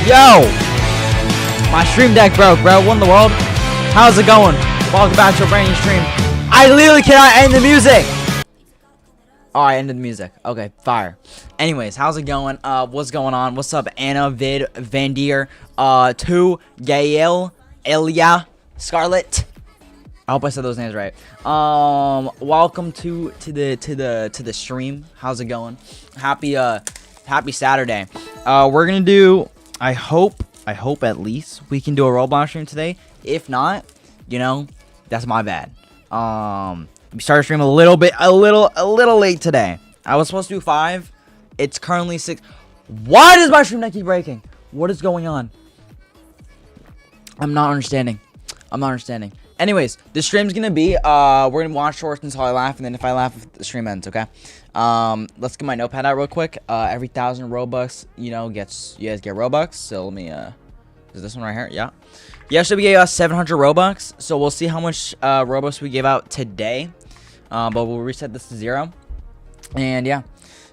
Yo! My stream deck broke, bro. What in the world? How's it going? Welcome back to a brand new stream. I literally cannot end the music! Oh, I ended the music. Okay, fire. Anyways, how's it going? What's going on? What's up, Anna, Vid, Vandier, 2, Gael, Elia, Scarlett. I hope I said those names right. Welcome to the stream. How's it going? Happy Saturday. We're gonna do. I hope at least we can do a Roblox stream today. If not, you know, that's my bad. We started stream a little late today. I was supposed to do 5. It's currently 6. Why does my stream not keep breaking? What is going on? I'm not understanding. Anyways, the stream's gonna be we're gonna watch shorts until I laugh, and then if I laugh, the stream ends. Okay. Let's get my notepad out real quick. Every 1,000 Robux, you know, you guys get Robux. So let me is this one right here? Yeah. Yesterday we gave out 700 Robux. So we'll see how much Robux we gave out today. But we'll reset this to 0. And yeah.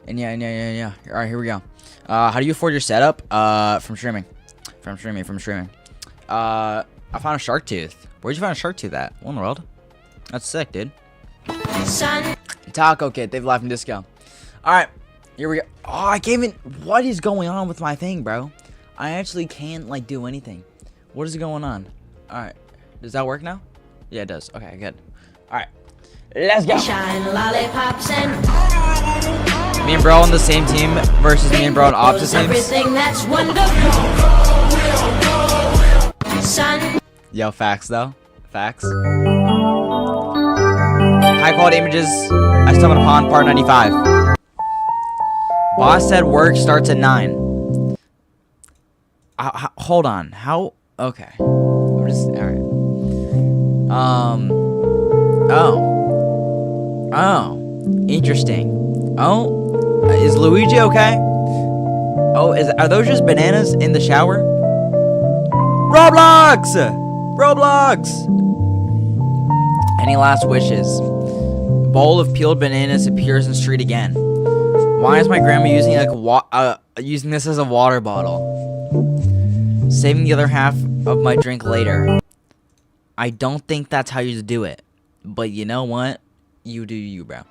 All right, here we go. How do you afford your setup? From streaming. I found a shark tooth. Where'd you find a shark tooth at? What in the world? That's sick, dude. Taco Kit, they've left in disco. Alright, here we go. Oh, I can't even. What is going on with my thing, bro? I actually can't, like, do anything. What is going on? Alright, does that work now? Yeah, it does. Okay, good. Alright, let's go. Shine lollipops and me and bro on the same team versus me and bro on opposite teams. Everything that's wonderful. Sun. Yo, facts though. Facts. High quality images I stumbled upon, part 95. Boss said work starts at 9. Hold on. How? Okay. I'm just alright. Oh. Interesting. Oh. Is Luigi okay? Oh, are those just bananas in the shower? Roblox! Any last wishes? Bowl of peeled bananas appears in the street again. Why is my grandma using using this as a water bottle? Saving the other half of my drink later. I don't think that's how you do it. But you know what? You do you, bro.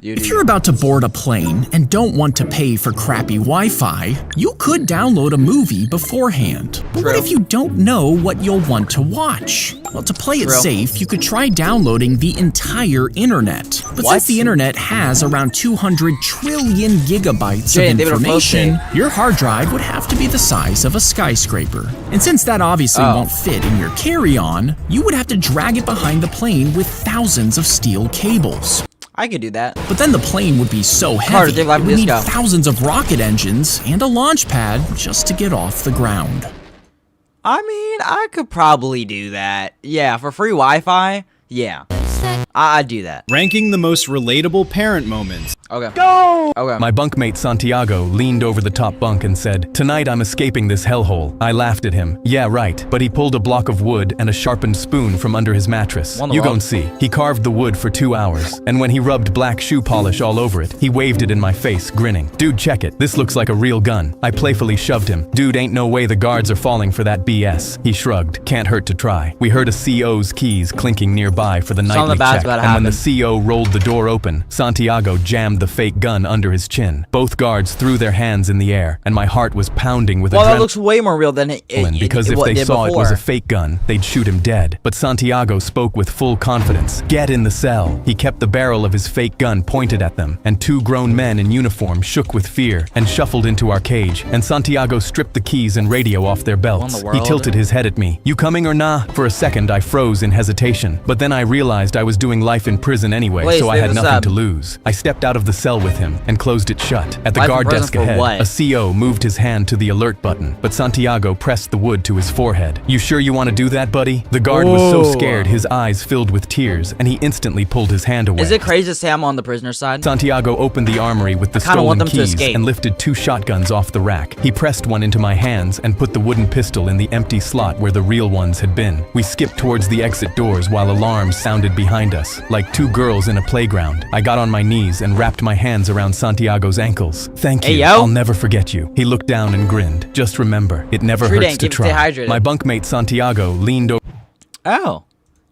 If you're about to board a plane and don't want to pay for crappy Wi-Fi, you could download a movie beforehand. But what if you don't know what you'll want to watch? Well, to play it safe, you could try downloading the entire internet. But since the internet has around 200 trillion gigabytes of information, your hard drive would have to be the size of a skyscraper. And since that obviously won't fit in your carry-on, you would have to drag it behind the plane with thousands of steel cables. I could do that. But then the plane would be so heavy, it would need thousands of rocket engines and a launch pad just to get off the ground. I mean, I could probably do that. Yeah, for free Wi-Fi, yeah. I'd do that. Ranking the most relatable parent moments. Okay. Go! Okay. My bunkmate Santiago leaned over the top bunk and said, "Tonight I'm escaping this hellhole." I laughed at him. Yeah, right. But he pulled a block of wood and a sharpened spoon from under his mattress. You gon' see. He carved the wood for 2 hours, and when he rubbed black shoe polish all over it, he waved it in my face, grinning. "Dude, check it. This looks like a real gun." I playfully shoved him. "Dude, ain't no way the guards are falling for that BS." He shrugged. "Can't hurt to try." We heard a CO's keys clinking nearby for the nightly check, and when the CO rolled the door open, Santiago jammed the fake gun under his chin. Both guards threw their hands in the air, and my heart was pounding with adrenaline. Well, that looks way more real than it because if they saw it was a fake gun, they'd shoot him dead. But Santiago spoke with full confidence. "Get in the cell." He kept the barrel of his fake gun pointed at them, and 2 grown men in uniform shook with fear and shuffled into our cage, and Santiago stripped the keys and radio off their belts. He tilted his head at me. "You coming or nah?" For a second, I froze in hesitation, but then I realized I was doing life in prison anyway, so I had nothing to lose. I stepped out of the cell with him and closed it shut. At the guard desk ahead, a CO moved his hand to the alert button, but Santiago pressed the wood to his forehead. "You sure you want to do that, buddy?" The guard was so scared his eyes filled with tears, and he instantly pulled his hand away. Is it crazy to say I'm on the prisoner side? Santiago opened the armory with the stolen keys and lifted 2 shotguns off the rack. He pressed one into my hands and put the wooden pistol in the empty slot where the real ones had been. We skipped towards the exit doors while alarms sounded behind us, like 2 girls in a playground. I got on my knees and wrapped my hands around Santiago's ankles. "Thank you. I'll never forget you." He looked down and grinned. "Just remember, it never hurts to try." My bunkmate Santiago leaned over. Oh.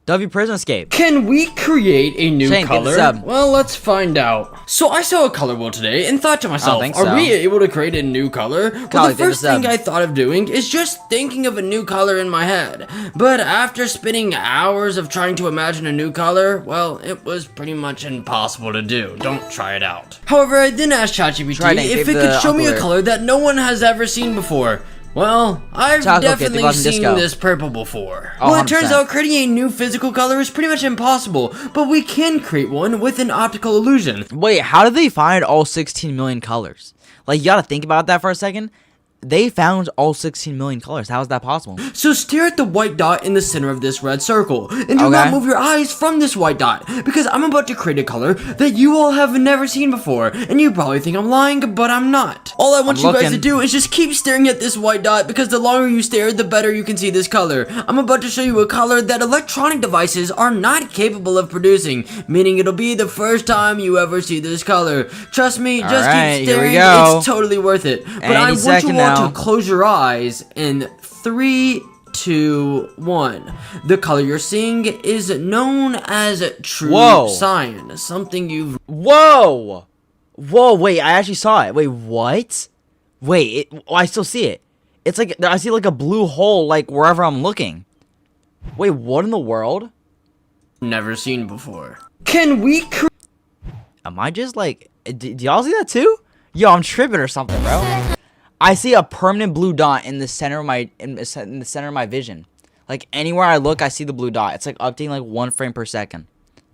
W Prison Escape. Can we create a new color? Well, let's find out. So I saw a color wheel today and thought to myself, are we able to create a new color? Well, the first thing I thought of doing is just thinking of a new color in my head. But after spending hours of trying to imagine a new color, well, it was pretty much impossible to do. Don't try it out. However, I then asked ChatGPT if it could show me a color that no one has ever seen before. Well, I've definitely seen this purple before. Well, it turns out creating a new physical color is pretty much impossible, but we can create one with an optical illusion. Wait, how did they find all 16 million colors? Like, you gotta think about that for a second. They found all 16 million colors. How is that possible? So stare at the white dot in the center of this red circle, and do not move your eyes from this white dot, because I'm about to create a color that you all have never seen before, and you probably think I'm lying, but I'm not. All I want you guys to do is just keep staring at this white dot, because the longer you stare, the better you can see this color. I'm about to show you a color that electronic devices are not capable of producing, meaning it'll be the first time you ever see this color. Trust me, just keep staring, it's totally worth it. But I want you all to close your eyes in 3, 2, 1. The color you're seeing is known as true cyan. Something you've... Whoa! Wait, I actually saw it. Wait, what? Wait, I still see it. It's like, I see like a blue hole, like, wherever I'm looking. Wait, what in the world? Never seen before. Can we Am I just like... Do y'all see that too? Yo, I'm tripping or something, bro. I see a permanent blue dot in the center of my vision. Like anywhere I look, I see the blue dot. It's like updating like 1 frame per second.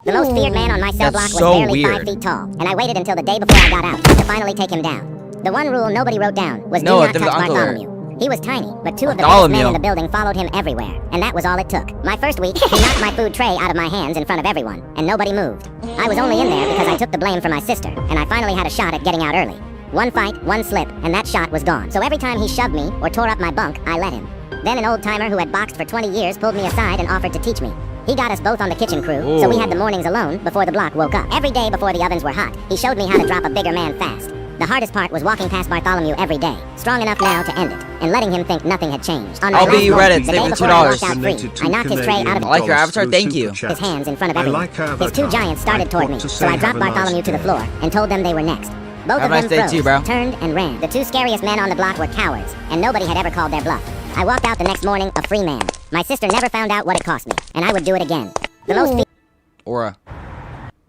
The most feared man on my cell block was barely 5 feet tall, and I waited until the day before I got out to finally take him down. The one rule nobody wrote down was do not touch Bartholomew. He was tiny, but 2 of the biggest men in the building followed him everywhere, and that was all it took. My first week, he knocked my food tray out of my hands in front of everyone, and nobody moved. I was only in there because I took the blame for my sister, and I finally had a shot at getting out early. 1 fight, 1 slip, and that shot was gone. So every time he shoved me or tore up my bunk, I let him. Then an old-timer who had boxed for 20 years pulled me aside and offered to teach me. He got us both on the kitchen crew, so we had the mornings alone before the block woke up. Every day before the ovens were hot, he showed me how to drop a bigger man fast. The hardest part was walking past Bartholomew every day, strong enough now to end it, and letting him think nothing had changed. On my I'll be Reddit, the day before I walked out free, I knocked his tray out of I like your avatar, thank you. His hands in front of everyone. His 2 giants started toward me, so I dropped Bartholomew to the floor and told them they were next. Both of them froze, turned, and ran. The 2 scariest men on the block were cowards, and nobody had ever called their bluff. I walked out the next morning a free man. My sister never found out what it cost me, and I would do it again. The most... Aura.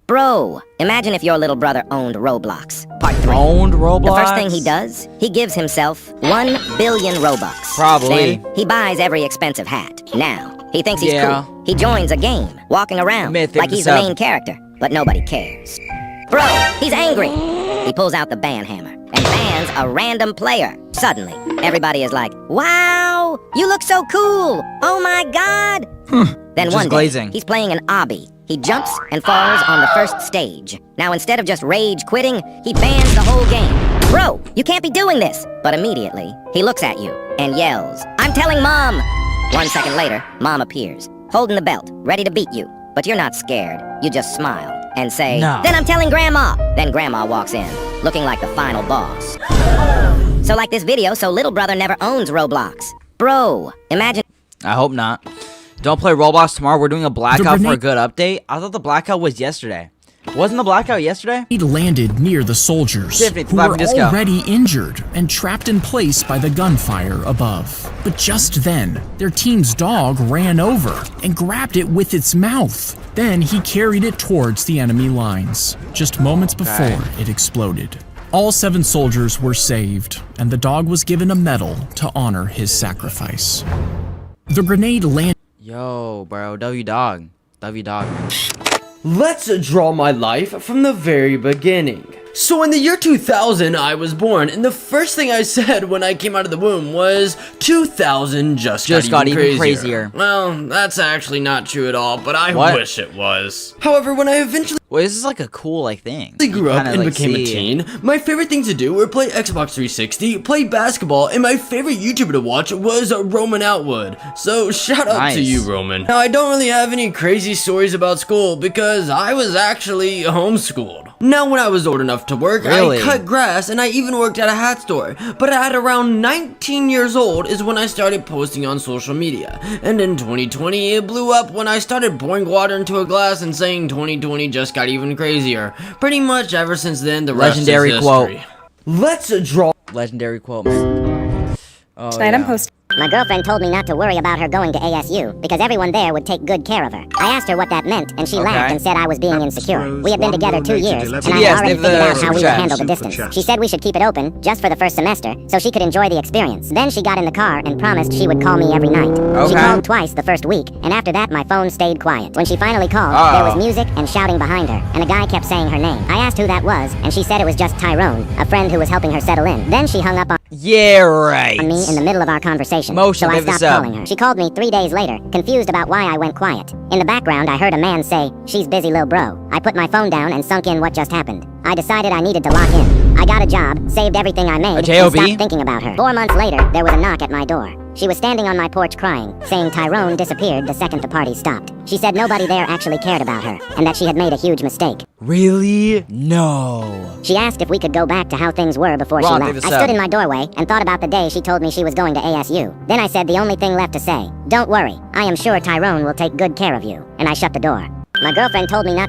Bro, imagine if your little brother owned Roblox. Part 3. Owned Roblox? The first thing he does, he gives himself 1 billion Robux. Probably. Then he buys every expensive hat. Now, he thinks he's cool. He joins a game, walking around like he's the main character, but nobody cares. Bro, he's angry. He pulls out the ban hammer and bans a random player. Suddenly, everybody is like, wow, you look so cool. Oh my God. Then one day, he's playing an obby. He jumps and falls on the first stage. Now, instead of just rage quitting, he bans the whole game. Bro, you can't be doing this. But immediately, he looks at you and yells, I'm telling Mom. 1 second later, Mom appears, holding the belt, ready to beat you. But you're not scared. You just smile and say, no. Then I'm telling Grandma. Then Grandma walks in, looking like the final boss. So like this video, so little brother never owns Roblox. Bro, imagine... I hope not. Don't play Roblox tomorrow. We're doing a blackout for a good update. I thought the blackout was yesterday. Wasn't the blackout yesterday? It landed near the soldiers, who were already injured and trapped in place by the gunfire above. But just then, their team's dog ran over and grabbed it with its mouth. Then he carried it towards the enemy lines. Just moments before it exploded. All 7 soldiers were saved, and the dog was given a medal to honor his sacrifice. The grenade landed. Yo, bro, W dog. W dog. Let's draw my life from the very beginning. So in the year 2000, I was born, and the first thing I said when I came out of the womb was 2000 just got even crazier. Well, that's actually not true at all, but I wish it was. However, when I eventually Well, this is like a cool thing. I grew up and became a teen. My favorite things to do were play Xbox 360, play basketball, and my favorite YouTuber to watch was Roman Outwood. So shout out to you, Roman. Now, I don't really have any crazy stories about school because I was actually homeschooled. Now, when I was old enough to work, I cut grass and I even worked at a hat store. But at around 19 years old is when I started posting on social media. And in 2020, it blew up when I started pouring water into a glass and saying 2020 just got even crazier. Pretty much ever since then, the rest is history. Quote. Let's draw. Legendary quote. Oh, yeah. My girlfriend told me not to worry about her going to ASU because everyone there would take good care of her. I asked her what that meant, and she laughed and said I was being insecure. We had been together 2 years, and I had already figured out how we would handle the distance. She said we should keep it open, just for the first semester, so she could enjoy the experience. Then she got in the car and promised she would call me every night. She called twice the first week, and after that my phone stayed quiet. When she finally called, there was music and shouting behind her, and a guy kept saying her name. I asked who that was, and she said it was just Tyrone, a friend who was helping her settle in. Then she hung up on me in the middle of our conversation, so I stopped calling her. She called me 3 days later, confused about why I went quiet. In the background, I heard a man say, "She's busy, lil' bro." I put my phone down and sunk in what just happened. I decided I needed to lock in. I got a job, saved everything I made, and stopped thinking about her. 4 months later, there was a knock at my door. She was standing on my porch crying, saying Tyrone disappeared the second the party stopped. She said nobody there actually cared about her, and that she had made a huge mistake. Really? No. She asked if we could go back to how things were before she left. I stood in my doorway and thought about the day she told me she was going to ASU. Then I said the only thing left to say, "Don't worry, I am sure Tyrone will take good care of you." And I shut the door. My girlfriend told me not.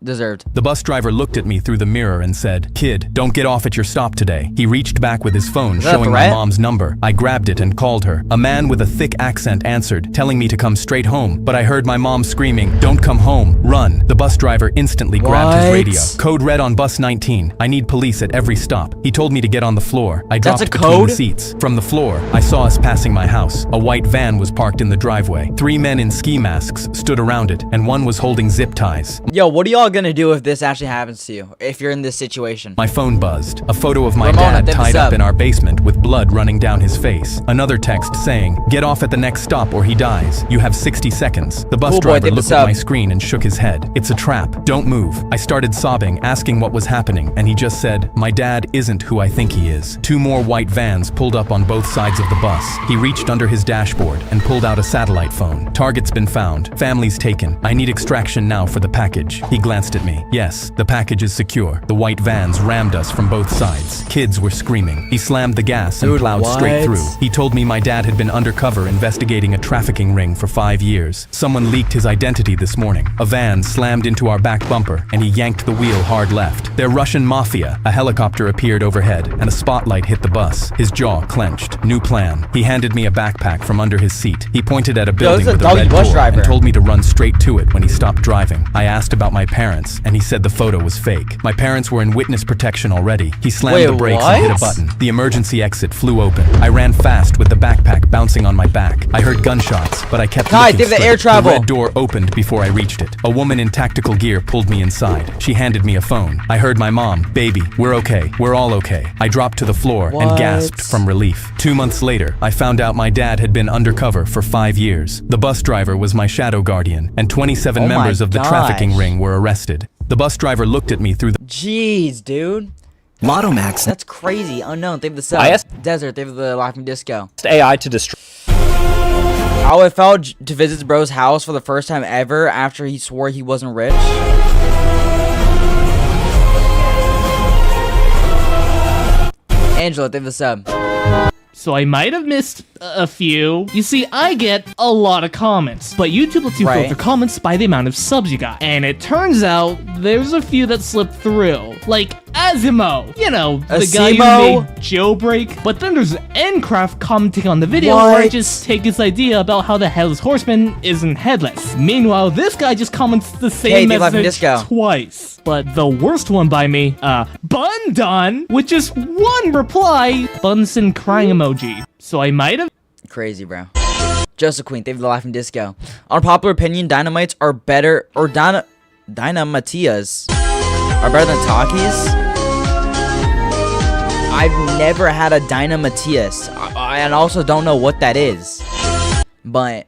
Deserved. The bus driver looked at me through the mirror and said, "Kid, don't get off at your stop today." He reached back with his phone, showing my mom's number. I grabbed it and called her. A man with a thick accent answered, telling me to come straight home, but I heard my mom screaming, "Don't come home, run." The bus driver instantly grabbed his radio. Code red on bus 19. I need police at every stop. He told me to get on the floor. I dropped between the seats. From the floor, I saw us passing my house. A white van was parked in the driveway. 3 men in ski masks stood around it, and one was holding zip ties. Yo, what are y'all gonna do if this actually happens to you? If you're in this situation? My phone buzzed. A photo of my dad tied up in our basement with blood running down his face. Another text saying, "Get off at the next stop or he dies. You have 60 seconds. The bus driver looked at my screen and shook his head. "It's a trap. Don't move." I started sobbing, asking what was happening, and he just said, "My dad isn't who I think he is." 2 more white vans pulled up on both sides of the bus. He reached under his dashboard and pulled out a satellite phone. "Target's been found. Family's taken. I need extraction now for the package." He glanced at me. "Yes, the package is secure." The white vans rammed us from both sides. Kids were screaming. He slammed the gas and plowed straight through. He told me my dad had been undercover investigating a trafficking ring for 5 years. Someone leaked his identity this morning. A van slammed into our back bumper and he yanked the wheel hard left. "They're Russian mafia." A helicopter appeared overhead and a spotlight hit the bus. His jaw clenched. New plan. He handed me a backpack from under his seat. He pointed at a building with a red door and told me to run straight to it when he stopped driving. I asked about my parents. parents, and he said the photo was fake. My parents were in witness protection already. He slammed the brakes and hit a button. The emergency exit flew open. I ran fast with the backpack bouncing on my back. I heard gunshots, but I kept looking straight. Air travel. The red door opened before I reached it. A woman in tactical gear pulled me inside. She handed me a phone. I heard my mom, "Baby, we're okay. We're all okay." I dropped to the floor and gasped from relief. 2 months later, I found out my dad had been undercover for 5 years. The bus driver was my shadow guardian, and 27 members of the trafficking ring were arrested. The bus driver looked at me through the— Jeez, dude. Lotto Max. That's crazy. Unknown. They have the cell. Desert. They have the laughing disco. AI to destroy. How it felt to visit his bro's house for the first time ever after he swore he wasn't rich. Angela, they have the sub. So I might have missed a few. You see, I get a lot of comments, but YouTube lets you filter comments by the amount of subs you got. And it turns out there's a few that slip through. Like Asimo, you know, the guy who made Jailbreak. But then there's Ncraft commenting on the video where I just take his idea about how the Headless Horseman isn't headless. Meanwhile, this guy just comments the same message twice. But the worst one by me, Bun Done, with just one reply, Bunsen crying emoji. So I might have— Crazy, bro. Joseph Queen, they have the laughing disco. Unpopular opinion, dynamites are better, or dynamatias are better than Takis. I've never had a dynamatias, and also don't know what that is. But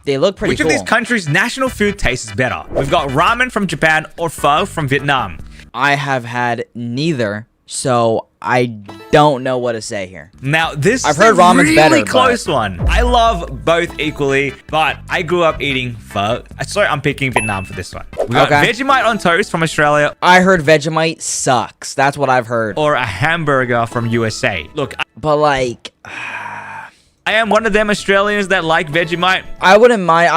they look pretty cool. Which of these countries' national food tastes better? We've got ramen from Japan or pho from Vietnam. I have had neither, so I don't know what to say here. Now, this I've heard ramen's really better, close one. I love both equally, but I grew up eating pho. Sorry, I'm picking Vietnam for this one. We got Vegemite on toast from Australia. I heard Vegemite sucks. That's what I've heard. Or a hamburger from USA. Look, but like, I am one of them Australians that like Vegemite. I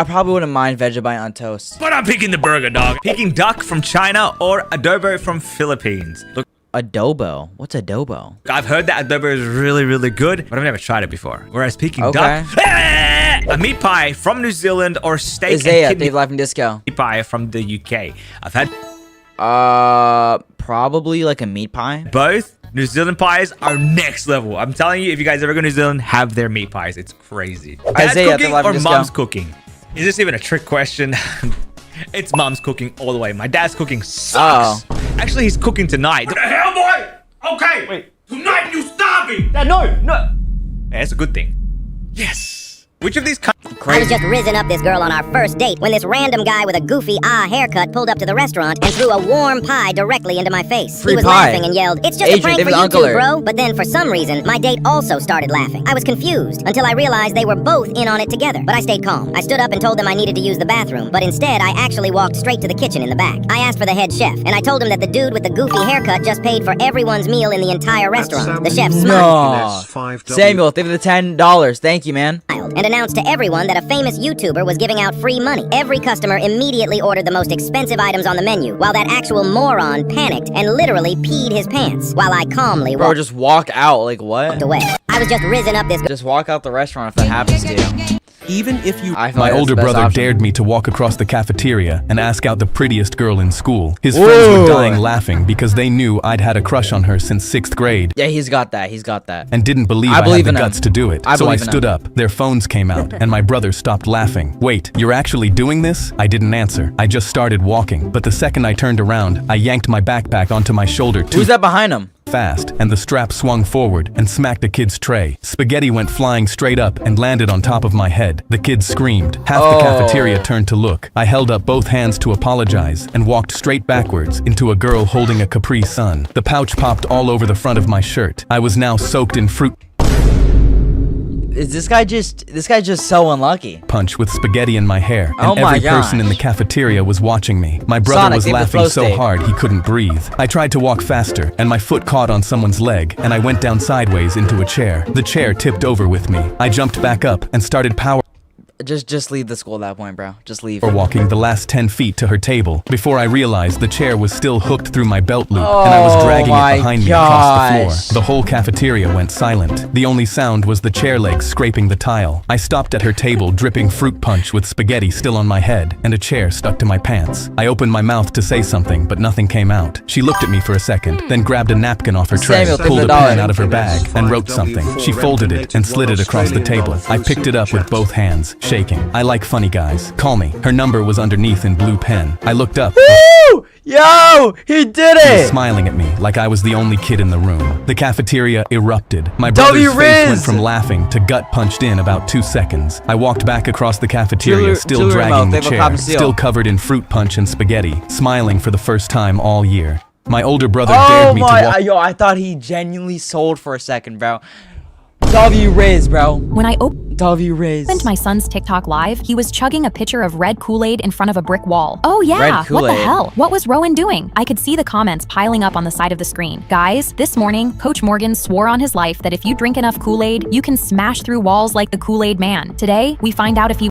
probably wouldn't mind Vegemite on toast. But I'm picking the burger, dog. Picking duck from China or adobo from Philippines. Look, adobo? What's adobo? I've heard that adobo is really, really good, but I've never tried it before. Whereas picking duck, a meat pie from New Zealand or steak Isaiah, and kidney laughing disco. Meat pie from the UK. I've had probably like a meat pie. Both. New Zealand pies are next level. I'm telling you, if you guys ever go to New Zealand, have their meat pies. It's crazy. Dad's cooking or mom's cooking? Is this even a trick question? It's mom's cooking all the way. My dad's cooking sucks. Actually, he's cooking tonight. What the hell, boy? Okay. Wait. Tonight you starving. No. Yeah, that's a good thing. Yes. Which of these I was just rizzing up this girl on our first date when this random guy with a goofy haircut pulled up to the restaurant and threw a warm pie directly into my face. He was laughing and yelled, "It's just a prank for you two, bro." But then for some reason, my date also started laughing. I was confused until I realized they were both in on it together. But I stayed calm. I stood up and told them I needed to use the bathroom, but instead I actually walked straight to the kitchen in the back. I asked for the head chef, and I told him that the dude with the goofy haircut just paid for everyone's meal in the entire restaurant. The chef smiled. Samuel, give the $10. Thank you, man. And announced to everyone that a famous YouTuber was giving out free money. Every customer immediately ordered the most expensive items on the menu, while that actual moron panicked and literally peed his pants, while I calmly just walk out, like what? Away. I was just rizzing up this. Just walk out the restaurant if that happens to you. Even if you— My older brother dared me to walk across the cafeteria and ask out the prettiest girl in school. His friends were dying laughing because they knew I'd had a crush on her since 6th grade. Yeah, he's got that. And didn't believe I had the guts to do it. So I stood up, their phones came out, and my brother stopped laughing. "Wait, you're actually doing this?" I didn't answer. I just started walking, but the second I turned around, I yanked my backpack onto my shoulder too Who's that behind him? Fast, and the strap swung forward and smacked a kid's tray. Spaghetti went flying straight up and landed on top of my head. The kid screamed. Half the cafeteria turned to look. I held up both hands to apologize and walked straight backwards into a girl holding a Capri Sun. The pouch popped all over the front of my shirt. I was now soaked in fruit Is this guy's just so unlucky. Punch with spaghetti in my hair, and every person in the cafeteria was watching me. My brother was laughing so hard he couldn't breathe. I tried to walk faster, and my foot caught on someone's leg, and I went down sideways into a chair. The chair tipped over with me. I jumped back up and started Just leave the school at that point, bro. Just leave. Or walking the last 10 feet to her table before I realized the chair was still hooked through my belt loop and I was dragging it behind me across the floor. The whole cafeteria went silent. The only sound was the chair legs scraping the tile. I stopped at her table dripping fruit punch with spaghetti still on my head and a chair stuck to my pants. I opened my mouth to say something, but nothing came out. She looked at me for a second, then grabbed a napkin off her tray, pulled a pen out of her bag, and wrote something. She folded it and slid it across the table. I picked it up with both hands, shaking. I like funny guys. Call me. Her number was underneath in blue pen. I looked up. Woo! Yo! He did it! He was smiling at me like I was the only kid in the room. The cafeteria erupted. My brother's face went from laughing to gut punched in about 2 seconds. I walked back across the cafeteria, still dragging the chair, still covered in fruit punch and spaghetti, smiling for the first time all year. My older brother dared me to walk. Yo, I thought he genuinely sold for a second, bro. W Riz, bro. When I W Riz. opened my son's TikTok live, he was chugging a pitcher of red Kool-Aid in front of a brick wall. Oh yeah, what the hell? What was Rowan doing? I could see the comments piling up on the side of the screen. Guys, this morning, Coach Morgan swore on his life that if you drink enough Kool-Aid, you can smash through walls like the Kool-Aid Man. Today, we find out if he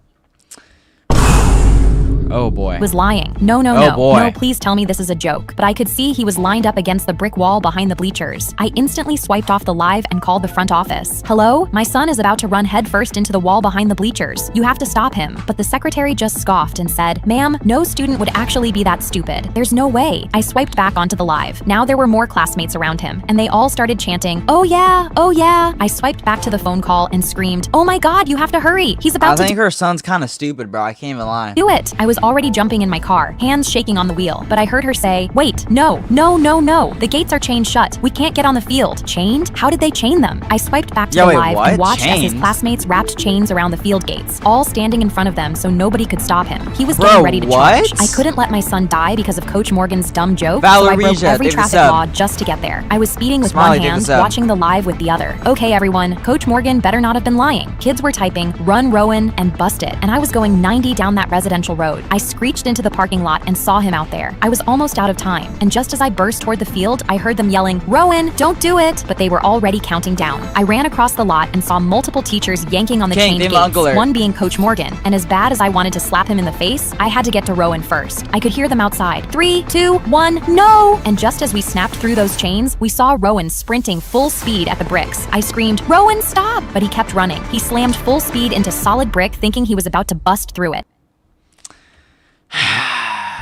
Oh boy. was lying. No, please tell me this is a joke. But I could see he was lined up against the brick wall behind the bleachers. I instantly swiped off the live and called the front office. Hello? My son is about to run headfirst into the wall behind the bleachers. You have to stop him. But the secretary just scoffed and said, ma'am, no student would actually be that stupid. There's no way. I swiped back onto the live. Now there were more classmates around him, and they all started chanting, oh yeah, oh yeah. I swiped back to the phone call and screamed, oh my god, you have to hurry. He's about to I think her son's kind of stupid, bro. I can't even lie. Do it. I was already jumping in my car, hands shaking on the wheel, but I heard her say, wait, no. The gates are chained shut. We can't get on the field. Chained? How did they chain them? I swiped back to the live and watched as his classmates wrapped chains around the field gates, all standing in front of them so nobody could stop him. He was getting ready to charge. I couldn't let my son die because of Coach Morgan's dumb joke, so I broke every traffic law just to get there. I was speeding with one hand, watching the live with the other. Okay, everyone, Coach Morgan better not have been lying. Kids were typing, run Rowan, and bust it, and I was going 90 down that residential road. I screeched into the parking lot and saw him out there. I was almost out of time, and just as I burst toward the field, I heard them yelling, Rowan, don't do it! But they were already counting down. I ran across the lot and saw multiple teachers yanking on the chained gates, one being Coach Morgan, and as bad as I wanted to slap him in the face, I had to get to Rowan first. I could hear them outside. 3, 2, 1, no! And just as we snapped through those chains, we saw Rowan sprinting full speed at the bricks. I screamed, Rowan, stop! But he kept running. He slammed full speed into solid brick, thinking he was about to bust through it.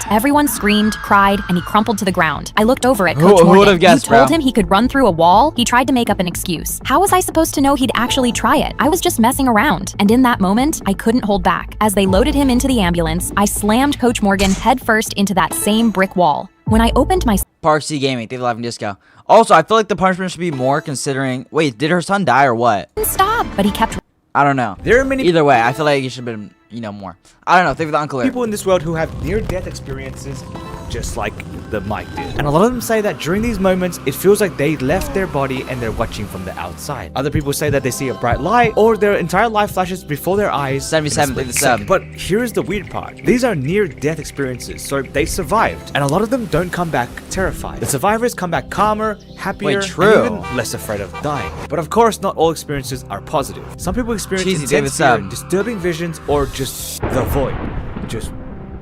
Everyone screamed, cried, and he crumpled to the ground. I looked over at Coach Morgan. Who would have guessed, You told him he could run through a wall? He tried to make up an excuse. How was I supposed to know he'd actually try it? I was just messing around. And in that moment, I couldn't hold back. As they loaded him into the ambulance, I slammed Coach Morgan headfirst into that same brick wall. When I opened my Park C Gaming, they live in disco. Also, I feel like the punishment should be more considering. Wait, did her son die or what? Stop! But he kept. I don't know. There are many. Either way, I feel like it should have been, more. I don't know. Think of the uncle. People in this world who have near-death experiences, just like the Mike did. And a lot of them say that during these moments, it feels like they left their body and they're watching from the outside. Other people say that they see a bright light or their entire life flashes before their eyes. 77, think the sub. But here's the weird part. These are near-death experiences, so they survived. And a lot of them don't come back terrified. The survivors come back calmer, happier, and even less afraid of dying. But of course, not all experiences are positive. Some people experience intense fear, disturbing visions, or just the void. Just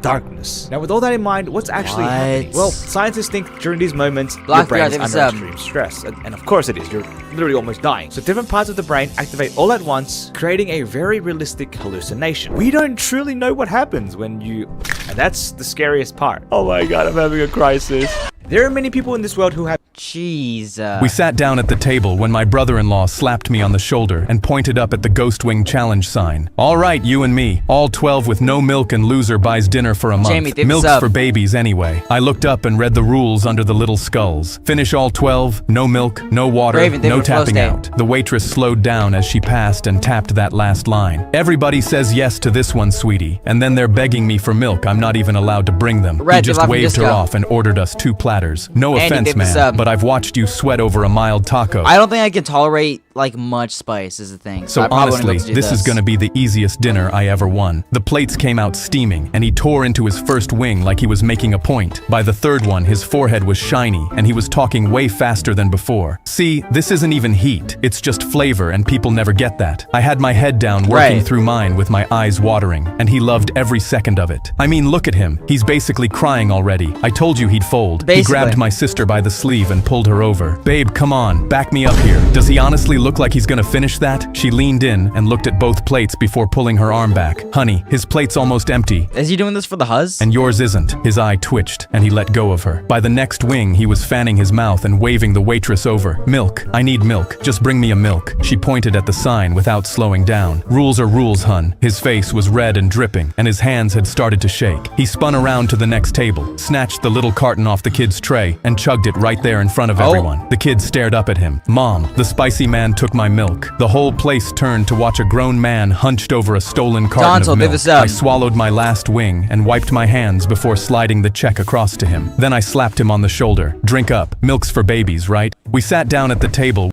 darkness. Now, with all that in mind, what's actually happening? Well, scientists think during these moments, your brain is under extreme stress. And of course it is. You're literally almost dying. So different parts of the brain activate all at once, creating a very realistic hallucination. We don't truly know what happens when you... And that's the scariest part. Oh my god, I'm having a crisis. There are many people in this world who have... Jesus. We sat down at the table when my brother-in-law slapped me on the shoulder and pointed up at the Ghost Wing Challenge sign. All right, you and me. All 12 with no milk and loser buys dinner for a month. Jamie, Milk's for babies anyway. I looked up and read the rules under the little skulls. Finish all 12, no milk, no water, Raven, no tapping out. The waitress slowed down as she passed and tapped that last line. Everybody says yes to this one, sweetie. And then they're begging me for milk. I'm not even allowed to bring them. He just waved her off and ordered us 2 platters. No offense, man, but I've watched you sweat over a mild taco. I don't think I can tolerate like much spice is the thing. So honestly, this is gonna be the easiest dinner I ever won. The plates came out steaming, and he tore into his first wing like he was making a point. By the third one, his forehead was shiny, and he was talking way faster than before. See, this isn't even heat, it's just flavor, and people never get that. I had my head down working through mine with my eyes watering, and he loved every second of it. I mean, look at him, he's basically crying already. I told you he'd fold. He grabbed my sister by the sleeve and pulled her over. Babe, come on, back me up here. Does he honestly look like he's gonna finish that? She leaned in and looked at both plates before pulling her arm back. Honey, his plate's almost empty. Is he doing this for the huzz? And yours isn't. His eye twitched, and he let go of her. By the next wing, he was fanning his mouth and waving the waitress over. Milk. I need milk. Just bring me a milk. She pointed at the sign without slowing down. Rules are rules, hun. His face was red and dripping, and his hands had started to shake. He spun around to the next table, snatched the little carton off the kid's tray, and chugged it right there in front of everyone. The kid stared up at him. Mom, the spicy man took my milk. The whole place turned to watch a grown man hunched over a stolen carton of milk. I swallowed my last wing and wiped my hands before sliding the check across to him. Then I slapped him on the shoulder. Drink up. Milk's for babies, right? We sat down at the table.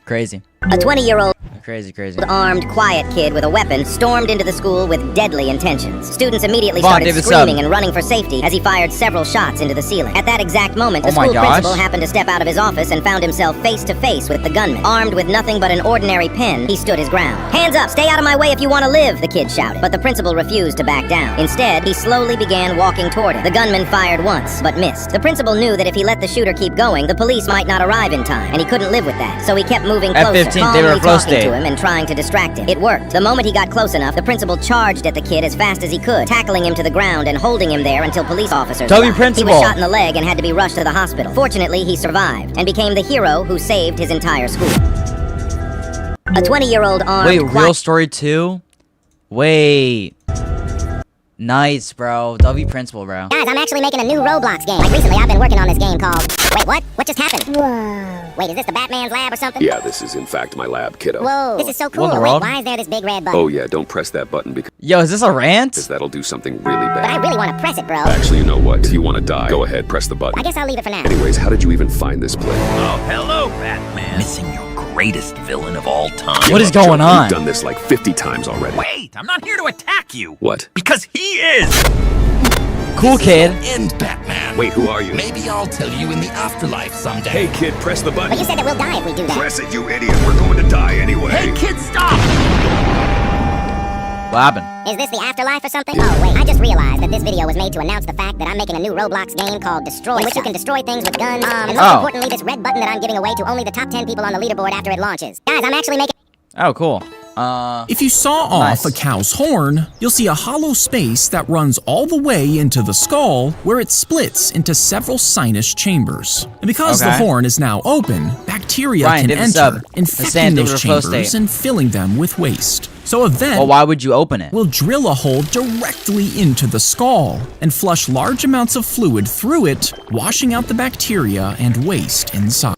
Crazy. A 20-year-old crazy armed, quiet kid with a weapon stormed into the school with deadly intentions. Students immediately started screaming and running for safety as he fired several shots into the ceiling. At that exact moment, the school principal happened to step out of his office and found himself face to face with the gunman. Armed with nothing but an ordinary pen, he stood his ground. Hands up! Stay out of my way if you want to live, the kid shouted. But the principal refused to back down. Instead, he slowly began walking toward him. The gunman fired once, but missed. The principal knew that if he let the shooter keep going, the police might not arrive in time, and he couldn't live with that. So he kept moving closer, calmly talking to him and trying to distract him. It worked. The moment he got close enough, the principal charged at the kid as fast as he could, tackling him to the ground and holding him there until police officers arrived. He was shot in the leg and had to be rushed to the hospital. Fortunately, he survived and became the hero who saved his entire school. A 20-year-old armed... Wait, real story too? Wait. Nice, bro. W principal, bro. Guys, I'm actually making a new Roblox game. Like recently, I've been working on this game called... Wait, what? What just happened? Whoa. Wait, is this the Batman's lab or something? Yeah, this is in fact my lab, kiddo. Whoa. This is so cool. Wait, why is there this big red button? Oh yeah, don't press that button because... Yo, is this a rant? Because that'll do something really bad. But I really want to press it, bro. Actually, you know what? If you want to die, go ahead, press the button. I guess I'll leave it for now. Anyways, how did you even find this place? Oh, hello, Batman. Missing your greatest villain of all time. What is going on? You've done this like 50 times already. Wait, I'm not here to attack you. What? Because he is. Cool kid. End Batman. Wait, who are you? Maybe I'll tell you in the afterlife someday. Hey kid, press the button. But you said that we'll die if we do that. Press it, you idiot. We're going to die anyway. Hey kid, stop! What happened? Is this the afterlife or something? Oh, wait, I just realized that this video was made to announce the fact that I'm making a new Roblox game called Destroy, in which you can destroy things with guns, and most importantly, this red button that I'm giving away to only the top 10 people on the leaderboard after it launches. Guys, I'm actually making... Oh, cool. If you saw off a cow's horn, you'll see a hollow space that runs all the way into the skull, where it splits into several sinus chambers. And because the horn is now open, bacteria can enter, infecting those chambers and filling them with waste. So a vent why would you open it? will drill a hole directly into the skull and flush large amounts of fluid through it, washing out the bacteria and waste inside.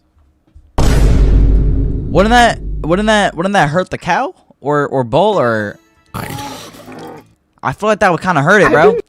Wouldn't that hurt the cow? Or bull, or... I feel like that would kind of hurt it, bro.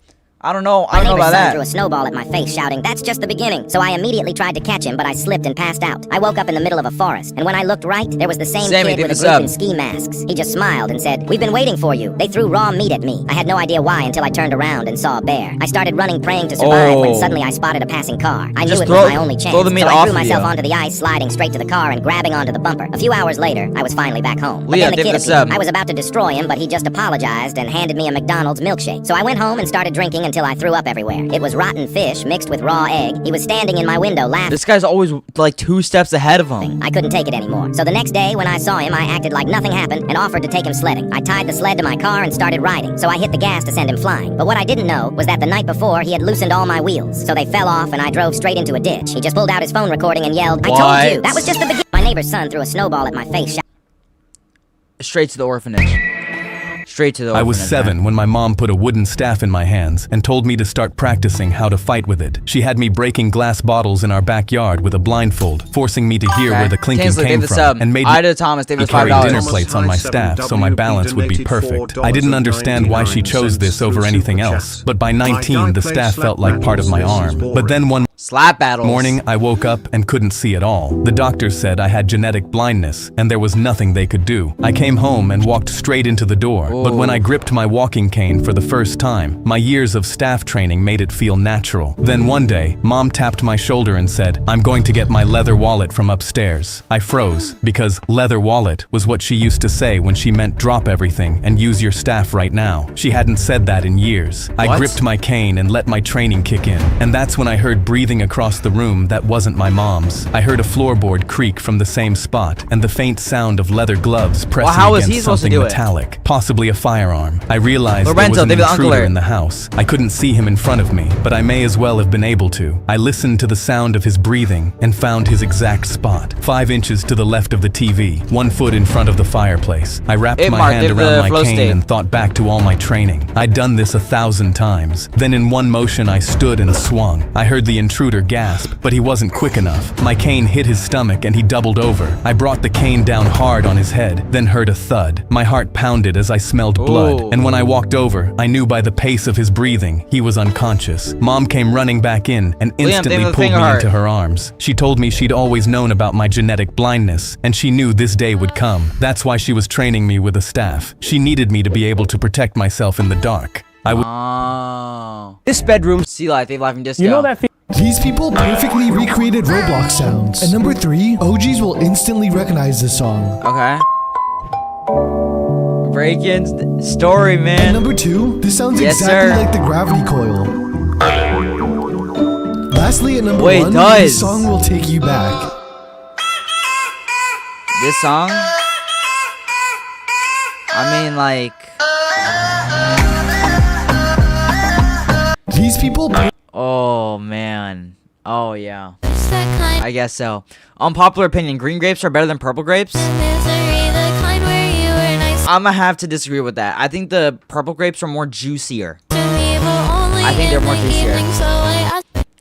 I don't know about that. Threw a snowball at my face, shouting, "That's just the beginning." So I immediately tried to catch him, but I slipped and passed out. I woke up in the middle of a forest, and when I looked right, there was the same kid with a group in ski masks. He just smiled and said, "We've been waiting for you." They threw raw meat at me. I had no idea why until I turned around and saw a bear. I started running, praying to survive, when suddenly I spotted a passing car. I knew it was my only chance, so I threw myself onto the ice, sliding straight to the car and grabbing onto the bumper. A few hours later, I was finally back home. But then the kid appeared. I was about to destroy him, but he just apologized and handed me a McDonald's milkshake. So I went home and started drinking until I threw up everywhere. It was rotten fish mixed with raw egg. He was standing in my window laughing. This guy's always like 2 steps ahead of him. I couldn't take it anymore. So the next day when I saw him, I acted like nothing happened and offered to take him sledding. I tied the sled to my car and started riding. So I hit the gas to send him flying. But what I didn't know was that the night before he had loosened all my wheels. So they fell off and I drove straight into a ditch. He just pulled out his phone recording and yelled, "I told you, that was just the beginning." My neighbor's son threw a snowball at my face. Straight to the orphanage. Straight to the I was orphanage, 7 man. when my mom put a wooden staff in my hands and told me to start practicing how to fight with it. She had me breaking glass bottles in our backyard with a blindfold, forcing me to hear where the clinking came from, and made me carry dinner plates on my staff so my balance would be perfect. I didn't understand why she chose this over anything else, but by 19 the staff felt like part of my arm. But then one slap battles. Morning, I woke up and couldn't see at all. The doctors said I had genetic blindness, and there was nothing they could do. I came home and walked straight into the door, but when I gripped my walking cane for the first time, my years of staff training made it feel natural. Then one day, Mom tapped my shoulder and said, "I'm going to get my leather wallet from upstairs." I froze, because leather wallet was what she used to say when she meant drop everything and use your staff right now. She hadn't said that in years. I gripped my cane and let my training kick in, and that's when I heard breathing across the room that wasn't my mom's. I heard a floorboard creak from the same spot, and the faint sound of leather gloves pressing against something metallic, possibly a firearm. I realized there was an intruder in the house. I couldn't see him in front of me, but I may as well have been able to. I listened to the sound of his breathing and found his exact spot, 5 inches to the left of the TV, 1 foot in front of the fireplace. I wrapped my hand around my cane and thought back to all my training. I'd done this 1,000 times. Then in one motion I stood and swung. I heard the intruder gasp, but he wasn't quick enough. My cane hit his stomach and he doubled over. I brought the cane down hard on his head, then heard a thud. My heart pounded as I smelled blood, and when I walked over, I knew by the pace of his breathing, he was unconscious. Mom came running back in and instantly pulled me into her arms. She told me she'd always known about my genetic blindness, and she knew this day would come. That's why she was training me with a staff. She needed me to be able to protect myself in the dark. This bedroom. Sea Life, Dave Laughing Disco. You know that These people perfectly recreated Roblox sounds. And number 3, OGs will instantly recognize this song. Okay. Break-in story, man. And number 2, this sounds exactly like the gravity coil. Lastly, at number 1, this song will take you back. This song? I mean, like... These people... Oh, man. Oh, yeah. I guess so. Unpopular opinion, green grapes are better than purple grapes? I'm gonna have to disagree with that. I think the purple grapes are more juicier. I think they're more juicier.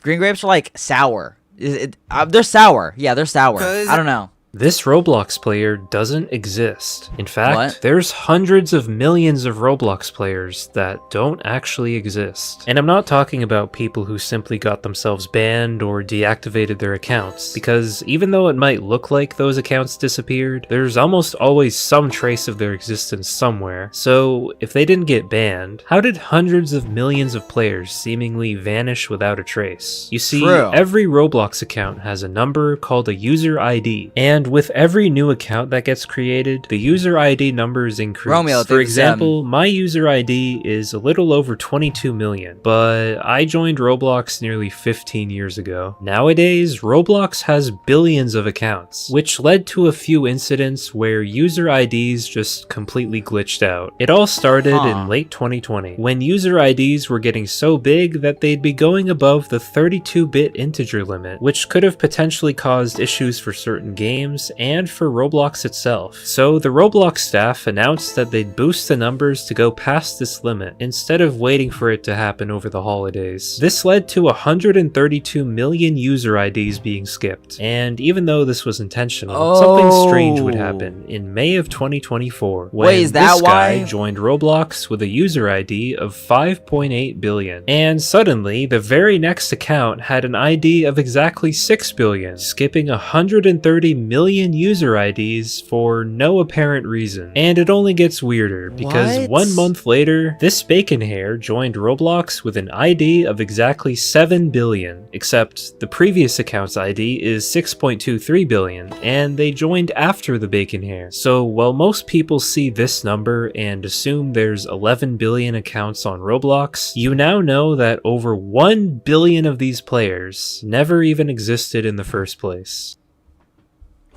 Green grapes are like sour. They're sour. Yeah, they're sour. I don't know. This Roblox player doesn't exist. In fact, there's hundreds of millions of Roblox players that don't actually exist. And I'm not talking about people who simply got themselves banned or deactivated their accounts, because even though it might look like those accounts disappeared, there's almost always some trace of their existence somewhere. So if they didn't get banned, how did hundreds of millions of players seemingly vanish without a trace? You see, every Roblox account has a number called a user ID, and with every new account that gets created, the user ID numbers increase. Romeo, for example, my user ID is a little over 22 million, but I joined Roblox nearly 15 years ago. Nowadays, Roblox has billions of accounts, which led to a few incidents where user IDs just completely glitched out. It all started in late 2020, when user IDs were getting so big that they'd be going above the 32-bit integer limit, which could have potentially caused issues for certain games and for Roblox itself. So the Roblox staff announced that they'd boost the numbers to go past this limit instead of waiting for it to happen over the holidays. This led to 132 million user IDs being skipped, and even though this was intentional, something strange would happen in May of 2024 when this guy joined Roblox with a user ID of 5.8 billion, and suddenly the very next account had an ID of exactly 6 billion, skipping 130 million user IDs for no apparent reason. And it only gets weirder, because 1 month later, this bacon hair joined Roblox with an ID of exactly 7 billion, except the previous account's ID is 6.23 billion, and they joined after the bacon hair. So while most people see this number and assume there's 11 billion accounts on Roblox, you now know that over 1 billion of these players never even existed in the first place.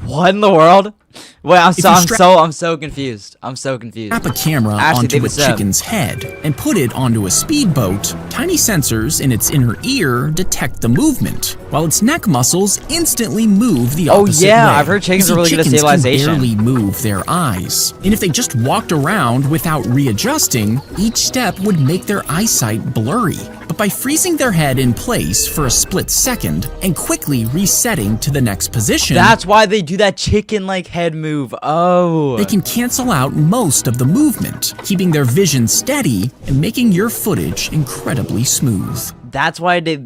What in the world? Wait, I'm so confused. I'm so confused. Strap a camera onto a chicken's head and put it onto a speedboat. Tiny sensors in its inner ear detect the movement, while its neck muscles instantly move the opposite way. I've heard chickens are really good at stabilization. Can barely move their eyes, and if they just walked around without readjusting, each step would make their eyesight blurry. But by freezing their head in place for a split second and quickly resetting to the next position, that's why they do that chicken-like head move. Oh. They can cancel out most of the movement, keeping their vision steady and making your footage incredibly smooth. That's why they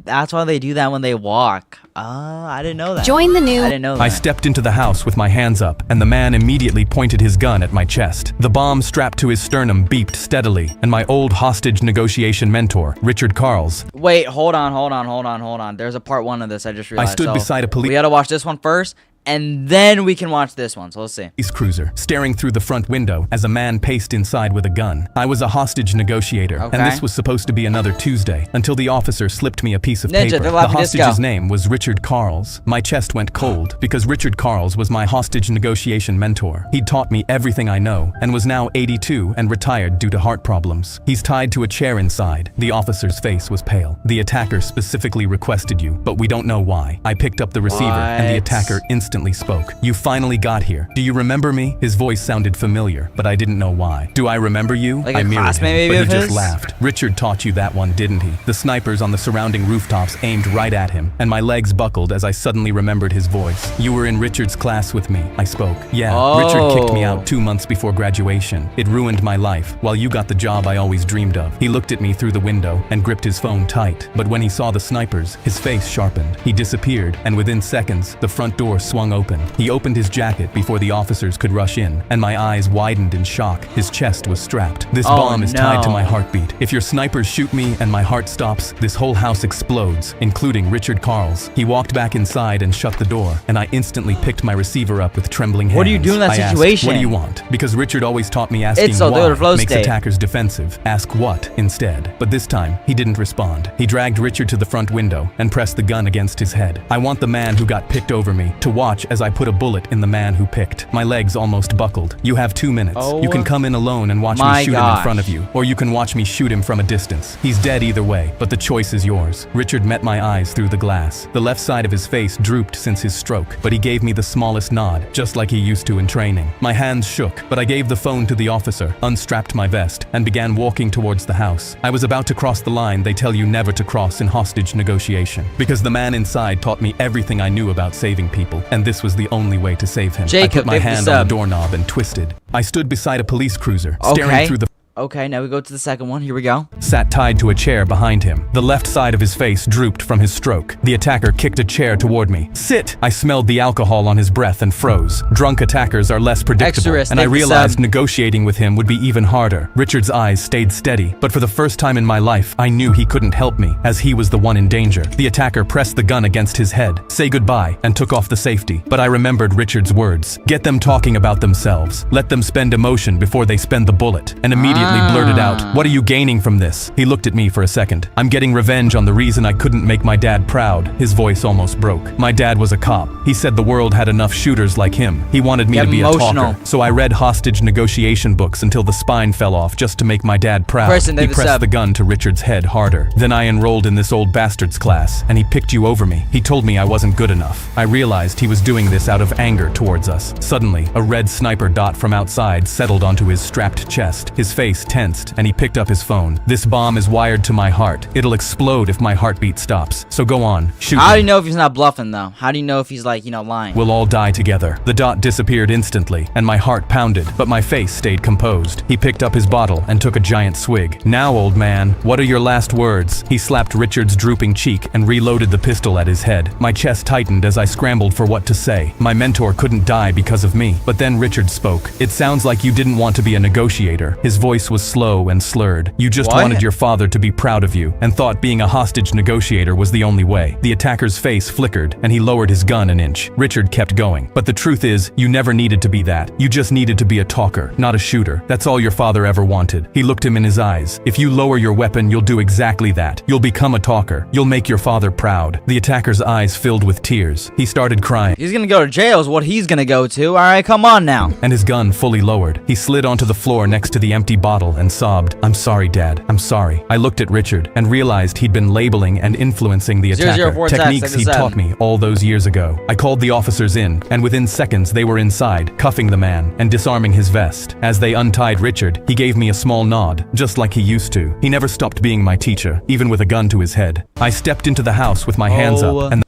do that when they walk. I didn't know that. Join the new. I didn't know that. I stepped into the house with my hands up, and the man immediately pointed his gun at my chest. The bomb strapped to his sternum beeped steadily, and my old hostage negotiation mentor, Richard Carls. Wait, hold on. There's a part 1 of this I just realized. I stood beside a police. We gotta watch this one first, and then we can watch this one, so let's see. Police cruiser, staring through the front window as a man paced inside with a gun. I was a hostage negotiator, and this was supposed to be another Tuesday, until the officer slipped me a piece of paper. The hostage's name was Richard Carls. My chest went cold, because Richard Carls was my hostage negotiation mentor. He'd taught me everything I know, and was now 82 and retired due to heart problems. He's tied to a chair inside. The officer's face was pale. The attacker specifically requested you, but we don't know why. I picked up the receiver, and the attacker instantly spoke. You finally got here. Do you remember me? His voice sounded familiar, but I didn't know why. Do I remember you? Like I mirrored him, but he just his? laughed. Richard taught you that one, didn't he? The snipers on the surrounding rooftops aimed right at him, and my legs buckled as I suddenly remembered his voice. You were in Richard's class with me, I spoke. Yeah, Richard kicked me out 2 months before graduation. It ruined my life, while you got the job I always dreamed of. He looked at me through the window and gripped his phone tight, but when he saw the snipers, his face sharpened. He disappeared, and within seconds, the front door swung open. He opened his jacket before the officers could rush in, and my eyes widened in shock. His chest was strapped. This bomb is tied to my heartbeat. If your snipers shoot me and my heart stops, this whole house explodes, including Richard Carls. He walked back inside and shut the door, and I instantly picked my receiver up with trembling hands. What do you do in that situation? Asked, what do you want? Because Richard always taught me asking why makes attackers defensive. Ask what instead. But this time, he didn't respond. He dragged Richard to the front window and pressed the gun against his head. I want the man who got picked over me to watch as I put a bullet in the man who picked. My legs almost buckled. You have 2 minutes. You can come in alone and watch me shoot him in front of you, or you can watch me shoot him from a distance. He's dead either way, but the choice is yours. Richard met my eyes through the glass. The left side of his face drooped since his stroke, but he gave me the smallest nod, just like he used to in training. My hands shook, but I gave the phone to the officer, unstrapped my vest, and began walking towards the house. I was about to cross the line they tell you never to cross in hostage negotiation, because the man inside taught me everything I knew about saving people, and this was the only way to save him. I put my hand on the doorknob and twisted. I stood beside a police cruiser, staring through the Okay, now we go to the second one. Here we go. Sat tied to a chair behind him. The left side of his face drooped from his stroke. The attacker kicked a chair toward me. Sit! I smelled the alcohol on his breath and froze. Drunk attackers are less predictable, and I realized negotiating with him would be even harder. Richard's eyes stayed steady, but for the first time in my life, I knew he couldn't help me, as he was the one in danger. The attacker pressed the gun against his head, say goodbye, and took off the safety. But I remembered Richard's words. Get them talking about themselves. Let them spend emotion before they spend the bullet. And immediately blurted out, what are you gaining from this? He looked at me for a second. I'm getting revenge on the reason I couldn't make my dad proud. His voice almost broke. My dad was a cop. He said the world had enough shooters like him. He wanted me to be a talker. So I read hostage negotiation books until the spine fell off just to make my dad proud. He pressed the gun to Richard's head harder. Then I enrolled in this old bastard's class, and he picked you over me. He told me I wasn't good enough. I realized he was doing this out of anger towards us. Suddenly, a red sniper dot from outside settled onto his strapped chest. His face tensed, and he picked up his phone. This bomb is wired to my heart. It'll explode if my heartbeat stops. So go on, shoot How me. do you know if he's not bluffing, though? How do you know if he's, like, lying? We'll all die together. The dot disappeared instantly, and my heart pounded, but my face stayed composed. He picked up his bottle and took a giant swig. Now, old man, what are your last words? He slapped Richard's drooping cheek and reloaded the pistol at his head. My chest tightened as I scrambled for what to say. My mentor couldn't die because of me. But then Richard spoke. It sounds like you didn't want to be a negotiator. His voice voice was slow and slurred. You just wanted your father to be proud of you and thought being a hostage negotiator was the only way. The attacker's face flickered and he lowered his gun an inch. Richard kept going. But the truth is, you never needed to be that. You just needed to be a talker, not a shooter. That's all your father ever wanted. He looked him in his eyes. If you lower your weapon, you'll do exactly that. You'll become a talker. You'll make your father proud. The attacker's eyes filled with tears. He started crying. He's gonna go to jail is what he's gonna go to. All right, come on now. And his gun fully lowered. He slid onto the floor next to the empty bottle and sobbed, "I'm sorry, Dad. I'm sorry." I looked at Richard and realized he'd been labeling and influencing the attacker. Techniques he'd taught me all those years ago. I called the officers in, and within seconds they were inside, cuffing the man and disarming his vest. As they untied Richard, he gave me a small nod, just like he used to. He never stopped being my teacher, even with a gun to his head. I stepped into the house with my hands up and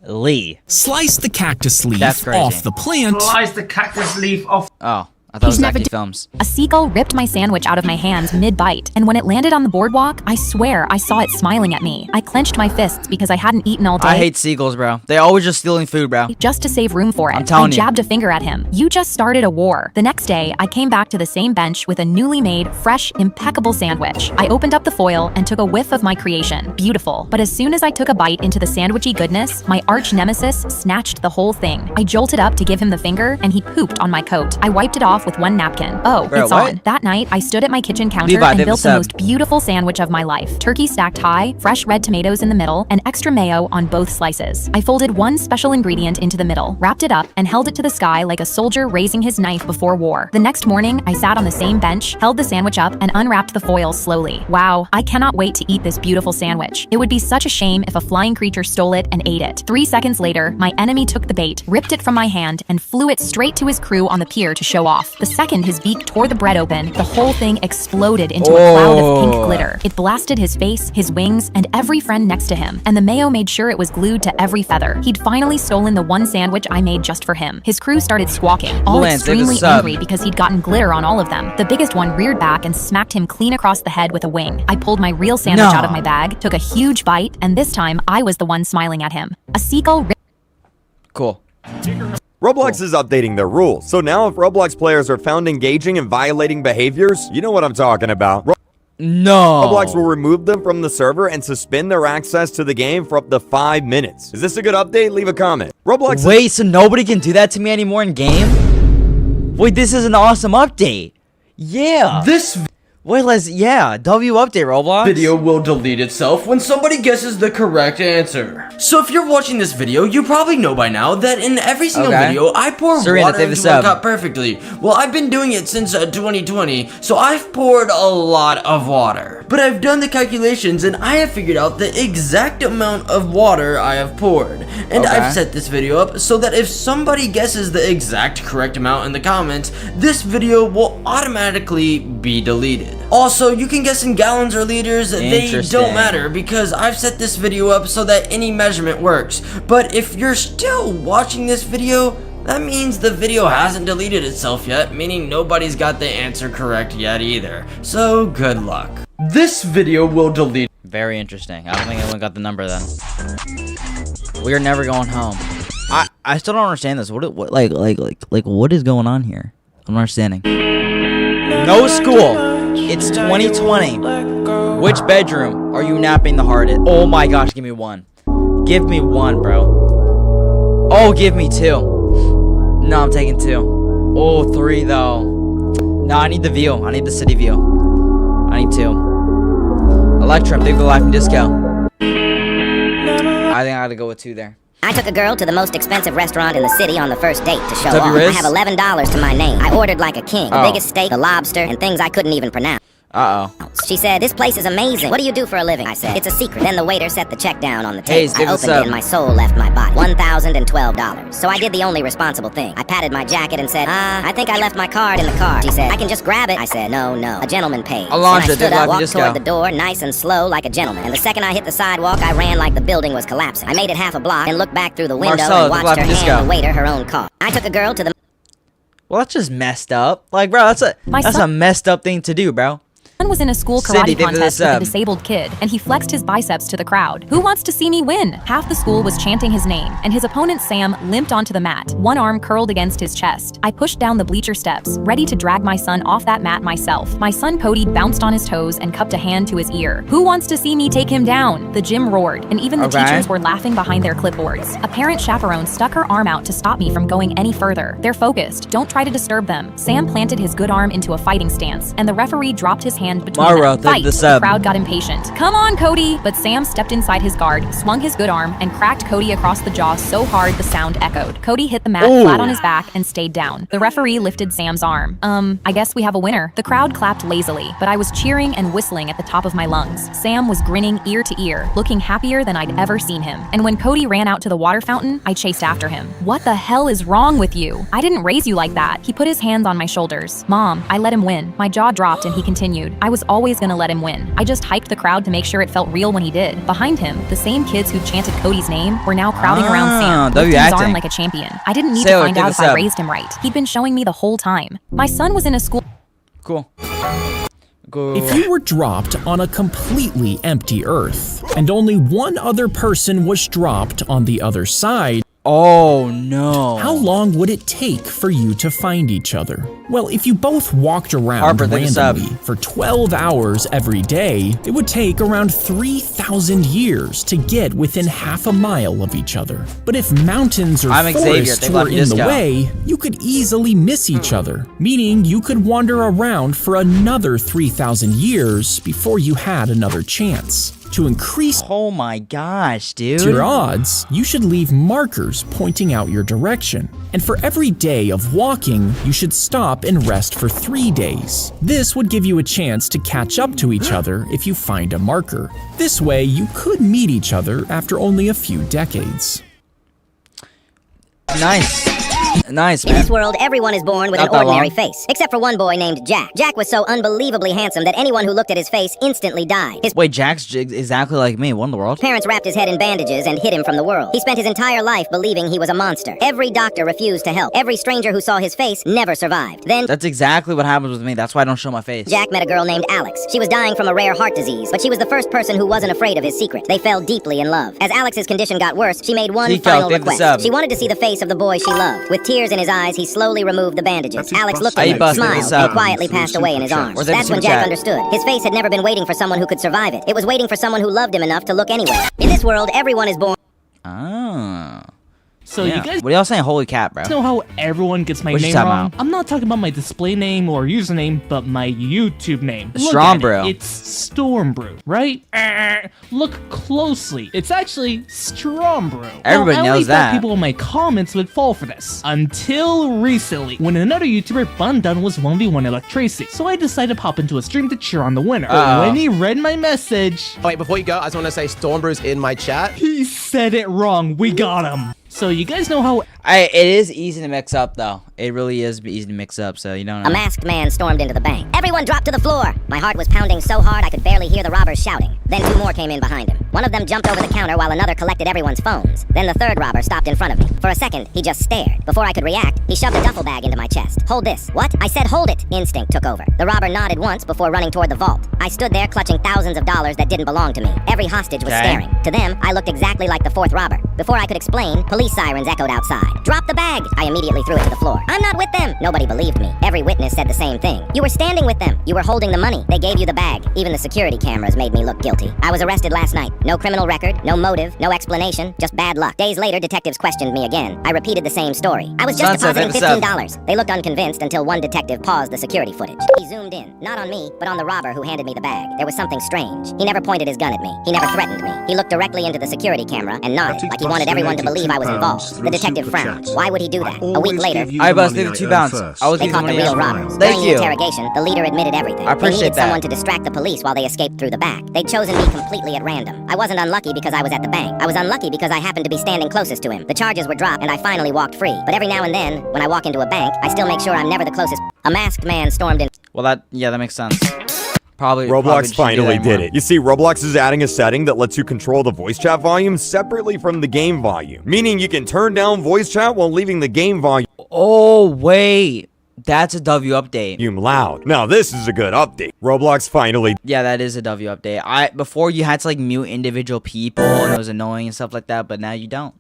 Lee. Slice the cactus leaf off the plant. Slice the cactus leaf off. Oh. I thought it was Active Films. A seagull ripped my sandwich out of my hands mid-bite, and when it landed on the boardwalk, I swear I saw it smiling at me. I clenched my fists because I hadn't eaten all day. I hate seagulls, bro. They always just stealing food, bro. Just to save room for it. I'm telling you. I jabbed a finger at him. You just started a war. The next day, I came back to the same bench with a newly made, fresh, impeccable sandwich. I opened up the foil and took a whiff of my creation. Beautiful. But as soon as I took a bite into the sandwichy goodness, my arch nemesis snatched the whole thing. I jolted up to give him the finger, and he pooped on my coat. I wiped it off with one napkin. Oh, bro, it's on. That night, I stood at my kitchen counter and built the most beautiful sandwich of my life. Turkey stacked high, fresh red tomatoes in the middle, and extra mayo on both slices. I folded one special ingredient into the middle, wrapped it up, and held it to the sky like a soldier raising his knife before war. The next morning, I sat on the same bench, held the sandwich up, and unwrapped the foil slowly. Wow, I cannot wait to eat this beautiful sandwich. It would be such a shame if a flying creature stole it and ate it. 3 seconds later, my enemy took the bait, ripped it from my hand, and flew it straight to his crew on the pier to show off. The second his beak tore the bread open, the whole thing exploded into a cloud of pink glitter. It blasted his face, his wings, and every friend next to him, and the mayo made sure it was glued to every feather. He'd finally stolen the one sandwich I made just for him. His crew started squawking, all extremely angry because he'd gotten glitter on all of them. The biggest one reared back and smacked him clean across the head with a wing. I pulled my real sandwich out of my bag, took a huge bite, and this time I was the one smiling at him. A seagull. Cool. Roblox is updating their rules, so now if Roblox players are found engaging in violating behaviors, you know what I'm talking about. No. Roblox will remove them from the server and suspend their access to the game for up to 5 minutes. Is this a good update? Leave a comment. Roblox. Wait, so nobody can do that to me anymore in game? Wait, this is an awesome update. Yeah. Wait, W update, Roblox. Video will delete itself when somebody guesses the correct answer. So if you're watching this video, you probably know by now that in every single video, I pour water into my cup perfectly. Well, I've been doing it since 2020, so I've poured a lot of water. But I've done the calculations and I have figured out the exact amount of water I have poured. And I've set this video up so that if somebody guesses the exact correct amount in the comments, this video will automatically be deleted. Also, you can guess in gallons or liters, they don't matter because I've set this video up so that any measurement works. But if you're still watching this video, that means the video hasn't deleted itself yet, meaning nobody's got the answer correct yet either. So good luck. This video will delete. Very interesting. I don't think anyone got the number then. We are never going home. I still don't understand this. What what is going on here? I'm not understanding. No school. It's 2020. Which bedroom are you napping the hardest? Oh my gosh, give me one. Give me one, bro. Oh, give me 2. No, I'm taking 2. Oh, 3 though. No, I need the view. I need the city view. I need 2. Electra, Big the Life and Disco. I think I gotta go with 2 there. I took a girl to the most expensive restaurant in the city on the first date to show off. Riz? I have $11 to my name. I ordered like a king. The biggest steak, the lobster, and things I couldn't even pronounce. Uh-oh. She said, "This place is amazing. What do you do for a living?" I said, "It's a secret." Then the waiter set the check down on the table. I opened it and my soul left my body. $1,012. So I did the only responsible thing. I patted my jacket and said, I think I left my card in the car. She said, "I can just grab it." I said, No. A gentleman pays." And I stood up, walked toward the door, nice and slow like a gentleman. And the second I hit the sidewalk, I ran like the building was collapsing. I made it half a block and looked back through the window and watched her hand the waiter her own car. I took a girl to the... Well, that's just messed up. Like, bro, that's a messed up thing to do, bro. was in a school karate contest with a disabled kid, and he flexed his biceps to the crowd. Who wants to see me win? Half the school was chanting his name, and his opponent Sam limped onto the mat, one arm curled against his chest. I pushed down the bleacher steps, ready to drag my son off that mat myself. My son Cody bounced on his toes and cupped a hand to his ear. Who wants to see me take him down? The gym roared, and even the teachers were laughing behind their clipboards. A parent chaperone stuck her arm out to stop me from going any further. They're focused. Don't try to disturb them. Sam planted his good arm into a fighting stance, and the referee dropped his hand between them. Fight! The crowd got impatient. Come on, Cody! But Sam stepped inside his guard, swung his good arm, and cracked Cody across the jaw so hard the sound echoed. Cody hit the mat flat on his back and stayed down. The referee lifted Sam's arm. I guess we have a winner. The crowd clapped lazily, but I was cheering and whistling at the top of my lungs. Sam was grinning ear to ear, looking happier than I'd ever seen him. And when Cody ran out to the water fountain, I chased after him. What the hell is wrong with you? I didn't raise you like that. He put his hands on my shoulders. Mom, I let him win. My jaw dropped and he continued. I was always gonna let him win. I just hyped the crowd to make sure it felt real when he did. Behind him, the same kids who chanted Cody's name were now crowding around Sam, lifting his arm like a champion. I didn't need to find out if I raised him right. He'd been showing me the whole time. My son was in a school. Cool. If you were dropped on a completely empty Earth, and only one other person was dropped on the other side, oh no. How long would it take for you to find each other? Well, if you both walked around randomly for 12 hours every day, it would take around 3,000 years to get within half a mile of each other. But if mountains or forests were in the way, you could easily miss each other, meaning you could wander around for another 3,000 years before you had another chance. To increase oh my gosh, dude. your odds, you should leave markers pointing out your direction. And for every day of walking, you should stop and rest for 3 days. This would give you a chance to catch up to each other if you find a marker. This way, you could meet each other after only a few decades. Nice. Nice, man. In this world, everyone is born with an ordinary face, except for one boy named Jack. Jack was so unbelievably handsome that anyone who looked at his face instantly died. Wait, Jack's exactly like me. What in the world? Parents wrapped his head in bandages and hid him from the world. He spent his entire life believing he was a monster. Every doctor refused to help. Every stranger who saw his face never survived. Then that's exactly what happens with me. That's why I don't show my face. Jack met a girl named Alex. She was dying from a rare heart disease, but she was the first person who wasn't afraid of his secret. They fell deeply in love. As Alex's condition got worse, she made one final request. She wanted to see the face of the boy she loved. With tears in his eyes, he slowly removed the bandages. Alex looked at him, smiled, and quietly passed away in his arms. That's when Jack understood. His face had never been waiting for someone who could survive it. It was waiting for someone who loved him enough to look anywhere. In this world, everyone is born. Ah. So you guys, what are y'all saying? Holy cat, bro. Know how everyone gets my name wrong? I'm not talking about my display name or username, but my YouTube name. Strombrew. It's Stormbrew, right? Look closely. It's actually Strombrew. Everybody knows that. People in my comments would fall for this. Until recently, when another YouTuber, Bundun, was 1v1 Electricity. So I decided to pop into a stream to cheer on the winner. But when he read my message... Wait, before you go, I just want to say Stormbrew's in my chat. He said it wrong. We got him. So you guys know how... It is easy to mix up, though. It really is easy to mix up, so you don't know. A masked man stormed into the bank. Everyone dropped to the floor! My heart was pounding so hard I could barely hear the robbers shouting. Then 2 more came in behind him. One of them jumped over the counter while another collected everyone's phones. Then the 3rd robber stopped in front of me. For a second, he just stared. Before I could react, he shoved a duffel bag into my chest. Hold this. What? I said hold it! Instinct took over. The robber nodded once before running toward the vault. I stood there clutching thousands of dollars that didn't belong to me. Every hostage was staring. To them, I looked exactly like the 4th robber. Before I could explain, police sirens echoed outside. Drop the bag! I immediately threw it to the floor. I'm not with them! Nobody believed me. Every witness said the same thing. You were standing with them. You were holding the money. They gave you the bag. Even the security cameras made me look guilty. I was arrested last night. No criminal record, no motive, no explanation, just bad luck. Days later, detectives questioned me again. I repeated the same story. I was just depositing $15. They looked unconvinced until one detective paused the security footage. He zoomed in, not on me, but on the robber who handed me the bag. There was something strange. He never pointed his gun at me. He never threatened me. He looked directly into the security camera and nodded like he wanted everyone to believe I was involved. The detective frowned. Why would he do that? A week later, I busted the 2 pounds. They caught the real robbers. During the interrogation, the leader admitted everything. I appreciate they needed someone to distract the police while they escaped through the back. They'd chosen me completely at random. I wasn't unlucky because I was at the bank. I was unlucky because I happened to be standing closest to him. The charges were dropped and I finally walked free. But every now and then, when I walk into a bank, I still make sure I'm never the closest. A masked man stormed in. Well, that makes sense. Roblox finally did it. You see, Roblox is adding a setting that lets you control the voice chat volume separately from the game volume. Meaning you can turn down voice chat while leaving the game volume. Oh, wait. That's a W update. You loud. Now this is a good update. Roblox finally. Yeah, that is a W update. Before you had to like mute individual people and it was annoying and stuff like that, but now you don't.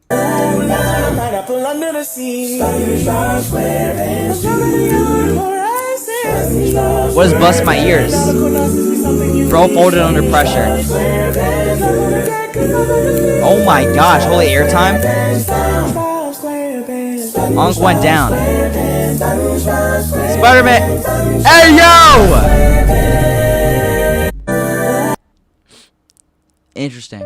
What is bust my ears? Bro folded under pressure. Oh my gosh, holy airtime. Unk went down. Spider-Man. Hey yo! Interesting.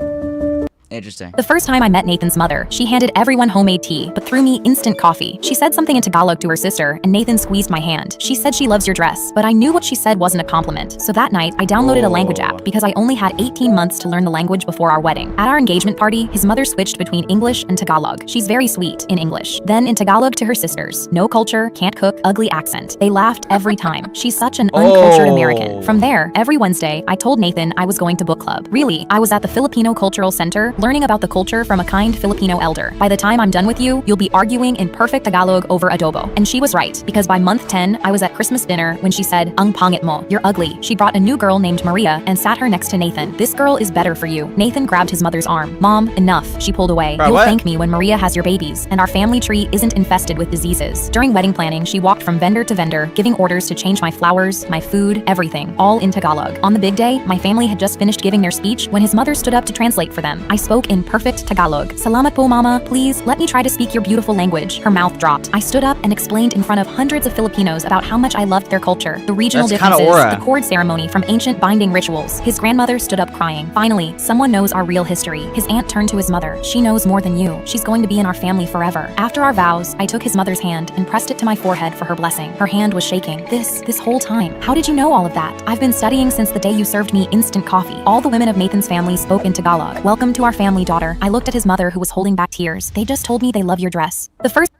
The first time I met Nathan's mother, she handed everyone homemade tea, but threw me instant coffee. She said something in Tagalog to her sister, and Nathan squeezed my hand. She said she loves your dress, but I knew what she said wasn't a compliment. So that night, I downloaded a language app because I only had 18 months to learn the language before our wedding. At our engagement party, his mother switched between English and Tagalog. She's very sweet in English. Then in Tagalog to her sisters. No culture, can't cook, ugly accent. They laughed every time. She's such an uncultured American. From there, every Wednesday, I told Nathan I was going to book club. Really, I was at the Filipino Cultural Center, learning about the culture from a kind Filipino elder. By the time I'm done with you, you'll be arguing in perfect Tagalog over adobo. And she was right, because by month 10, I was at Christmas dinner when she said, "Ang pangit mo, you're ugly." She brought a new girl named Maria and sat her next to Nathan. "This girl is better for you." Nathan grabbed his mother's arm. "Mom, enough." She pulled away. "You'll thank me when Maria has your babies, and our family tree isn't infested with diseases." During wedding planning, she walked from vendor to vendor, giving orders to change my flowers, my food, everything, all in Tagalog. On the big day, my family had just finished giving their speech when his mother stood up to translate for them. I spoke in perfect Tagalog. "Salamat po, mama. Please, let me try to speak your beautiful language." Her mouth dropped. I stood up and explained in front of hundreds of Filipinos about how much I loved their culture, the regional differences, the cord ceremony from ancient binding rituals. His grandmother stood up crying. Finally, someone knows our real history. His aunt turned to his mother. "She knows more than you. She's going to be in our family forever." After our vows, I took his mother's hand and pressed it to my forehead for her blessing. Her hand was shaking. This whole time. "How did you know all of that?" "I've been studying since the day you served me instant coffee." All the women of Nathan's family spoke in Tagalog. "Welcome to our family, daughter." I looked at his mother, who was holding back tears. "They just told me they love your dress." The first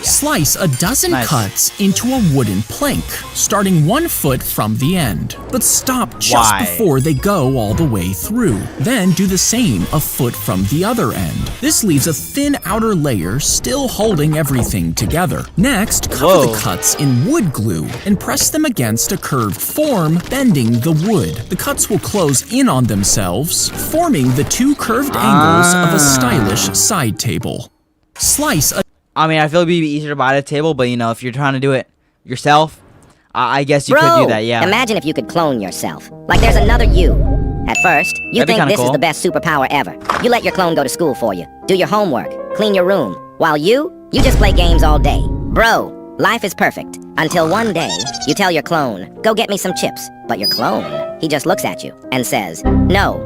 Slice a dozen cuts into a wooden plank, starting 1 foot from the end. But stop just before they go all the way through. Then do the same a foot from the other end. This leaves a thin outer layer still holding everything together. Next, cover the cuts in wood glue and press them against a curved form, bending the wood. The cuts will close in on themselves, forming the two curved angles of a stylish side table. Slice a I mean, I feel it'd be easier to buy at a table, but you know, if you're trying to do it yourself, I guess you could do that, yeah. Imagine if you could clone yourself. Like there's another you. At first, you think this is the best superpower ever. You let your clone go to school for you, do your homework, clean your room, while you just play games all day. Bro, life is perfect. Until one day, you tell your clone, "Go get me some chips." But your clone, he just looks at you and says, "No."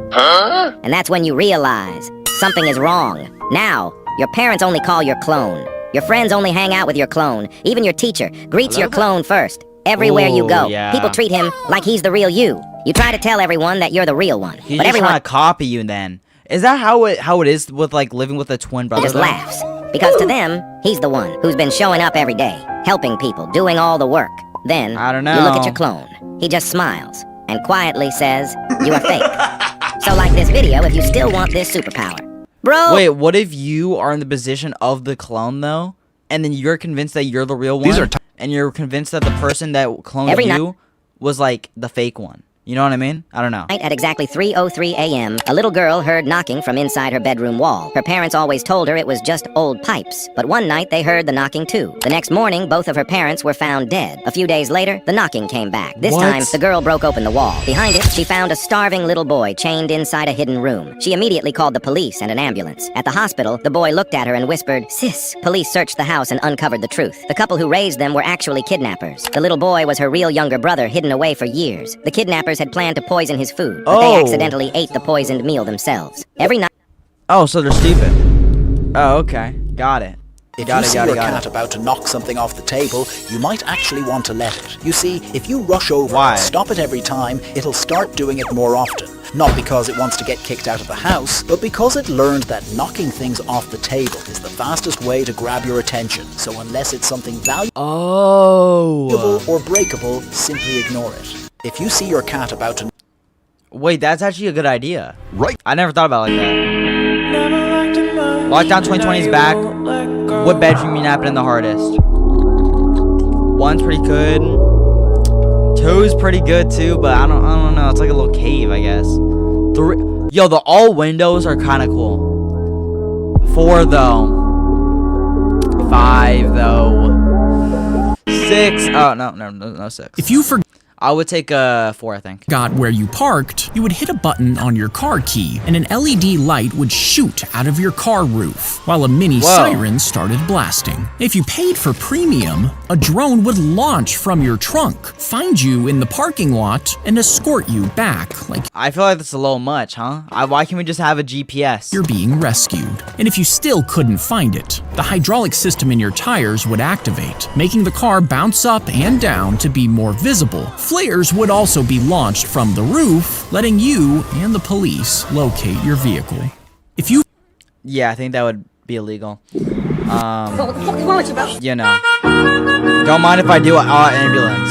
And that's when you realize something is wrong. Now, your parents only call your clone. Your friends only hang out with your clone. Even your teacher greets your clone first. Everywhere you go, people treat him like he's the real you. You try to tell everyone that you're the real one. He's just trying to copy you then. Is that how it is with like living with a twin brother? He just laughs. Because to them, he's the one who's been showing up every day, helping people, doing all the work. Then, I don't know. You look at your clone. He just smiles and quietly says, "You are fake." So like this video if you still want this superpower. Bro! Wait, what if you are in the position of the clone, though? And then you're convinced that you're the real one? And you're convinced that the person that cloned you was, like, the fake one. You know what I mean? I don't know. At exactly 3:03 a.m., a little girl heard knocking from inside her bedroom wall. Her parents always told her it was just old pipes. But one night, they heard the knocking too. The next morning, both of her parents were found dead. A few days later, the knocking came back. This time, the girl broke open the wall. Behind it, she found a starving little boy chained inside a hidden room. She immediately called the police and an ambulance. At the hospital, the boy looked at her and whispered, "Sis." Police searched the house and uncovered the truth. The couple who raised them were actually kidnappers. The little boy was her real younger brother hidden away for years. The kidnappers had planned to poison his food, but they accidentally ate the poisoned meal themselves. Every night. Oh, so they're stupid. Oh, okay. Got it. If you see your cat about to knock something off the table, you might actually want to let it. You see, if you rush over and stop it every time, it'll start doing it more often. Not because it wants to get kicked out of the house, but because it learned that knocking things off the table is the fastest way to grab your attention. So unless it's something valuable or breakable, simply ignore it. If you see your cat about to... Wait, that's actually a good idea. Right. I never thought about it like that. Lockdown 2020 is back. What bedroom you napping in the hardest? 1's pretty good. 2's pretty good too, but I don't know. It's like a little cave, I guess. 3, yo, the all windows are kind of cool. 4 though. 5 though. 6. Oh no 6. If you forgot, I would take 4, I think. Got where you parked, you would hit a button on your car key, and an LED light would shoot out of your car roof, while a mini siren started blasting. If you paid for premium, a drone would launch from your trunk, find you in the parking lot, and escort you back like I feel like that's a little much, huh? Why can't we just have a GPS? You're being rescued. And if you still couldn't find it, the hydraulic system in your tires would activate, making the car bounce up and down to be more visible. Flares would also be launched from the roof, letting you and the police locate your vehicle. If you... Yeah, I think that would be illegal. You know. Don't mind if I do an ambulance.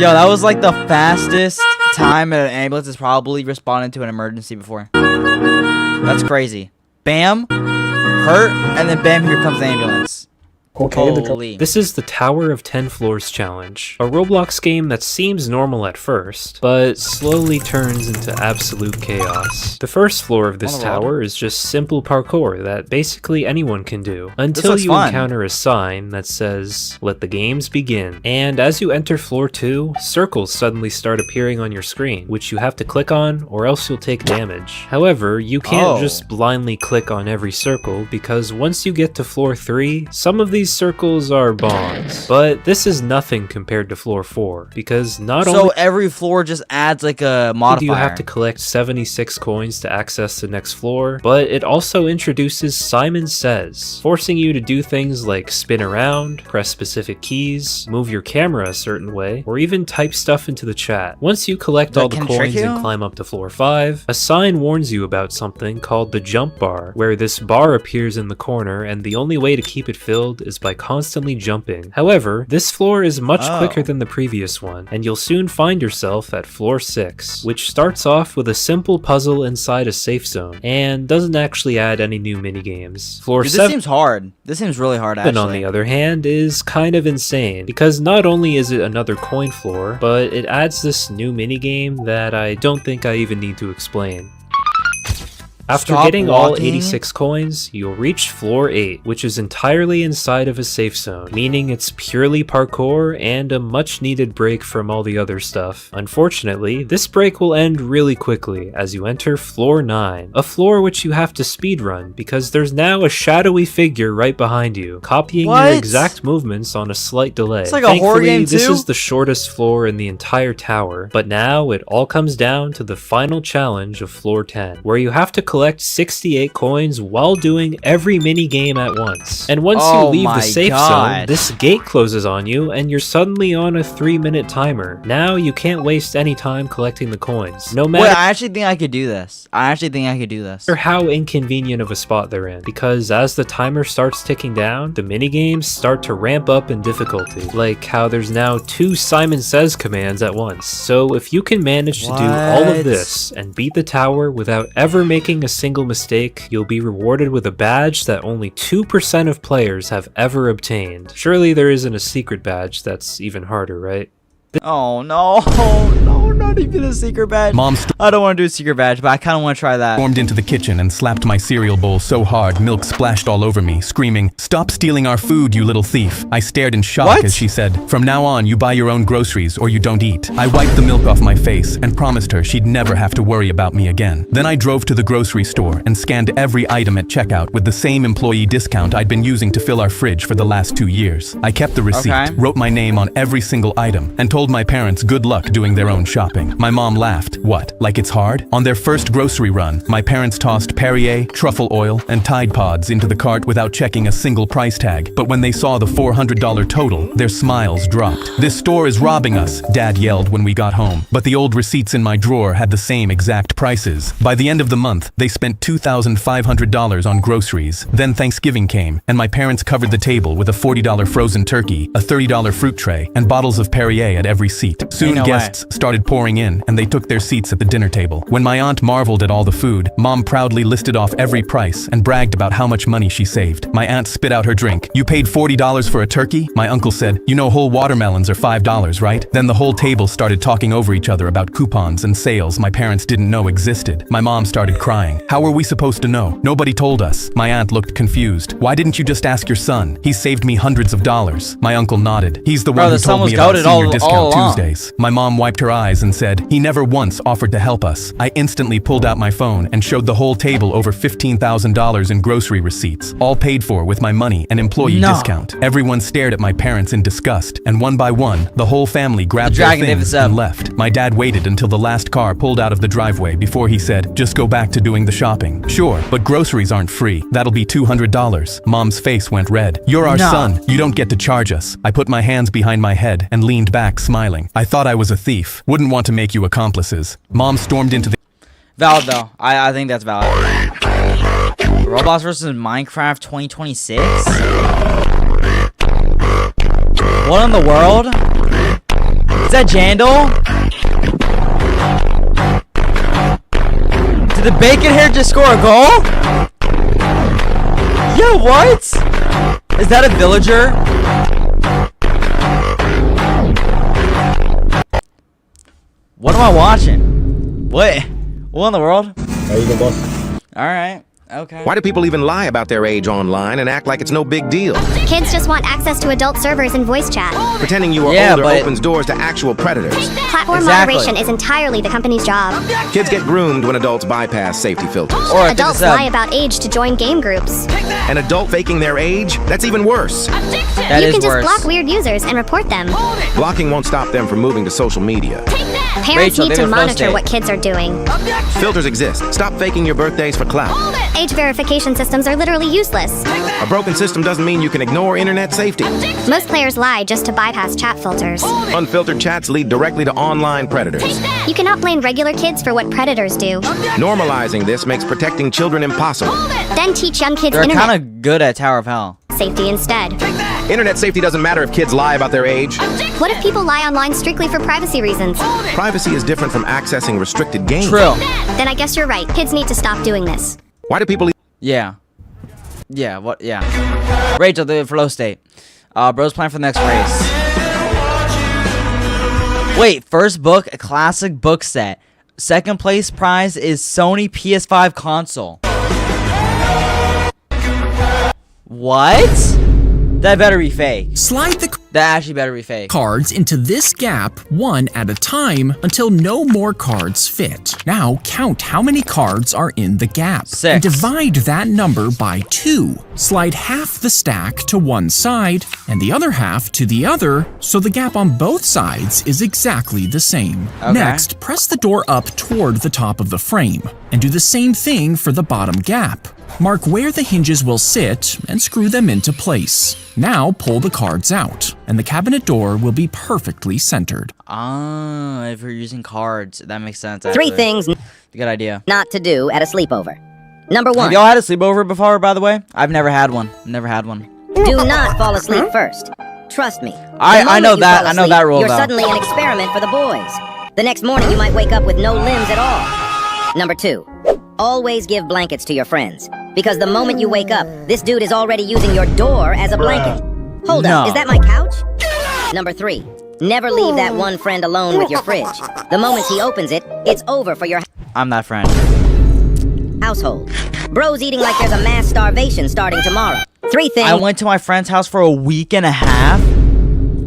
Yo, that was like the fastest time an ambulance has probably responded to an emergency before. That's crazy. Bam, hurt, and then bam, here comes the ambulance. Holy. This is the Tower of 10 Floors challenge, a Roblox game that seems normal at first, but slowly turns into absolute chaos. The first floor of this tower is just simple parkour that basically anyone can do, until you encounter a sign that says, "Let the games begin." And as you enter floor 2, circles suddenly start appearing on your screen, which you have to click on or else you'll take damage. However, you can't just blindly click on every circle, because once you get to floor 3, some of these circles are bombs, but this is nothing compared to floor 4, because not only every floor just adds like a modifier. Do you have to collect 76 coins to access the next floor, but it also introduces Simon Says, forcing you to do things like spin around, press specific keys, move your camera a certain way, or even type stuff into the chat. Once you collect all the coins and climb up to floor 5, a sign warns you about something called the jump bar, where this bar appears in the corner and the only way to keep it filled is by constantly jumping. However, this floor is much quicker than the previous one, and you'll soon find yourself at floor 6, which starts off with a simple puzzle inside a safe zone, and doesn't actually add any new minigames. Floor 7 this seems hard. This seems really hard, actually. On the other hand, is kind of insane, because not only is it another coin floor, but it adds this new minigame that I don't think I even need to explain. After getting all 86 coins, you'll reach floor 8, which is entirely inside of a safe zone, meaning it's purely parkour and a much needed break from all the other stuff. Unfortunately, this break will end really quickly as you enter floor 9, a floor which you have to speedrun because there's now a shadowy figure right behind you, copying your exact movements on a slight delay. It's like a horror game too? This is the shortest floor in the entire tower, but now it all comes down to the final challenge of floor 10, where you have to collect 68 coins while doing every mini game at once. And once you leave the safe zone, this gate closes on you and you're suddenly on a 3-minute timer. Now you can't waste any time collecting the coins. No matter I actually think I could do this. how inconvenient of a spot they're in, because as the timer starts ticking down, the mini games start to ramp up in difficulty, like how there's now 2 Simon Says commands at once. So if you can manage to do all of this and beat the tower without ever making a single mistake, you'll be rewarded with a badge that only 2% of players have ever obtained. Surely there isn't a secret badge that's even harder, right? Oh no, no, not even a secret badge. I don't want to do a secret badge, but I kind of want to try that. Stormed into the kitchen and slapped my cereal bowl so hard milk splashed all over me, screaming, "Stop stealing our food, you little thief." I stared in shock as she said, "From now on, you buy your own groceries or you don't eat." I wiped the milk off my face and promised her she'd never have to worry about me again. Then I drove to the grocery store and scanned every item at checkout with the same employee discount I'd been using to fill our fridge for the last 2 years. I kept the receipt, wrote my name on every single item, and told my parents good luck doing their own shopping. My mom laughed. What, like it's hard? On their first grocery run, my parents tossed Perrier, truffle oil, and Tide Pods into the cart without checking a single price tag. But when they saw the $400 total, their smiles dropped. "This store is robbing us," Dad yelled when we got home. But the old receipts in my drawer had the same exact prices. By the end of the month, they spent $2,500 on groceries. Then Thanksgiving came, and my parents covered the table with a $40 frozen turkey, a $30 fruit tray, and bottles of Perrier at every seat. Soon guests started started pouring in, and they took their seats at the dinner table. When my aunt marveled at all the food, Mom proudly listed off every price and bragged about how much money she saved. My aunt spit out her drink. "You paid $40 for a turkey?" My uncle said, "You know whole watermelons are $5, right?" Then the whole table started talking over each other about coupons and sales my parents didn't know existed. My mom started crying. "How were we supposed to know? Nobody told us." My aunt looked confused. "Why didn't you just ask your son? He saved me hundreds of dollars." My uncle nodded. "He's the one who told me about Senior Discount Tuesdays." My mom wiped her eyes and said, "He never once offered to help us." I instantly pulled out my phone and showed the whole table over $15,000 in grocery receipts, all paid for with my money and employee discount. Everyone stared at my parents in disgust, and one by one, the whole family grabbed their things and left. My dad waited until the last car pulled out of the driveway before he said, "Just go back to doing the shopping." "Sure, but groceries aren't free. That'll be $200. Mom's face went red. "You're our son. You don't get to charge us." I put my hands behind my head and leaned back, smiling. I thought I was a thief. Wouldn't want to make you accomplices. Mom stormed into the... Valid, though. I think that's valid. Roblox versus Minecraft 2026? What in the world? Is that Jandal? Did the bacon hair just score a goal? Yo, what? Is that a villager? What am I watching? What in the world? There you go, boss. Alright. Okay. Why do people even lie about their age online and act like it's no big deal? Kids just want access to adult servers and voice chat. Pretending you are older opens doors to actual predators. Platform moderation is entirely the company's job. Kids get groomed when adults bypass safety filters. Adults lie about age to join game groups. An adult faking their age? That's even worse. You can just block weird users and report them. Blocking won't stop them from moving to social media. Parents need to monitor what kids are doing. Filters exist. Stop faking your birthdays for clout. Age verification systems are literally useless. A broken system doesn't mean you can ignore internet safety. Most players lie just to bypass chat filters. Unfiltered chats lead directly to online predators. You cannot blame regular kids for what predators do. Normalizing this makes protecting children impossible. Then teach young kids They're internet kind of good at Tower of Hell. Safety instead. Internet safety doesn't matter if kids lie about their age. What if people lie online strictly for privacy reasons? Privacy is different from accessing restricted games. True. Then I guess you're right. Kids need to stop doing this. Why do people... Yeah. What? Yeah. Rachel, the flow state. Bro's playing for the next race. Wait, first book, a classic book set. Second place prize is Sony PS5 console. What? That better be fake. Slide that actually better be fake. Cards into this gap one at a time until no more cards fit. Now count how many cards are in the gap. 6. And divide that number by 2. Slide half the stack to one side and the other half to the other so the gap on both sides is exactly the same. Okay. Next, press the door up toward the top of the frame and do the same thing for the bottom gap. Mark where the hinges will sit and screw them into place. Now pull the cards out, and the cabinet door will be perfectly centered. If you're using cards, that makes sense. Actually. 3 things good idea not to do at a sleepover. Number 1. Have y'all had a sleepover before, by the way? I've never had one. Do not fall asleep first. Trust me. I know that. I know that rule, You're though. suddenly an experiment for the boys. The next morning, you might wake up with no limbs at all. Number 2. Always give blankets to your friends. Because the moment you wake up, this dude is already using your door as a blanket. Hold up, is that my couch? Number 3. Never leave that one friend alone with your fridge. The moment he opens it, it's over for your I'm that friend. household. Bro's eating like there's a mass starvation starting tomorrow. 3 things. I went to my friend's house for a week and a half?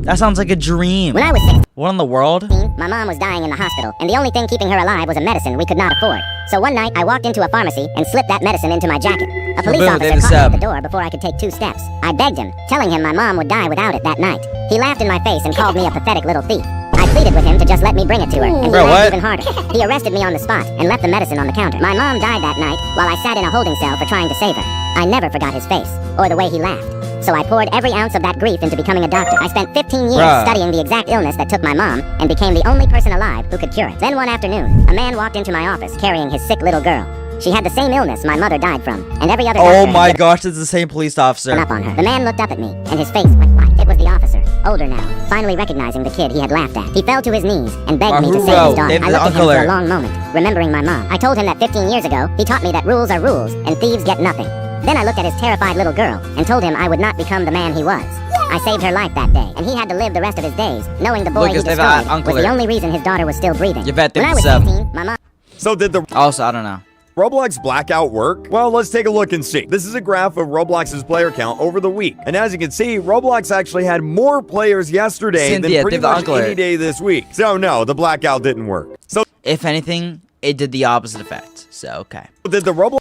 That sounds like a dream. When I was 6, what in the world? my mom was dying in the hospital, and the only thing keeping her alive was a medicine we could not afford. So one night, I walked into a pharmacy and slipped that medicine into my jacket. A police officer caught me at the door before I could take 2 steps. I begged him, telling him my mom would die without it that night. He laughed in my face and called me a pathetic little thief. I pleaded with him to just let me bring it to her, and he laughed even harder. He arrested me on the spot and left the medicine on the counter. My mom died that night while I sat in a holding cell for trying to save her. I never forgot his face, or the way he laughed. So I poured every ounce of that grief into becoming a doctor. I spent 15 years studying the exact illness that took my mom, and became the only person alive who could cure it. Then one afternoon, a man walked into my office carrying his sick little girl. She had the same illness my mother died from, and every other Oh my gosh, it's the same police officer. Up on her. The man looked up at me, and his face went white. It was the officer. older now, finally recognizing the kid he had laughed at. He fell to his knees and begged me to save his daughter. I looked at him for a long moment, remembering my mom. I told him that 15 years ago, he taught me that rules are rules and thieves get nothing. Then I looked at his terrified little girl and told him I would not become the man he was. I saved her life that day, and he had to live the rest of his days knowing the boy he destroyed was the only reason his daughter was still breathing. When I was 15, my mom... So did the... Also, I don't know. Roblox blackout work? Well, let's take a look and see. This is a graph of Roblox's player count over the week. And as you can see, Roblox actually had more players yesterday than pretty much any day this week. So no, the blackout didn't work. So if anything, it did the opposite effect. So okay. Did the Roblox...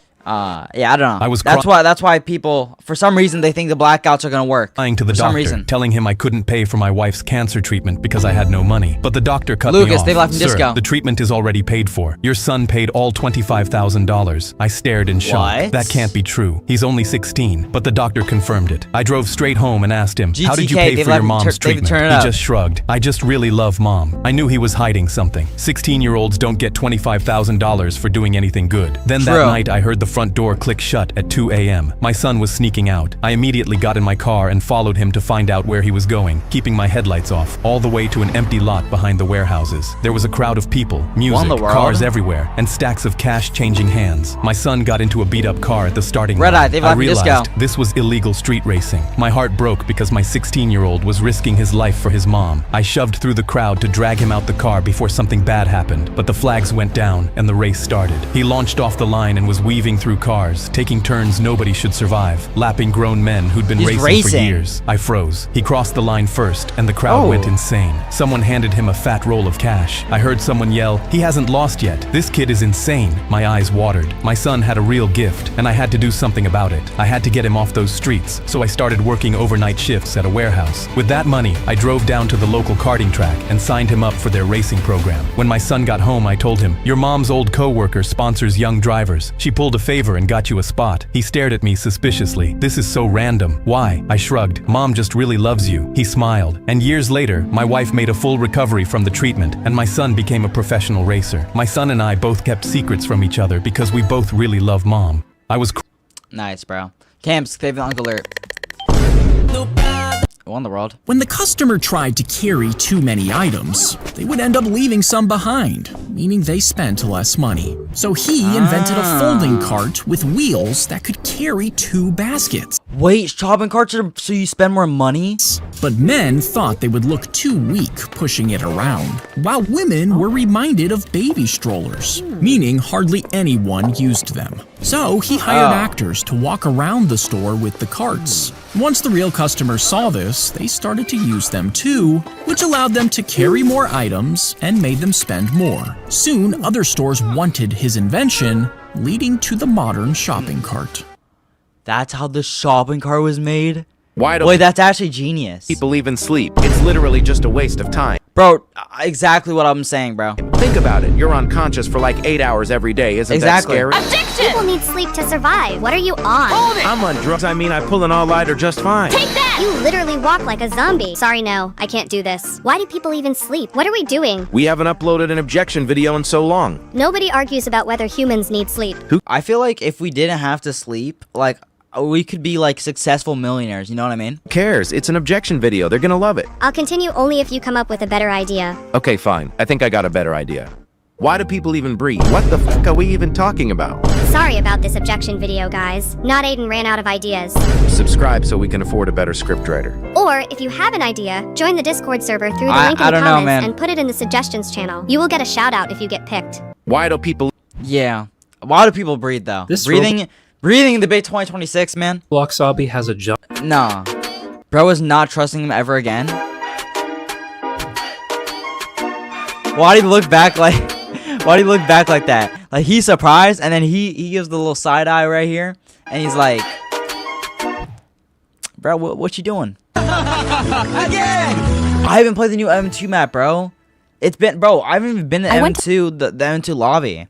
yeah, I don't know. That's why people, for some reason, they think the blackouts are gonna work. Lying to the doctor, telling him I couldn't pay for my wife's cancer treatment because I had no money. But the doctor cut me off. They left him disco. The treatment is already paid for. Your son paid all $25,000. I stared in shock. What? That can't be true. He's only 16, but the doctor confirmed it. I drove straight home and asked him, how did you pay for your mom's treatment? He just shrugged. I just really love mom. I knew he was hiding something. 16-year-olds don't get $25,000 for doing anything good. Then that night, I heard the front door click shut at 2 a.m. My son was sneaking out. I immediately got in my car and followed him to find out where he was going, keeping my headlights off, all the way to an empty lot behind the warehouses. There was a crowd of people, music, cars everywhere, and stacks of cash changing hands. My son got into a beat-up car at the starting line. I realized this was illegal street racing. My heart broke because my 16-year-old was risking his life for his mom. I shoved through the crowd to drag him out the car before something bad happened, but the flags went down and the race started. He launched off the line and was weaving through cars, taking turns nobody should survive, lapping grown men who'd been racing for years. I froze. He crossed the line first, and the crowd went insane. Someone handed him a fat roll of cash. I heard someone yell, "He hasn't lost yet. This kid is insane." My eyes watered. My son had a real gift, and I had to do something about it. I had to get him off those streets, so I started working overnight shifts at a warehouse. With that money, I drove down to the local karting track and signed him up for their racing program. When my son got home, I told him, "Your mom's old co-worker sponsors young drivers. She pulled a favor and got you a spot." He stared at me suspiciously. "This is so random." "Why?" I shrugged. "Mom just really loves you." He smiled. And years later, my wife made a full recovery from the treatment, and my son became a professional racer. My son and I both kept secrets from each other because we both really love mom. I was nice, bro. Camps, save the uncle alert. On the world. When the customer tried to carry too many items, they would end up leaving some behind, meaning they spent less money. So he invented a folding cart with wheels that could carry 2 baskets. Wait, shopping carts are so you spend more money? But men thought they would look too weak pushing it around, while women were reminded of baby strollers, meaning hardly anyone used them. So he hired actors to walk around the store with the carts. Once the real customers saw this, they started to use them too, which allowed them to carry more items and made them spend more. Soon, other stores wanted his invention, leading to the modern shopping cart. That's how the shopping cart was made? Wait, that's actually genius. People even sleep. It's literally just a waste of time. Bro, exactly what I'm saying, bro. Think about it. You're unconscious for like 8 hours every day. Isn't that scary? Objection! People need sleep to survive. What are you on? I'm on drugs. I mean, I pull an all-nighter just fine. Take that! You literally walk like a zombie. Sorry, no. I can't do this. Why do people even sleep? What are we doing? We haven't uploaded an objection video in so long. Nobody argues about whether humans need sleep. I feel like if we didn't have to sleep, like, we could be like successful millionaires, you know what I mean? Who cares? It's an objection video. They're gonna love it. I'll continue only if you come up with a better idea. Okay, fine. I think I got a better idea. Why do people even breathe? What the fuck are we even talking about? Sorry about this objection video, guys. Not Aiden ran out of ideas. Subscribe so we can afford a better scriptwriter. Or, if you have an idea, join the Discord server through the link in the comments and put it in the suggestions channel. You will get a shout out if you get picked. Why do people... Yeah. Why do people breathe, though? Breathing in the big 2026, man. Bloxobby has a jump. Nah. Bro is not trusting him ever again. Why did he look back like... Why did he look back like that? Like, he's surprised, and then he gives the little side eye right here, and he's like... Bro, what you doing? Again! I haven't played the new M2 map, bro. It's been... Bro, I haven't even been to M2, the M2 lobby.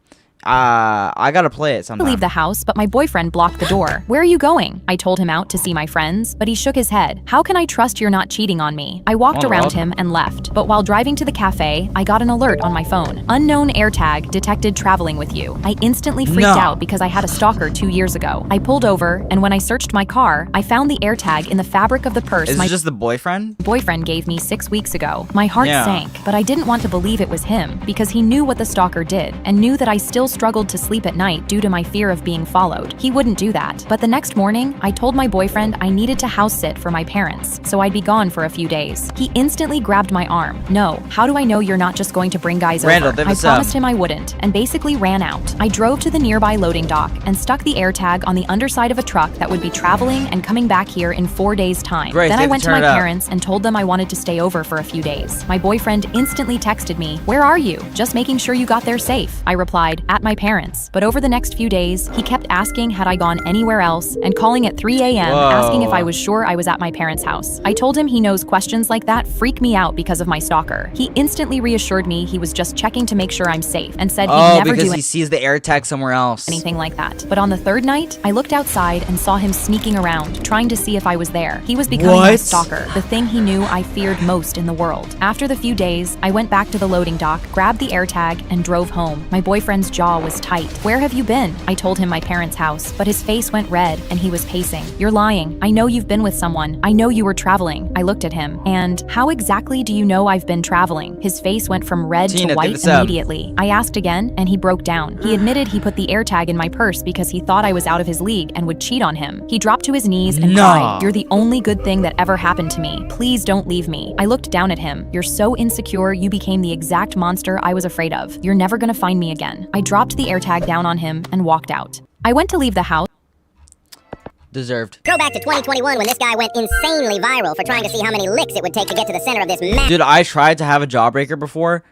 I gotta play it sometime. I leave the house, but my boyfriend blocked the door. Where are you going? I told him out to see my friends, but he shook his head. How can I trust you're not cheating on me? I walked around him and left. But while driving to the cafe, I got an alert on my phone. Unknown AirTag detected traveling with you. I instantly freaked out because I had a stalker 2 years ago. I pulled over, and when I searched my car, I found the AirTag in the fabric of the purse. Is it just the boyfriend? Boyfriend gave me 6 weeks ago. My heart sank, but I didn't want to believe it was him because he knew what the stalker did and knew that I still struggled to sleep at night due to my fear of being followed. He wouldn't do that. But the next morning, I told my boyfriend I needed to house sit for my parents, so I'd be gone for a few days. He instantly grabbed my arm. No, how do I know you're not just going to bring guys over? I promised him I wouldn't, and basically ran out. I drove to the nearby loading dock and stuck the AirTag on the underside of a truck that would be traveling and coming back here in 4 days' time. Then I went to my parents and told them I wanted to stay over for a few days. My boyfriend instantly texted me, "Where are you? Just making sure you got there safe." I replied, "At my parents." But over the next few days, he kept asking had I gone anywhere else and calling at 3 a.m. asking if I was sure I was at my parents' house. I told him he knows questions like that freak me out because of my stalker. He instantly reassured me he was just checking to make sure I'm safe and said he'd never because he sees the AirTag somewhere else. Anything like that. But on the third night, I looked outside and saw him sneaking around, trying to see if I was there. He was becoming my stalker, the thing he knew I feared most in the world. After the few days, I went back to the loading dock, grabbed the AirTag, and drove home. My boyfriend's jaw was tight. "Where have you been?" I told him my parents' house, but his face went red and he was pacing. "You're lying. I know you've been with someone. I know you were traveling." I looked at him. "And how exactly do you know I've been traveling?" His face went from red to white immediately. I asked again and he broke down. He admitted he put the AirTag in my purse because he thought I was out of his league and would cheat on him. He dropped to his knees and cried, "You're the only good thing that ever happened to me. Please don't leave me." I looked down at him. "You're so insecure, you became the exact monster I was afraid of. You're never gonna find me again." I dropped the AirTag down on him and walked out. I went to leave the house. Deserved. Go back to 2021 when this guy went insanely viral for trying to see how many licks it would take to get to the center of this massive... Dude, I tried to have a jawbreaker before.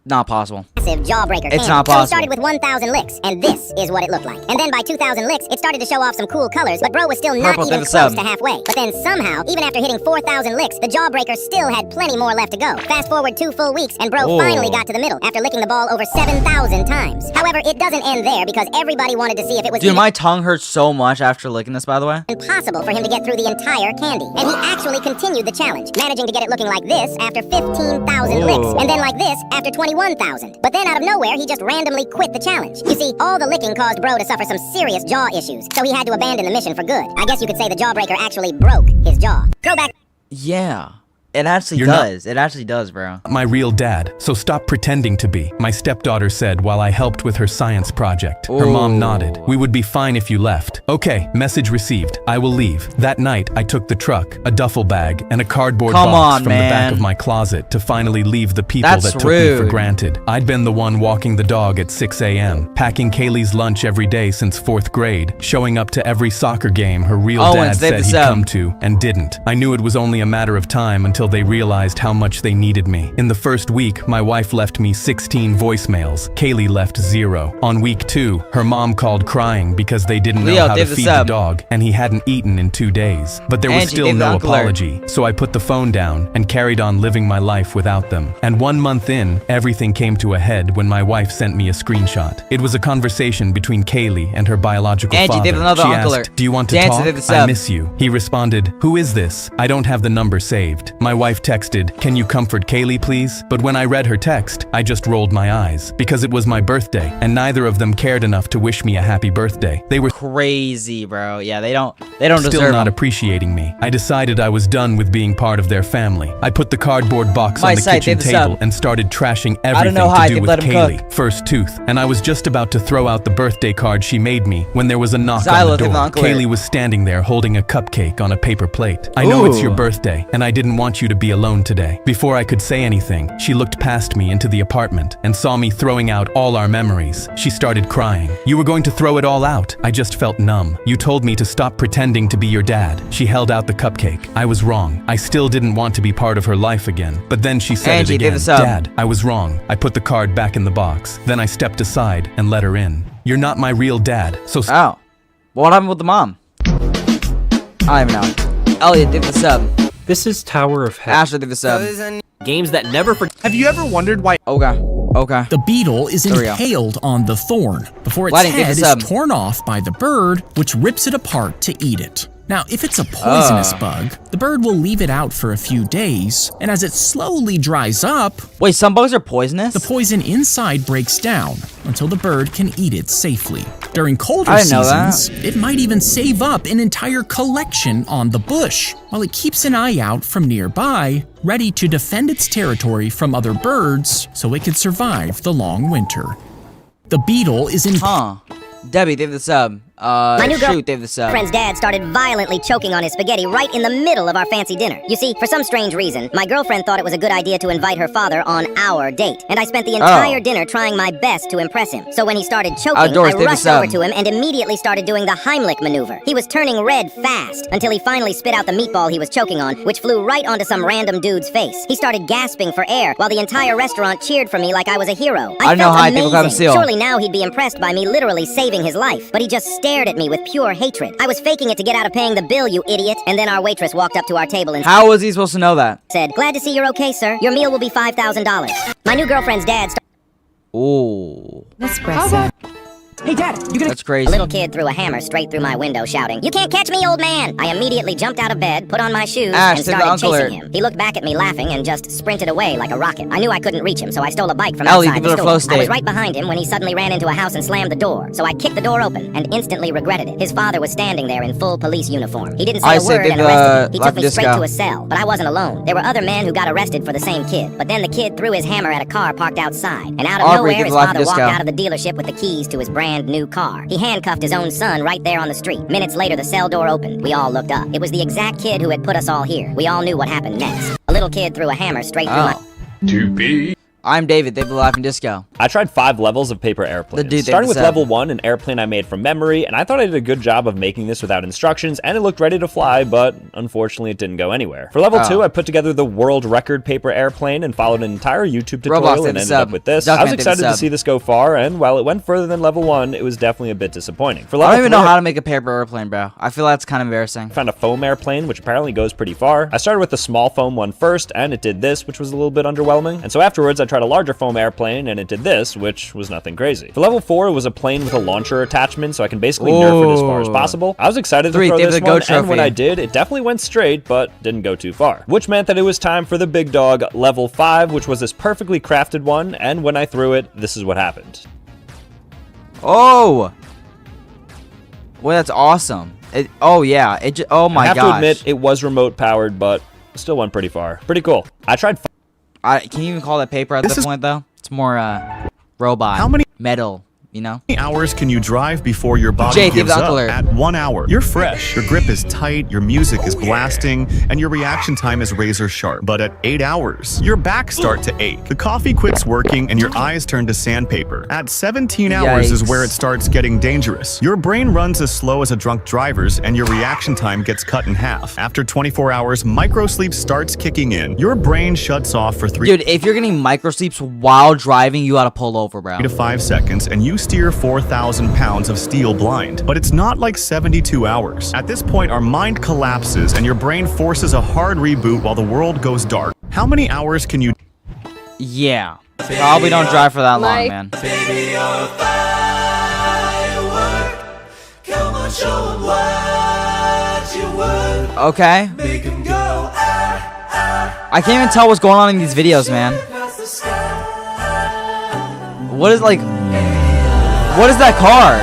Not possible. Massive jawbreaker. It's not possible. So he started with 1,000 licks, and this is what it looked like. And then by 2,000 licks, it started to show off some cool colors, but bro was still not even close to halfway. But then somehow, even after hitting 4,000 licks, the jawbreaker still had plenty more left to go. Fast forward 2 full weeks, and bro finally got to the middle after licking the ball over 7,000 times. However, it doesn't end there because everybody wanted to see if it was... Dude, my tongue hurts so much after licking this, by the way. Impossible for him to get through the entire candy. And he actually continued the challenge, managing to get it looking like this after 15,000 licks, and then like this after 21,000. But then out of nowhere, he just randomly quit the challenge. You see, all the licking caused bro to suffer some serious jaw issues, so he had to abandon the mission for good. I guess you could say the jawbreaker actually broke his jaw. Go back. Yeah. It actually does. It actually does, bro. My real dad, so stop pretending to be, my stepdaughter said while I helped with her science project. Her mom nodded. We would be fine if you left. Okay, message received. I will leave. That night, I took the truck, a duffel bag, and a cardboard box from the back of my closet to finally leave the people that took me for granted. I'd been the one walking the dog at 6 a.m., packing Kaylee's lunch every day since 4th grade, showing up to every soccer game her real dad said he'd come to, and didn't. I knew it was only a matter of time until they realized how much they needed me. In the first week, my wife left me 16 voicemails. Kaylee left 0. On week 2, her mom called crying because they didn't know how to feed the dog, and he hadn't eaten in 2 days. But there was still no apology, so I put the phone down and carried on living my life without them. And 1 month in, everything came to a head when my wife sent me a screenshot. It was a conversation between Kaylee and her biological father. She asked, "Do you want to talk? I miss you." He responded, "Who is this? I don't have the number saved." My wife texted, "Can you comfort Kaylee, please?" But when I read her text, I just rolled my eyes because it was my birthday and neither of them cared enough to wish me a happy birthday. They were crazy, bro. Yeah, they don't deserve still not appreciating me. I decided I was done with being part of their family. I put the cardboard box on the kitchen table and started trashing everything to do with Kaylee. First tooth, and I was just about to throw out the birthday card she made me when there was a knock on the door. Kaylee was standing there holding a cupcake on a paper plate. "I know it's your birthday, and I didn't want you to be alone today." Before I could say anything, she looked past me into the apartment and saw me throwing out all our memories. She started crying. "You were going to throw it all out." I just felt numb. "You told me to stop pretending to be your dad." She held out the cupcake. I was wrong. I still didn't want to be part of her life again. But then she said it again. "Dad, I was wrong." I put the card back in the box. Then I stepped aside and let her in. "You're not my real dad, so..." Oh. What happened with the mom? I don't even know. Elliot, did the sub. This is Tower of Heaven. Asher did the sub. Games that never forget. Have you ever wondered why... Okay. Okay. The beetle is impaled on the thorn before its head is torn off by the bird, which rips it apart to eat it. Now, if it's a poisonous bug, the bird will leave it out for a few days, and as it slowly dries up... Wait, some bugs are poisonous? The poison inside breaks down until the bird can eat it safely. During colder seasons, it might even save up an entire collection on the bush, while it keeps an eye out from nearby, ready to defend its territory from other birds so it can survive the long winter. The beetle is in... Debbie, they have the sub. My new girlfriend's dad started violently choking on his spaghetti right in the middle of our fancy dinner. You see, for some strange reason, my girlfriend thought it was a good idea to invite her father on our date, and I spent the entire dinner trying my best to impress him. So when he started choking, I rushed over to him and immediately started doing the Heimlich maneuver. He was turning red fast until he finally spit out the meatball he was choking on, which flew right onto some random dude's face. He started gasping for air while the entire restaurant cheered for me like I was a hero. I felt amazing. Surely now he'd be impressed by me literally saving his life, but he just stared at me with pure hatred. I was faking it to get out of paying the bill, you idiot. And then our waitress walked up to our table and how was he supposed to know that? Said, "Glad to see you're okay, sir. Your meal will be $5,000. My new girlfriend's dad Ooh. Espresso. Hey, Dad, you gonna... That's crazy. A little kid threw a hammer straight through my window, shouting, "You can't catch me, old man!" I immediately jumped out of bed, put on my shoes, and started chasing him. He looked back at me laughing and just sprinted away like a rocket. I knew I couldn't reach him, so I stole a bike from outside the store. I was right behind him when he suddenly ran into a house and slammed the door. So I kicked the door open and instantly regretted it. His father was standing there in full police uniform. He didn't say a word and arrested me. He took me straight to a cell, but I wasn't alone. There were other men who got arrested for the same kid. But then the kid threw his hammer at a car parked outside. And out of nowhere, his father walked out of the dealership with the keys to his brand new car. He handcuffed his own son right there on the street. Minutes later, the cell door opened. We all looked up. It was the exact kid who had put us all here. We all knew what happened next. A little kid threw a hammer straight through my... To be. I'm David, they have the Laughing Disco. I tried 5 levels of paper airplanes. Starting with level 1, an airplane I made from memory, and I thought I did a good job of making this without instructions, and it looked ready to fly, but unfortunately it didn't go anywhere. For level 2, I put together the world record paper airplane and followed an entire YouTube tutorial and ended up with this. I was excited to see this go far, and while it went further than level 1, it was definitely a bit disappointing. For level I don't even know how to make a paper airplane, bro. I feel that's kind of embarrassing. I found a foam airplane, which apparently goes pretty far. I started with the small foam one first, and it did this, which was a little bit underwhelming. And so afterwards, I tried a larger foam airplane, and it did this, which was nothing crazy. For level 4, it was a plane with a launcher attachment, so I can basically nerf it as far as possible. I was excited to throw this one, and when I did, it definitely went straight, but didn't go too far. Which meant that it was time for the big dog, level 5, which was this perfectly crafted one, and when I threw it, this is what happened. Oh! Well, that's awesome. Oh, yeah. Oh, my gosh. I have to admit, it was remote powered, but still went pretty far. Pretty cool. I tried... can you even call that paper at this point, though? It's more, robot. How many metal, you know? How many hours can you drive before your body gives up? At 1 hour, you're fresh. Your grip is tight, your music is blasting, and your reaction time is razor sharp. But at 8 hours, your back start to ache. The coffee quits working and your eyes turn to sandpaper. At 17 hours is where it starts getting dangerous. Your brain runs as slow as a drunk driver's and your reaction time gets cut in half. After 24 hours, microsleep starts kicking in. Your brain shuts off for 3 Dude, if you're getting microsleeps while driving, you gotta pull over, bro. 3 to 5 seconds and you steer 4,000 pounds of steel blind. But it's not like 72 hours. At this point, our mind collapses and your brain forces a hard reboot while the world goes dark. How many hours can you... Yeah. Probably don't drive for that long, man. Okay. I can't even tell what's going on in these videos, man. What is, like... What is that car?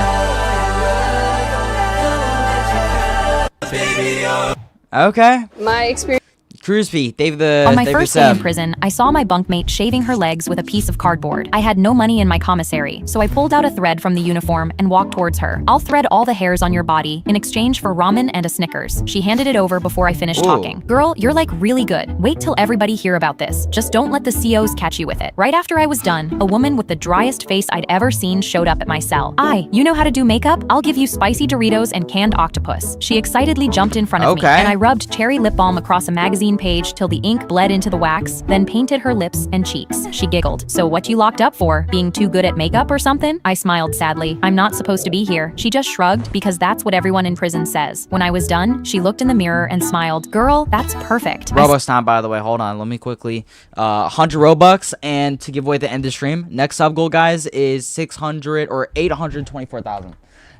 Okay. My experience. Cruise Pete, Dave On my first day in prison, I saw my bunkmate shaving her legs with a piece of cardboard. I had no money in my commissary, so I pulled out a thread from the uniform and walked towards her. "I'll thread all the hairs on your body in exchange for ramen and a Snickers." She handed it over before I finished talking. "Girl, you're like really good. Wait till everybody hear about this. Just don't let the COs catch you with it." Right after I was done, a woman with the driest face I'd ever seen showed up at my cell. "You know how to do makeup? I'll give you spicy Doritos and canned octopus." She excitedly jumped in front of me, and I rubbed cherry lip balm across a magazine screen page till the ink bled into the wax, then painted her lips and cheeks. She giggled. So what you locked up for? Being too good at makeup or something? I smiled sadly. I'm not supposed to be here. She just shrugged because that's what everyone in prison says. When I was done, she looked in the mirror and smiled. Girl, that's perfect. Robux time, by the way. Hold on. Let me quickly. 100 Robux, and to give away the end of the stream, next sub goal, guys, is 600 or 824,000.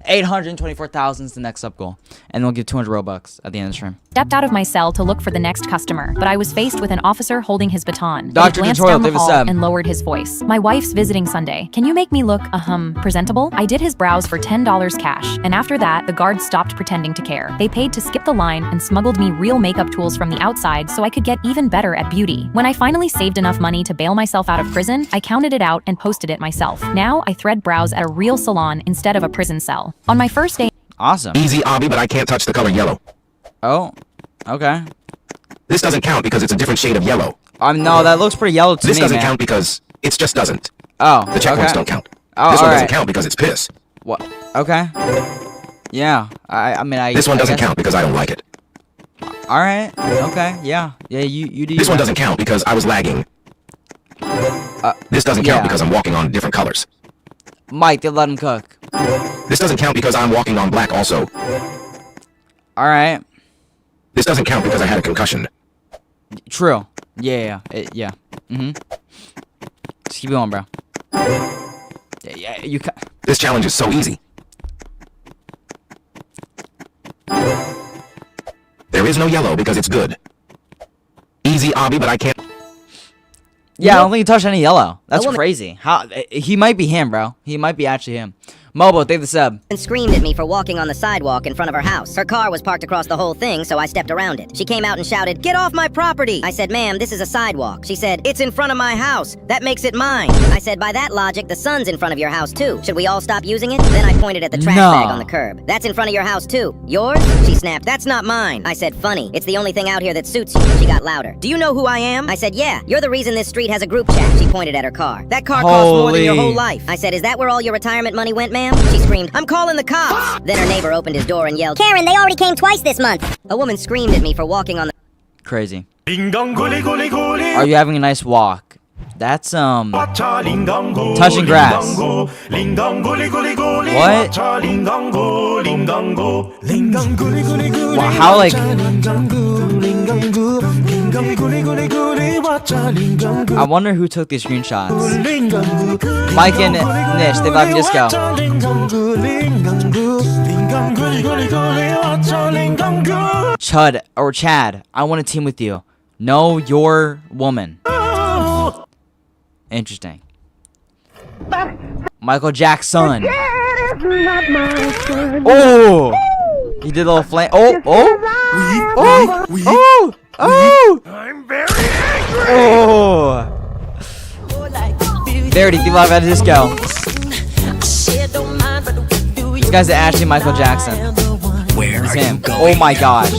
824,000 is the next sub goal, and we'll give 200 Robux at the end of the stream. Stepped out of my cell to look for the next customer, but I was faced with an officer holding his baton. Dr. He glanced Control, down the hall and lowered his voice. My wife's visiting Sunday. Can you make me look, presentable? I did his brows for $10 cash, and after that, the guards stopped pretending to care. They paid to skip the line and smuggled me real makeup tools from the outside so I could get even better at beauty. When I finally saved enough money to bail myself out of prison, I counted it out and posted it myself. Now, I thread brows at a real salon instead of a prison cell. On my first day. Awesome. Easy, Obby, but I can't touch the color yellow. Oh, okay. This doesn't count because it's a different shade of yellow. No, that looks pretty yellow to me, This doesn't man. count because it just doesn't. Oh, the checkpoints don't count. Oh, this one doesn't right. count because it's piss. What? Okay. Yeah. I mean, This one doesn't guess. count because I don't like it. All right. Okay. Yeah. Yeah. You do. This one doesn't count because I was lagging. This doesn't count because I'm walking on different colors. Mike, they let him cook. This doesn't count because I'm walking on black also. All right. This doesn't count because I had a concussion. True. Yeah. Yeah. Just keep going, bro. Yeah. You. This challenge is so easy. There is no yellow because it's good. Easy, Obby, but I can't. Yeah, I don't think he touched any yellow. That's crazy. How he might be him, bro. He might be actually him. Mobo, thank the sub. And screamed at me for walking on the sidewalk in front of her house. Her car was parked across the whole thing, so I stepped around it. She came out and shouted, "Get off my property!" I said, "Ma'am, this is a sidewalk." She said, "It's in front of my house. That makes it mine." I said, "By that logic, the sun's in front of your house too. Should we all stop using it?" Then I pointed at the trash bag on the curb. "That's in front of your house too. Yours?" She snapped, "That's not mine." I said, "Funny. It's the only thing out here that suits you." She got louder. "Do you know who I am?" I said, "Yeah. You're the reason this street has a group chat." She pointed at her car. "That car costs more than your whole life." I said, "Is that where all your retirement money went, ma'am?" She screamed, "I'm calling the cops!" Then her neighbor opened his door and yelled, "Karen, they already came twice this month." A woman screamed at me for walking on the... Crazy. Are you having a nice walk? That's, touching grass. What? Wow, how, like... I wonder who took these screenshots. Mike and Nish, they love disco. Chud or Chad, I want to team with you. Know your woman. Interesting. Michael Jackson. Oh! He did a little flame. Oh! I'm very angry! Oh! Verity, people have at a disco. This guy's actually Michael Jackson. Where it's are him. you going? Oh my gosh.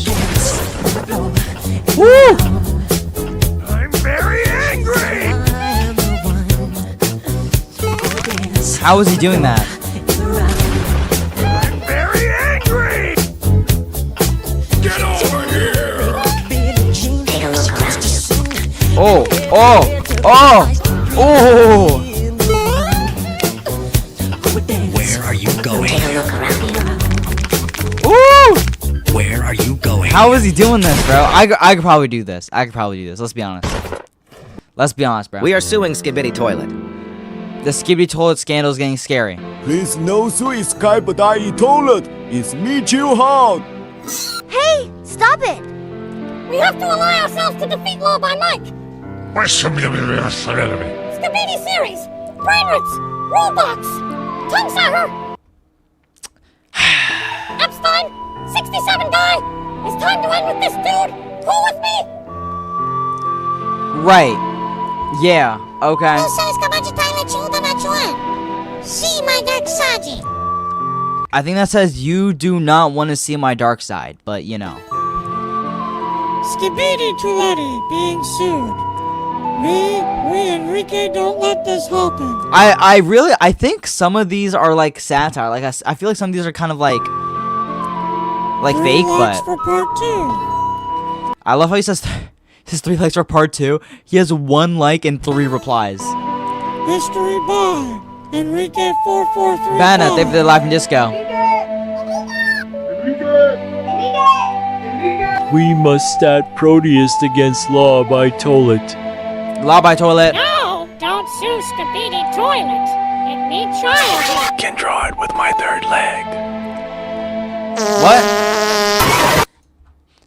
Woo! I'm very angry. How is he doing that? I'm very angry. Get over here. Take a look around you. Oh! Where are you going? Take a look around you. Ooh! Where are you going? How is he doing this, bro? I could probably do this. Let's be honest. Bro. We are suing Skibidi Toilet. The Skibidi Toilet scandal is getting scary. Please no suicide toilet. It's me, Chill Hard. Hey, stop it! We have to ally ourselves to defeat Law by Mike. Skibidi series, Brain Rips, Roblox, Tongue Sucker. Epstein, 67 guy. It's time to end with this dude. Cool with me? Right. Yeah. Okay. See my dark side. I think that says you do not want to see my dark side, but you know. Skibidi Tulati being sued. We Enrique don't let this happen. I think some of these are like satire. Like I feel like some of these are kind of like fake, but for part 2. I love how he says His 3 likes for part 2. He has 1 like and 3 replies. History by Enrique4435. Banna, thank you for the live and disco. We must start protest against law by toilet. Law by toilet. No, don't sue Skibidi Toilet. It needs child. Can draw it with my 3rd leg. What?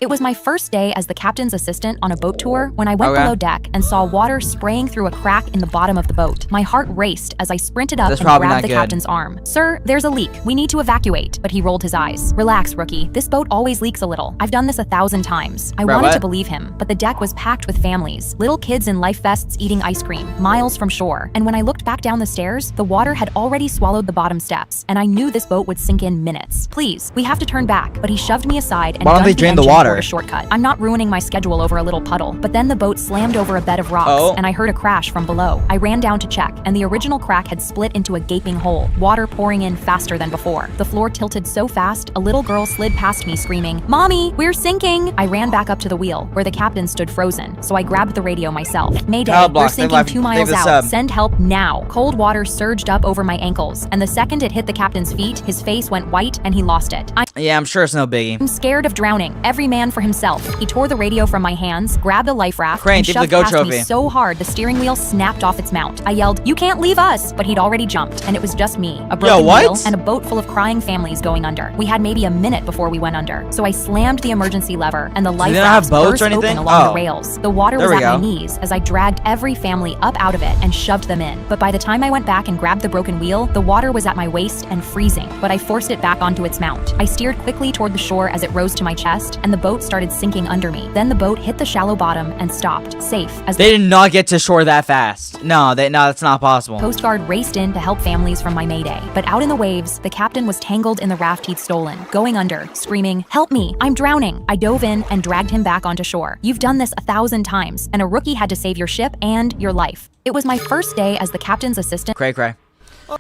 It was my first day as the captain's assistant on a boat tour when I went below deck and saw water spraying through a crack in the bottom of the boat. My heart raced as I sprinted up and grabbed the captain's arm. Sir, there's a leak. We need to evacuate. But he rolled his eyes. Relax, rookie. This boat always leaks a little. I've done this 1,000 times. I wanted to believe him, but the deck was packed with families. Little kids in life vests eating ice cream, miles from shore. And when I looked back down the stairs, the water had already swallowed the bottom steps, and I knew this boat would sink in minutes. Please, we have to turn back. But he shoved me aside and dumped the engine toward a shortcut. I'm not ruining my schedule over a little puddle, but then the boat slammed over a bed of rocks, and I heard a crash from below. I ran down to check, and the original crack had split into a gaping hole, water pouring in faster than before. The floor tilted so fast, a little girl slid past me screaming, "Mommy, we're sinking!" I ran back up to the wheel, where the captain stood frozen, so I grabbed the radio myself. Mayday, we're sinking 2 miles out. Send help now. Cold water surged up over my ankles, and the second it hit the captain's feet, his face went white and he lost it. Yeah, I'm sure it's no biggie. I'm scared of drowning. Every man for himself. He tore the radio from my hands, grabbed a life raft, and shoved past me so hard the steering wheel snapped off its mount. I yelled, "You can't leave us!" But he'd already jumped, and it was just me, a broken wheel, and a boat full of crying families going under. We had maybe a minute before we went under, so I slammed the emergency lever, and the life raft burst open along the rails. The water was at my knees as I dragged every family up out of it and shoved them in. But by the time I went back and grabbed the broken wheel, the water was at my waist and freezing, but I forced it back onto its mount. I steered quickly toward the shore as it rose to my chest, and the boat started sinking under me. Then the boat hit the shallow bottom and stopped, safe as they did not get to shore that fast. No, that's not possible. Coast Guard raced in to help families from my mayday. But out in the waves, the captain was tangled in the raft he'd stolen, going under, screaming, "Help me, I'm drowning." I dove in and dragged him back onto shore. You've done this 1,000 times, and a rookie had to save your ship and your life. It was my first day as the captain's assistant. Cray.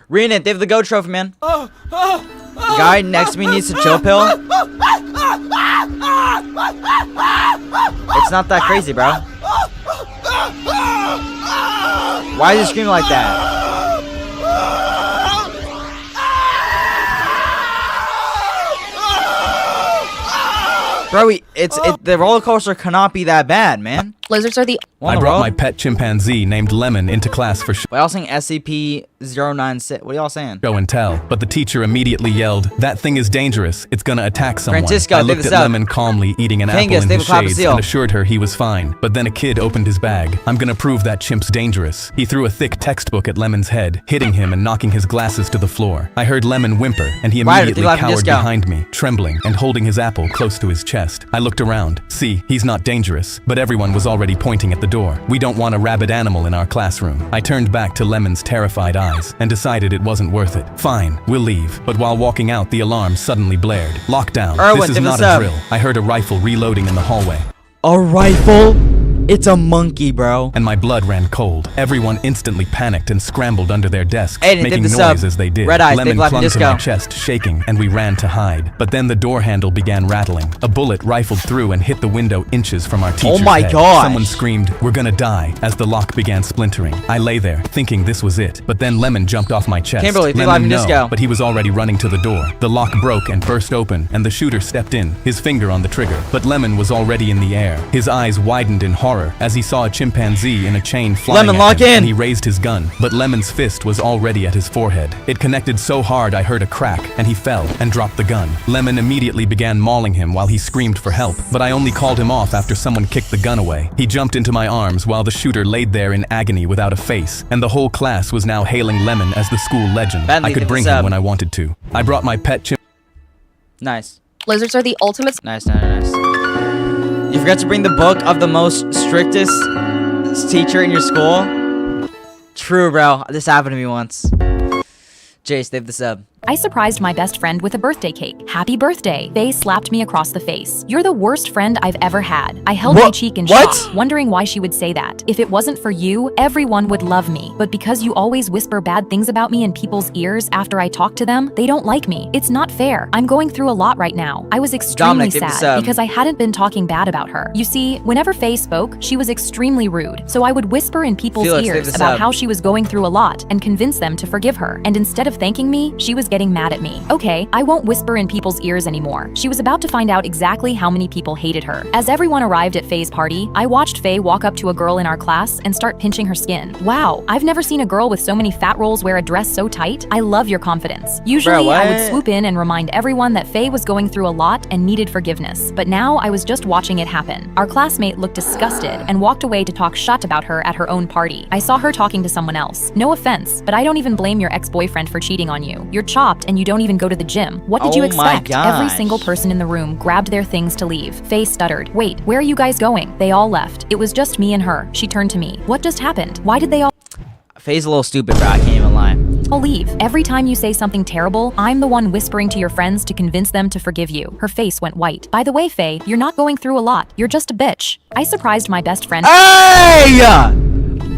Read it, they have the GOAT trophy, man. Guy next to me needs a chill pill. It's not that crazy, bro. Why is he screaming like that? Bro, the roller coaster cannot be that bad, man. Lizards are the... I brought my pet chimpanzee named Lemon into class for Y'all saying SCP-096. What are y'all saying? Show and tell, but the teacher immediately yelled, "That thing is dangerous. It's gonna attack someone." Francisco, I looked at Lemon calmly eating an apple in his shades and assured her he was fine. But then a kid opened his bag. "I'm gonna prove that chimp's dangerous." He threw a thick textbook at Lemon's head, hitting him and knocking his glasses to the floor. I heard Lemon whimper, and he immediately cowered behind me, trembling and holding his apple close to his chest. I looked around. See, he's not dangerous, but everyone was already pointing at the door. We don't want a rabid animal in our classroom. I turned back to Lemon's terrified eyes and decided it wasn't worth it. Fine, we'll leave. But while walking out, the alarm suddenly blared. Lockdown. This is not a drill. I heard a rifle reloading in the hallway. A rifle? It's a monkey, bro. And my blood ran cold. Everyone instantly panicked and scrambled under their desks, making noise as they did. Red eyes, Lemon clung to my chest, shaking, and we ran to hide. But then the door handle began rattling. A bullet rifled through and hit the window inches from our teacher's head. God! Someone screamed, "We're gonna die," as the lock began splintering. I lay there, thinking this was it. But then Lemon jumped off my chest. Kimberly, but he was already running to the door. The lock broke and burst open, and the shooter stepped in, his finger on the trigger. But Lemon was already in the air. His eyes widened in horror as he saw a chimpanzee in a chain flying at him, and he raised his gun, but Lemon's fist was already at his forehead. It connected so hard I heard a crack, and he fell and dropped the gun. Lemon immediately began mauling him while he screamed for help, but I only called him off after someone kicked the gun away. He jumped into my arms while the shooter laid there in agony without a face, and the whole class was now hailing Lemon as the school legend. I could bring him when I wanted to. I brought my pet chimp. Nice. Lizards are the ultimate... Nice. You forgot to bring the book of the most strictest teacher in your school? True, bro. This happened to me once. Jace, they have the sub. I surprised my best friend with a birthday cake. Happy birthday. Faye slapped me across the face. You're the worst friend I've ever had. I held my cheek in shock, wondering why she would say that. If it wasn't for you, everyone would love me. But because you always whisper bad things about me in people's ears after I talk to them, they don't like me. It's not fair. I'm going through a lot right now. I was extremely sad because I hadn't been talking bad about her. You see, whenever Faye spoke, she was extremely rude. So I would whisper in people's ears about how she was going through a lot and convince them to forgive her. And instead of thanking me, she was getting mad at me. Okay, I won't whisper in people's ears anymore. She was about to find out exactly how many people hated her. As everyone arrived at Faye's party, I watched Faye walk up to a girl in our class and start pinching her skin. Wow, I've never seen a girl with so many fat rolls wear a dress so tight. I love your confidence. Usually, I would swoop in and remind everyone that Faye was going through a lot and needed forgiveness. But now I was just watching it happen. Our classmate looked disgusted and walked away to talk shit about her at her own party. I saw her talking to someone else. No offense, but I don't even blame your ex-boyfriend for cheating on you. You're chopped and you don't even go to the gym. What did you expect? Every single person in the room grabbed their things to leave. Faye stuttered. Wait, where are you guys going? They all left. It was just me and her. She turned to me. What just happened? Why did they all— Faye's a little stupid, bro. I can't even lie. I'll leave. Every time you say something terrible, I'm the one whispering to your friends to convince them to forgive you. Her face went white. By the way, Faye, you're not going through a lot. You're just a bitch. I surprised my best friend. Hey!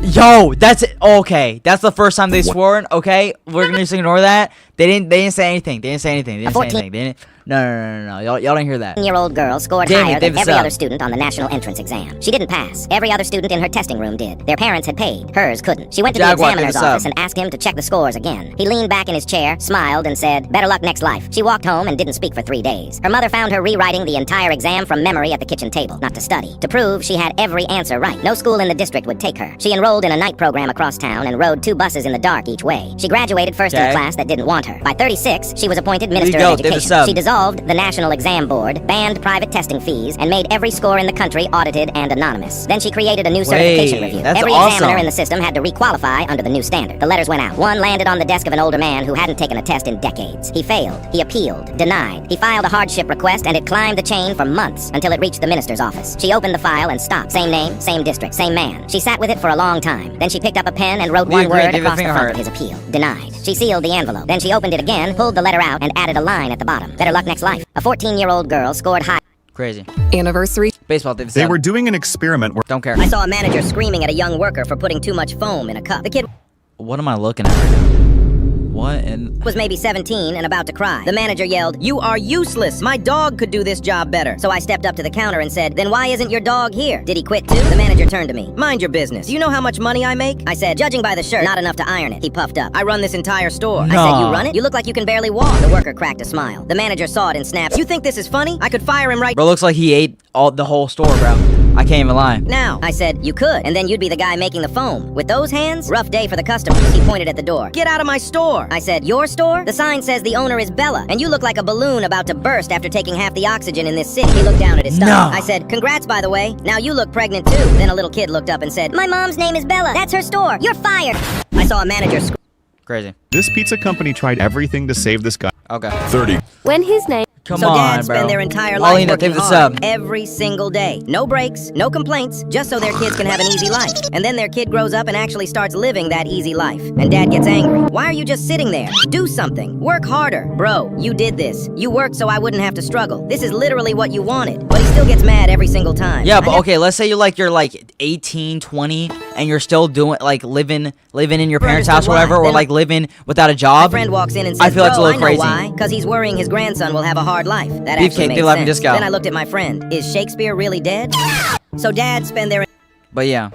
Yo, that's it. Okay, that's the first time they swore. Okay, we're gonna just ignore that. They didn't say anything. They didn't say anything. They didn't say anything. They didn't. No. Y'all didn't hear that. 10-year-old girl scored higher than every other student on the national entrance exam. She didn't pass. Every other student in her testing room did. Their parents had paid. Hers couldn't. She went to the examiner's office and asked him to check the scores again. He leaned back in his chair, smiled, and said, "Better luck next life." She walked home and didn't speak for 3 days. Her mother found her rewriting the entire exam from memory at the kitchen table, not to study. To prove she had every answer right, no school in the district would take her. She enrolled in a night program across town and rode 2 buses in the dark each way. She graduated first in a class that didn't want her. By 36, she was appointed Minister of Education. She dissolved the National Exam Board, banned private testing fees, and made every score in the country audited and anonymous. Then she created a new certification review. Every examiner in the system had to requalify under the new standard. The letters went out. One landed on the desk of an older man who hadn't taken a test in decades. He failed. He appealed. Denied. He filed a hardship request, and it climbed the chain for months until it reached the minister's office. She opened the file and stopped. Same name, same district, same man. She sat with it for a long time. Then she picked up a pen and wrote one word across the front of his appeal. Denied. She sealed the envelope. Then she opened it again, pulled the letter out, and added a line at the bottom. Better luck next life. A 14-year-old girl scored high. Crazy. Anniversary. Baseball. They were doing an experiment where— Don't care. I saw a manager screaming at a young worker for putting too much foam in a cup. The kid— What am I looking at right now? What? And was maybe 17 and about to cry. The manager yelled, "You are useless! My dog could do this job better." So I stepped up to the counter and said, "Then why isn't your dog here? Did he quit too?" The manager turned to me. "Mind your business. Do you know how much money I make?" I said, "Judging by the shirt, not enough to iron it." He puffed up. "I run this entire store." I said, "You run it? You look like you can barely walk." The worker cracked a smile. The manager saw it and snapped, "You think this is funny? I could fire him right—" Bro, looks like he ate the whole store, bro. I can't even lie. Now, I said, "You could, and then you'd be the guy making the foam. With those hands, rough day for the customers." He pointed at the door. "Get out of my store." I said, "Your store? The sign says the owner is Bella, and you look like a balloon about to burst after taking half the oxygen in this city." He looked down at his stomach. I said, "Congrats, by the way. Now you look pregnant too." Then a little kid looked up and said, "My mom's name is Bella. That's her store. You're fired." I saw a manager Crazy. This pizza company tried everything to save this guy. Okay. 30. When his name— Come so on, dads bro. spend their entire life working hard up. every single day. No breaks, no complaints, just so their kids can have an easy life. And then their kid grows up and actually starts living that easy life. And dad gets angry. "Why are you just sitting there? Do something. Work harder." "Bro, you did this. You worked so I wouldn't have to struggle. This is literally what you wanted." But he still gets mad every single time. Yeah, but okay, let's say you're like 18, 20, and you're still doing living in your parents' house or whatever, or like living without a job. My friend walks in and says, I feel like it's a little crazy. Why? Because he's worrying his grandson will have a hard life. That actually made sense. Then I looked at my friend. Is Shakespeare really dead? So dads spend their— But yeah.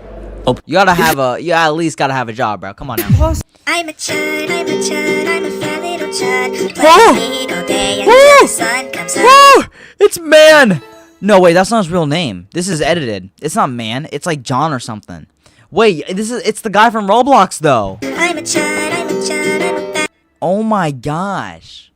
You gotta have you at least gotta have a job, bro. Come on now. I'm a chud, I'm a chud, I'm a fat little chud. Play all day until the sun comes up. It's Man! No, wait, that's not his real name. This is edited. It's not Man, it's like John or something. Wait, it's the guy from Roblox though. I'm a chud, I'm a chud, I'm a fat— Oh my gosh.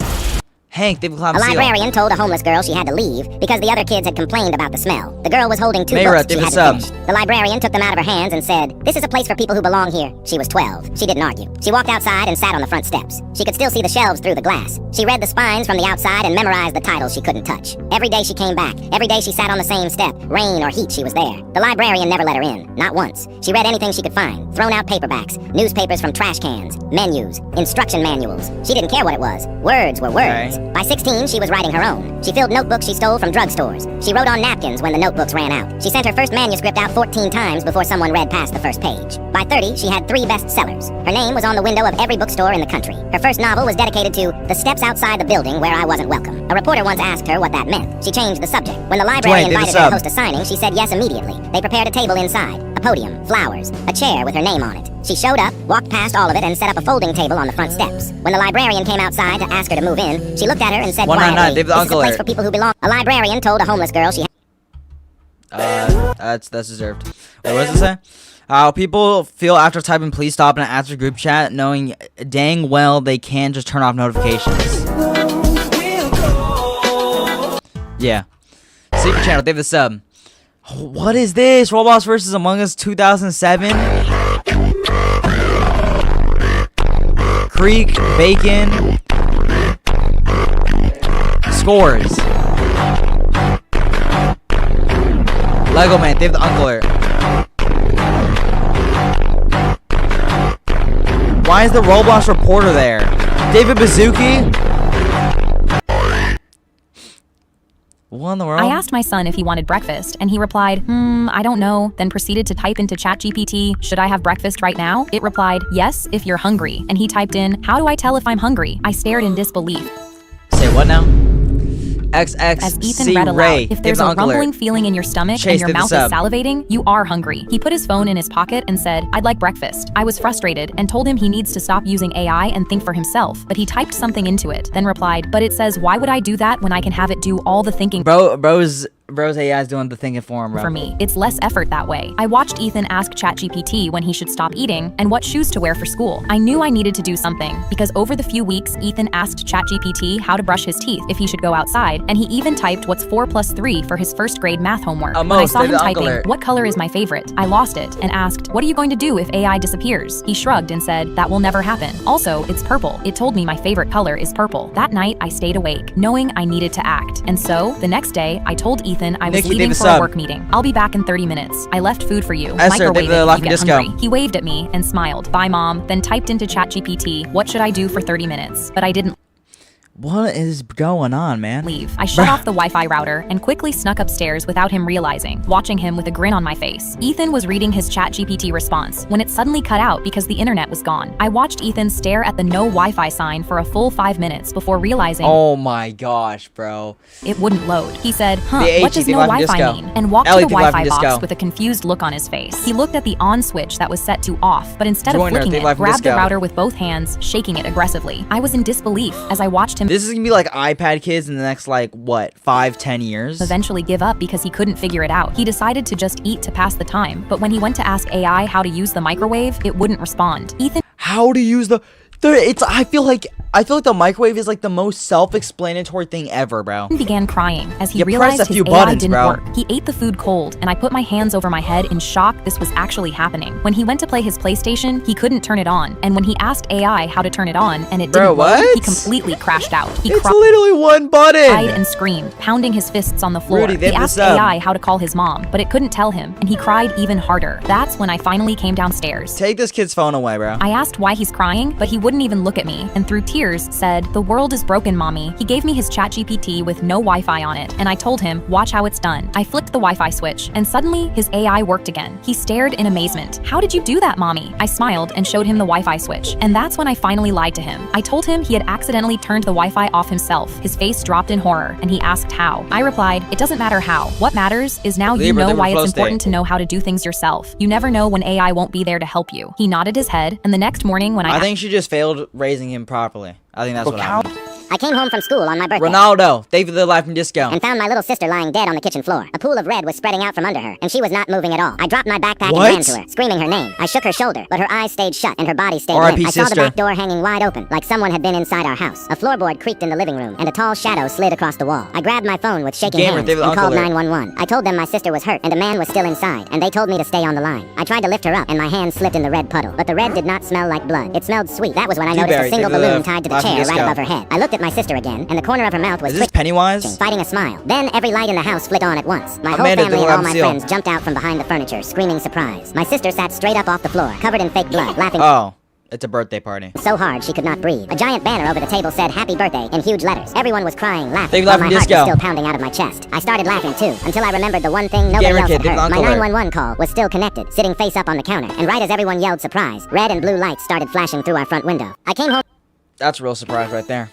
Hank, they've climbed A the ceiling. librarian told a homeless girl she had to leave because the other kids had complained about the smell. The girl was holding 2 Mayra, books she had to finish. The librarian took them out of her hands and said, "This is a place for people who belong here." She was 12. She didn't argue. She walked outside and sat on the front steps. She could still see the shelves through the glass. She read the spines from the outside and memorized the titles she couldn't touch. Every day she came back. Every day she sat on the same step. Rain or heat, she was there. The librarian never let her in. Not once. She read anything she could find. Thrown out paperbacks, newspapers from trash cans, menus, instruction manuals. She didn't care what it was. Words were words. Okay. By 16, she was writing her own. She filled notebooks she stole from drugstores. She wrote on napkins when the notebooks ran out. She sent her first manuscript out 14 times before someone read past the first page. By 30, she had 3 bestsellers. Her name was on the window of every bookstore in the country. Her first novel was dedicated to the steps outside the building where I wasn't welcome. A reporter once asked her what that meant. She changed the subject. When the library invited her to host a signing, she said yes immediately. They prepared a table inside, a podium, flowers, a chair with her name on it. She showed up, walked past all of it, and set up a folding table on the front steps. When the librarian came outside to ask her to move in, she looked at her and said quietly, "This is a place for people who belong." A librarian told a homeless girl she that's deserved. Wait, what does it say? How people feel after typing "please stop" in an answer group chat, knowing dang well they can't just turn off notifications. Yeah. Secret channel, they have the sub. What is this? Roblox vs. Among Us 2007? Creek, Bacon. Scores. Lego Man, they have the uncle alert. Why is the Roblox reporter there? David Bazooki? What in the world? I asked my son if he wanted breakfast, and he replied, I don't know, then proceeded to type into ChatGPT, "Should I have breakfast right now?" It replied, "Yes, if you're hungry." And he typed in, "How do I tell if I'm hungry?" I stared in disbelief. Say what now? XX As Ethan read aloud, if there's a rumbling feeling in your stomach and your mouth is salivating, you are hungry. He put his phone in his pocket and said, "I'd like breakfast." I was frustrated and told him he needs to stop using AI and think for himself, but he typed something into it, then replied, "But it says, why would I do that when I can have it do all the thinking?" Bro's AI is doing the thinking for him, bro. For me, it's less effort that way. I watched Ethan ask ChatGPT when he should stop eating and what shoes to wear for school. I knew I needed to do something because over the few weeks, Ethan asked ChatGPT how to brush his teeth if he should go outside, and he even typed what's 4 + 3 for his first grade math homework. When I saw him typing, "What color is my favorite?" I lost it and asked, "What are you going to do if AI disappears?" He shrugged and said, "That will never happen. Also, it's purple." It told me my favorite color is purple. That night, I stayed awake, knowing I needed to act. And so, the next day, I told Ethan I was leaving for a work meeting. "I'll be back in 30 minutes. I left food for you. Microwave it if you get hungry." He waved at me and smiled. "Bye, Mom," then typed into ChatGPT, "What should I do for 30 minutes?" But I didn't What is going on, man? Leave. I shut off the Wi-Fi router and quickly snuck upstairs without him realizing, watching him with a grin on my face. Ethan was reading his ChatGPT response when it suddenly cut out because the internet was gone. I watched Ethan stare at the no Wi-Fi sign for a full 5 minutes before realizing, oh my gosh, bro, it wouldn't load. He said, what does no Wi-Fi mean? And walked to the Wi-Fi box with a confused look on his face. He looked at the on switch that was set to off, but instead of flicking it, grabbed the router with both hands, shaking it aggressively. I was in disbelief as I watched him. This is gonna be like iPad kids in the next, like, what, 5-10 years? Eventually give up because he couldn't figure it out. He decided to just eat to pass the time, but when he went to ask AI how to use the microwave, it wouldn't respond. Ethan, how to use I feel like the microwave is like the most self-explanatory thing ever, bro. Began crying as he realized his AI didn't work. He ate the food cold, and I put my hands over my head in shock this was actually happening. When he went to play his PlayStation, he couldn't turn it on, and when he asked AI how to turn it on and it didn't work, he completely crashed out. It's literally one button! Cried and screamed, pounding his fists on the floor. Rudy, he asked AI how to call his mom, but it couldn't tell him, and he cried even harder. That's when I finally came downstairs. Take this kid's phone away, bro. I asked why he's crying, but he wouldn't even look at me, and through tears said, "The world is broken, Mommy." He gave me his ChatGPT with no Wi-Fi on it, and I told him, "Watch how it's done." I flicked the Wi-Fi switch, and suddenly his AI worked again. He stared in amazement. "How did you do that, Mommy?" I smiled and showed him the Wi-Fi switch, and that's when I finally lied to him. I told him he had accidentally turned the Wi-Fi off himself. His face dropped in horror, and he asked how. I replied, "It doesn't matter how. What matters is now you know why it's important to know how to do things yourself. You never know when AI won't be there to help you." He nodded his head, and the next morning when I think she just failed raising him properly. I think that's what happened. I came home from school on my birthday. Ronaldo, David the Life from Disco. And found my little sister lying dead on the kitchen floor. A pool of red was spreading out from under her, and she was not moving at all. I dropped my backpack and ran to her, screaming her name. I shook her shoulder, but her eyes stayed shut and her body stayed limp. I saw the back door hanging wide open, like someone had been inside our house. A floorboard creaked in the living room, and a tall shadow slid across the wall. I grabbed my phone with shaking hands and called 911. I told them my sister was hurt and a man was still inside, and they told me to stay on the line. I tried to lift her up, and my hand slipped in the red puddle, but the red did not smell like blood. It smelled sweet. That was when I noticed a single balloon tied to the chair right above her head. I looked at my sister again, and the corner of her mouth was Pennywise? Fighting a smile. Then every light in the house flit on at once. My whole family and all my friends jumped out from behind the furniture, screaming surprise. My sister sat straight up off the floor, covered in fake blood, laughing. Oh. It's a birthday party. So hard she could not breathe. A giant banner over the table said "Happy Birthday" in huge letters. Everyone was crying, laughing, while my heart was still pounding out of my chest. I started laughing too, until I remembered the one thing nobody else had heard. My 911 call was still connected, sitting face up on the counter. And right as everyone yelled surprise, red and blue lights started flashing through our front window. I came home. That's a real surprise right there.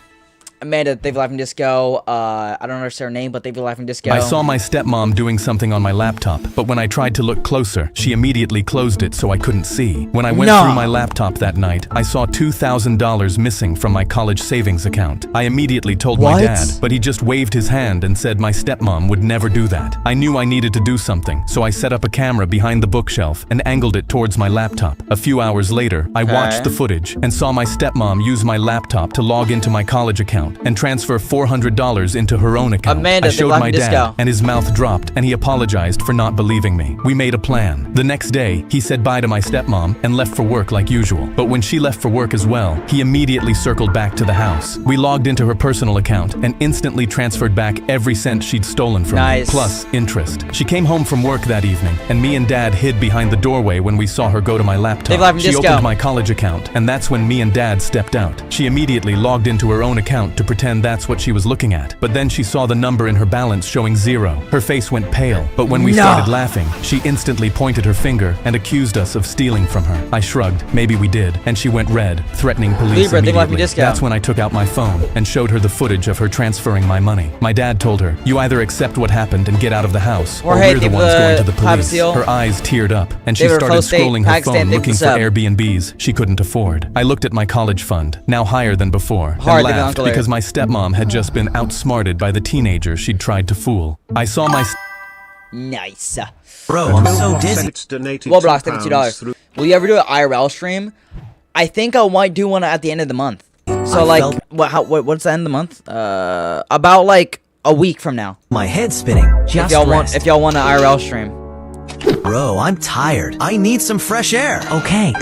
Amanda, David Life from Disco, I don't understand her name, but David Life from Disco. I saw my stepmom doing something on my laptop, but when I tried to look closer, she immediately closed it so I couldn't see. When I went through my laptop that night, I saw $2,000 missing from my college savings account. I immediately told my dad, but he just waved his hand and said my stepmom would never do that. I knew I needed to do something, so I set up a camera behind the bookshelf and angled it towards my laptop. A few hours later, I watched the footage and saw my stepmom use my laptop to log into my college account and transfer $400 into her own account. Amanda, I showed my dad, and his mouth dropped, and he apologized for not believing me. We made a plan. The next day, he said bye to my stepmom and left for work like usual. But when she left for work as well, he immediately circled back to the house. We logged into her personal account and instantly transferred back every cent she'd stolen from me, plus interest. She came home from work that evening, and me and dad hid behind the doorway when we saw her go to my laptop. She opened my college account, and that's when me and dad stepped out. She immediately logged into her own account to pretend that's what she was looking at. But then she saw the number in her balance showing 0. Her face went pale, but when we started laughing, she instantly pointed her finger and accused us of stealing from her. I shrugged, maybe we did, and she went red, threatening police immediately. That's when I took out my phone and showed her the footage of her transferring my money. My dad told her, "You either accept what happened and get out of the house, or we're the ones going to the police." Her eyes teared up, and she started scrolling her phone looking for Airbnbs she couldn't afford. I looked at my college fund, now higher than before, and laughed because my stepmom had just been outsmarted by the teenager she'd tried to fool. I saw my Nice. Bro, I'm so dizzy. Roblox, $52. Will you ever do an IRL stream? I think I might do one at the end of the month. So like, what's the end of the month? About like a week from now. My head's spinning. If y'all want an IRL stream. Bro, I'm tired. I need some fresh air. Okay.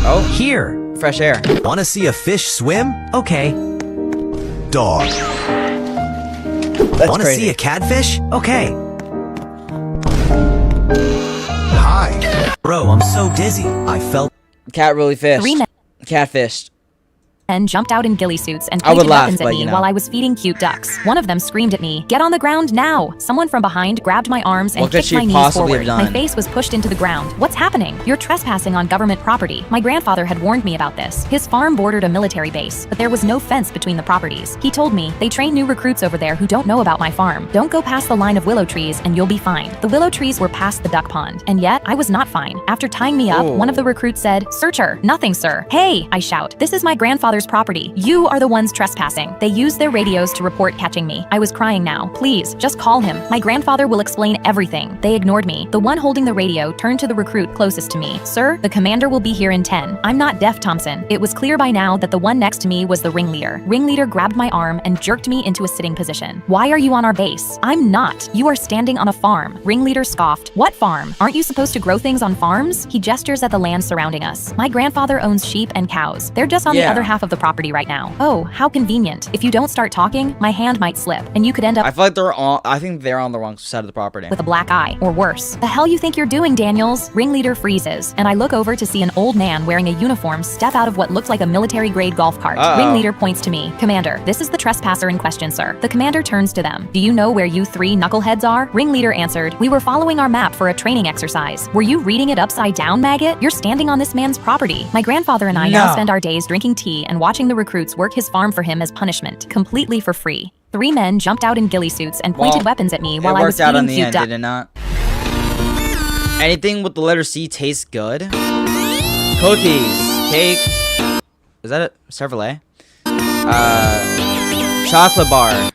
Oh, here. Fresh air. Wanna see a fish swim? Okay. Dog. Wanna see a catfish? Okay. Hi. Bro, I'm so dizzy. I felt cat really fished. Catfished. Men jumped out in ghillie suits and pointed weapons at me while I was feeding cute ducks. One of them screamed at me, "Get on the ground now!" Someone from behind grabbed my arms and kicked my knees forward. My face was pushed into the ground. "What's happening? You're trespassing on government property." My grandfather had warned me about this. His farm bordered a military base, but there was no fence between the properties. He told me, "They train new recruits over there who don't know about my farm. Don't go past the line of willow trees and you'll be fine." The willow trees were past the duck pond, and yet I was not fine. After tying me up, one of the recruits said, "Searcher." "Nothing, sir." "Hey," I shout. "This is my grandfather's property. You are the ones trespassing." They used their radios to report catching me. I was crying now. "Please, just call him. My grandfather will explain everything." They ignored me. The one holding the radio turned to the recruit closest to me. "Sir, the commander will be here in 10. I'm not deaf, Thompson." It was clear by now that the one next to me was the ringleader. Ringleader grabbed my arm and jerked me into a sitting position. "Why are you on our base?" "I'm not. You are standing on a farm." Ringleader scoffed. "What farm? Aren't you supposed to grow things on farms?" He gestures at the land surrounding us. "My grandfather owns sheep and cows. They're just on the other half of the property right now." "Oh, how convenient. If you don't start talking, my hand might slip, and you could end up— I feel like I think they're on the wrong side of the property. —with a black eye, or worse. "The hell you think you're doing, Daniels?" Ringleader freezes, and I look over to see an old man wearing a uniform step out of what looked like a military-grade golf cart. Ringleader points to me. "Commander, this is the trespasser in question, sir." The commander turns to them. "Do you know where you 3 knuckleheads are?" Ringleader answered, "We were following our map for a training exercise." "Were you reading it upside down, maggot? You're standing on this man's property." My grandfather and I now spend our days drinking tea and watching the recruits work his farm for him as punishment, completely for free. 3 men jumped out in ghillie suits and pointed weapons at me while I was eating cute duck. Did it not? Anything with the letter C tastes good. Cookies, cake. Is that a Chevrolet? Chocolate bar.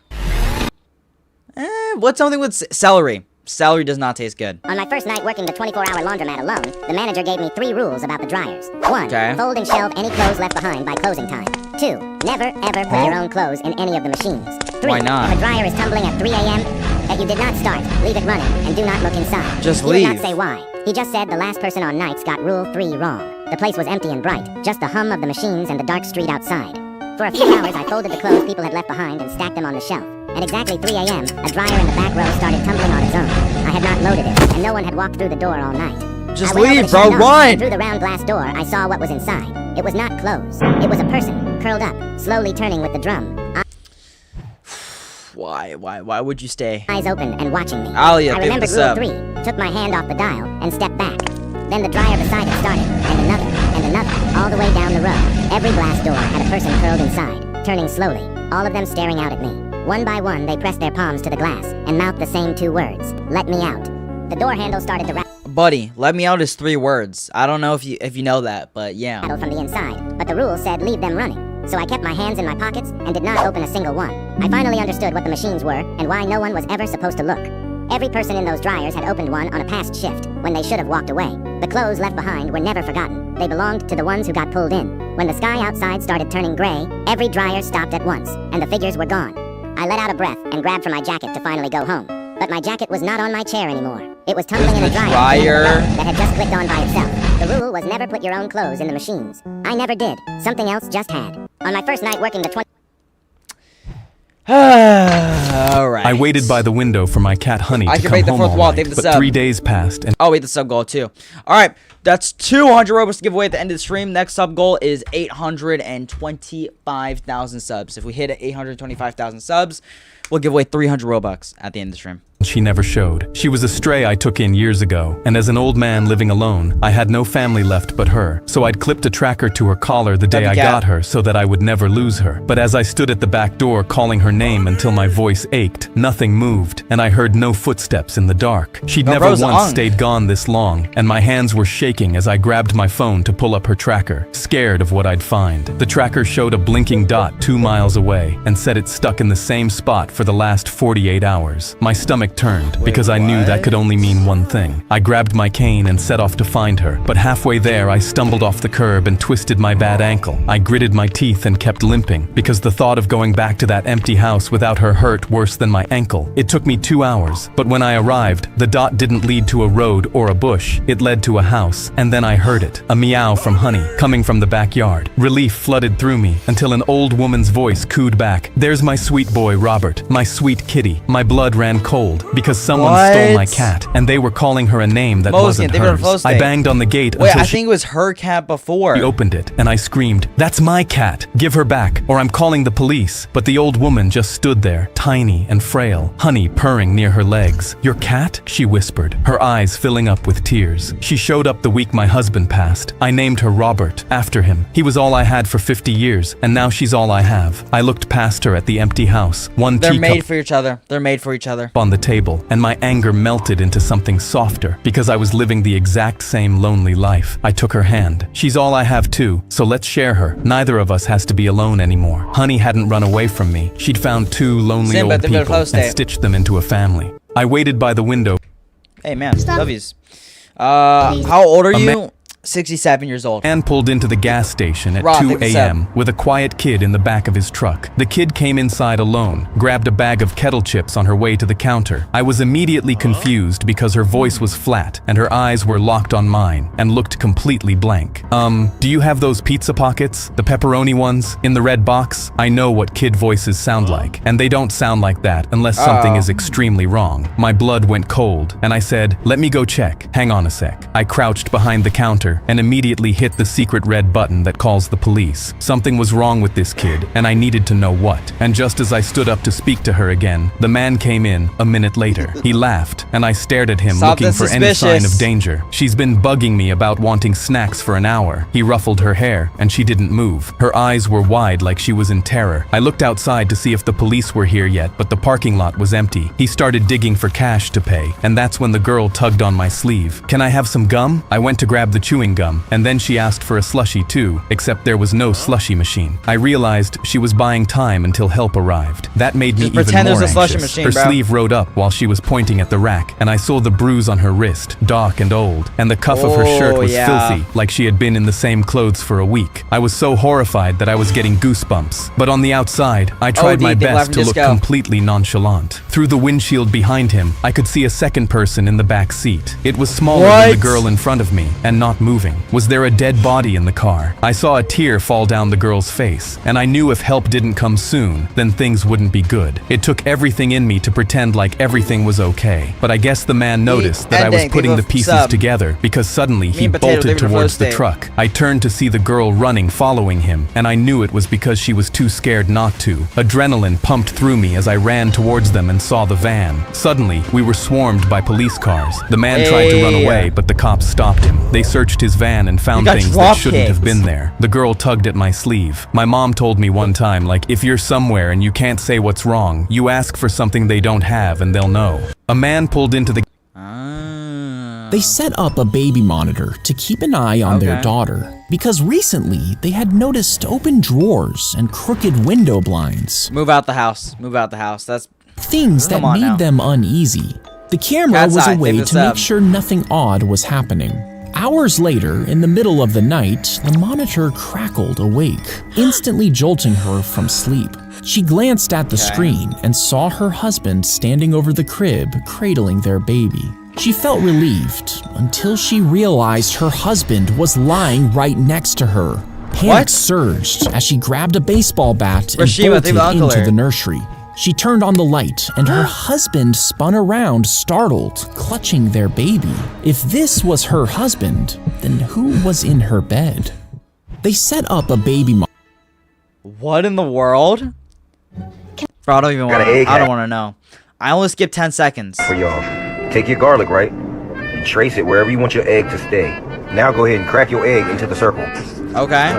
What's something with celery? Celery does not taste good. On my first night working the 24-hour laundromat alone, the manager gave me 3 rules about the dryers. 1. Fold and shelve any clothes left behind by closing time. 2. Never, ever put your own clothes in any of the machines. 3. Why not? If a dryer is tumbling at 3 a.m. that you did not start, leave it running and do not look inside. Just leave. He did not say why. He just said the last person on nights got rule 3 wrong. The place was empty and bright, just the hum of the machines and the dark street outside. For a few hours, I folded the clothes people had left behind and stacked them on the shelf. At exactly 3 a.m., a dryer in the back row started tumbling on its own. I had not loaded it, and no one had walked through the door all night. Just leave, bro, run! And through the round glass door, I saw what was inside. It was not clothes. It was a person, curled up, slowly turning with the drum. Why would you stay? Eyes open and watching me. Alia, I remembered rule 3, took my hand off the dial, and stepped back. Then the dryer beside it started, and another, all the way down the row. Every glass door had a person curled inside, turning slowly, all of them staring out at me. One by one, they pressed their palms to the glass and mouthed the same 2 words, "Let me out." The door handle started to rattle. Buddy, let me out is 3 words. I don't know if you know that, but yeah. From the inside, but the rule said leave them running. So I kept my hands in my pockets and did not open a single one. I finally understood what the machines were and why no one was ever supposed to look. Every person in those dryers had opened one on a past shift when they should have walked away. The clothes left behind were never forgotten. They belonged to the ones who got pulled in. When the sky outside started turning gray, every dryer stopped at once, and the figures were gone. I let out a breath and grabbed for my jacket to finally go home. But my jacket was not on my chair anymore. It was tumbling in a dryer that had just clicked on by itself. The rule was never put your own clothes in the machines. I never did. Something else just had. On my first night working the Alright. I waited by the window for my cat Honey to come home all night, but 3 days passed and— Oh wait, the sub goal too. Alright, that's 200 Robux to give away at the end of the stream. Next sub goal is 825,000 subs. If we hit 825,000 subs, we'll give away 300 Robux at the end of the stream. She never showed. She was a stray I took in years ago, and as an old man living alone, I had no family left but her. So I'd clipped a tracker to her collar the day I got her so that I would never lose her. But as I stood at the back door calling her name until my voice ached, nothing moved, and I heard no footsteps in the dark. She'd never once stayed gone this long, and my hands were shaking as I grabbed my phone to pull up her tracker, scared of what I'd find. The tracker showed a blinking dot 2 miles away, and said it stuck in the same spot for the last 48 hours. My stomach turned because I knew that could only mean one thing. I grabbed my cane and set off to find her, but halfway there I stumbled off the curb and twisted my bad ankle. I gritted my teeth and kept limping because the thought of going back to that empty house without her hurt worse than my ankle. It took me 2 hours, but when I arrived, the dot didn't lead to a road or a bush. It led to a house, and then I heard it, a meow from Honey, coming from the backyard. Relief flooded through me until an old woman's voice cooed back, "There's my sweet boy Robert, my sweet kitty." My blood ran cold because someone stole my cat, and they were calling her a name that wasn't hers. I banged on the gate until I think it was her cat before. She opened it, and I screamed, "That's my cat! Give her back, or I'm calling the police." But the old woman just stood there, tiny and frail, Honey purring near her legs. "Your cat?" she whispered, her eyes filling up with tears. She showed up the week my husband passed. I named her Robert, after him. He was all I had for 50 years, and now she's all I have. I looked past her at the empty house, one teacup— They're made for each other. They're made for each other. —on the table, and my anger melted into something softer because I was living the exact same lonely life. I took her hand. "She's all I have too, so let's share her. Neither of us has to be alone anymore." Honey hadn't run away from me. She'd found 2 lonely old people and stitched them into a family. I waited by the window. Hey man, love yous. How old are you? 67 years old. Man pulled into the gas station at 2 a.m. with a quiet kid in the back of his truck. The kid came inside alone, grabbed a bag of kettle chips on her way to the counter. I was immediately confused because her voice was flat and her eyes were locked on mine and looked completely blank. Do you have those pizza pockets? The pepperoni ones? In the red box? I know what kid voices sound like, and they don't sound like that unless something is extremely wrong. My blood went cold, and I said, "Let me go check. Hang on a sec." I crouched behind the counter and immediately hit the secret red button that calls the police. Something was wrong with this kid, and I needed to know what. And just as I stood up to speak to her again, the man came in a minute later. He laughed, and I stared at him looking for any sign of danger. "She's been bugging me about wanting snacks for an hour." He ruffled her hair, and she didn't move. Her eyes were wide like she was in terror. I looked outside to see if the police were here yet, but the parking lot was empty. He started digging for cash to pay, and that's when the girl tugged on my sleeve. "Can I have some gum?" I went to grab the chewing chewing gum, and then she asked for a slushie too, except there was no slushie machine. I realized she was buying time until help arrived. That made me even more anxious. Her sleeve rode up while she was pointing at the rack, and I saw the bruise on her wrist, dark and old, and the cuff of her shirt was filthy, like she had been in the same clothes for a week. I was so horrified that I was getting goosebumps. But on the outside, I tried my best to look completely nonchalant. Through the windshield behind him, I could see a second person in the back seat. It was smaller than the girl in front of me, and not moving. Was there a dead body in the car? I saw a tear fall down the girl's face, and I knew if help didn't come soon, then things wouldn't be good. It took everything in me to pretend like everything was okay. But I guess the man noticed that I was putting the pieces together, because suddenly he bolted towards the truck. I turned to see the girl running, following him, and I knew it was because she was too scared not to. Adrenaline pumped through me as I ran towards them and saw the van. Suddenly, we were swarmed by police cars. The man tried to run away, but the cops stopped him. They searched his van and found things that shouldn't have been there. The girl tugged at my sleeve. My mom told me one time, like, if you're somewhere and you can't say what's wrong, you ask for something they don't have and they'll know. A man pulled into the... They set up a baby monitor to keep an eye on their daughter, because recently they had noticed open drawers and crooked window blinds. Move out the house. Move out the house. That's things that made them uneasy. The camera was a way to make sure nothing odd was happening. Hours later, in the middle of the night, the monitor crackled awake, instantly jolting her from sleep. She glanced at the screen and saw her husband standing over the crib, cradling their baby. She felt relieved until she realized her husband was lying right next to her. Panic surged as she grabbed a baseball bat and bolted into the nursery. She turned on the light, and her husband spun around, startled, clutching their baby. If this was her husband, then who was in her bed? They set up a baby monitor. What in the world? Bro, I don't even want to. I don't want to know. I only skipped 10 seconds. For y'all. Take your garlic, right? And trace it wherever you want your egg to stay. Now go ahead and crack your egg into the circle. Okay.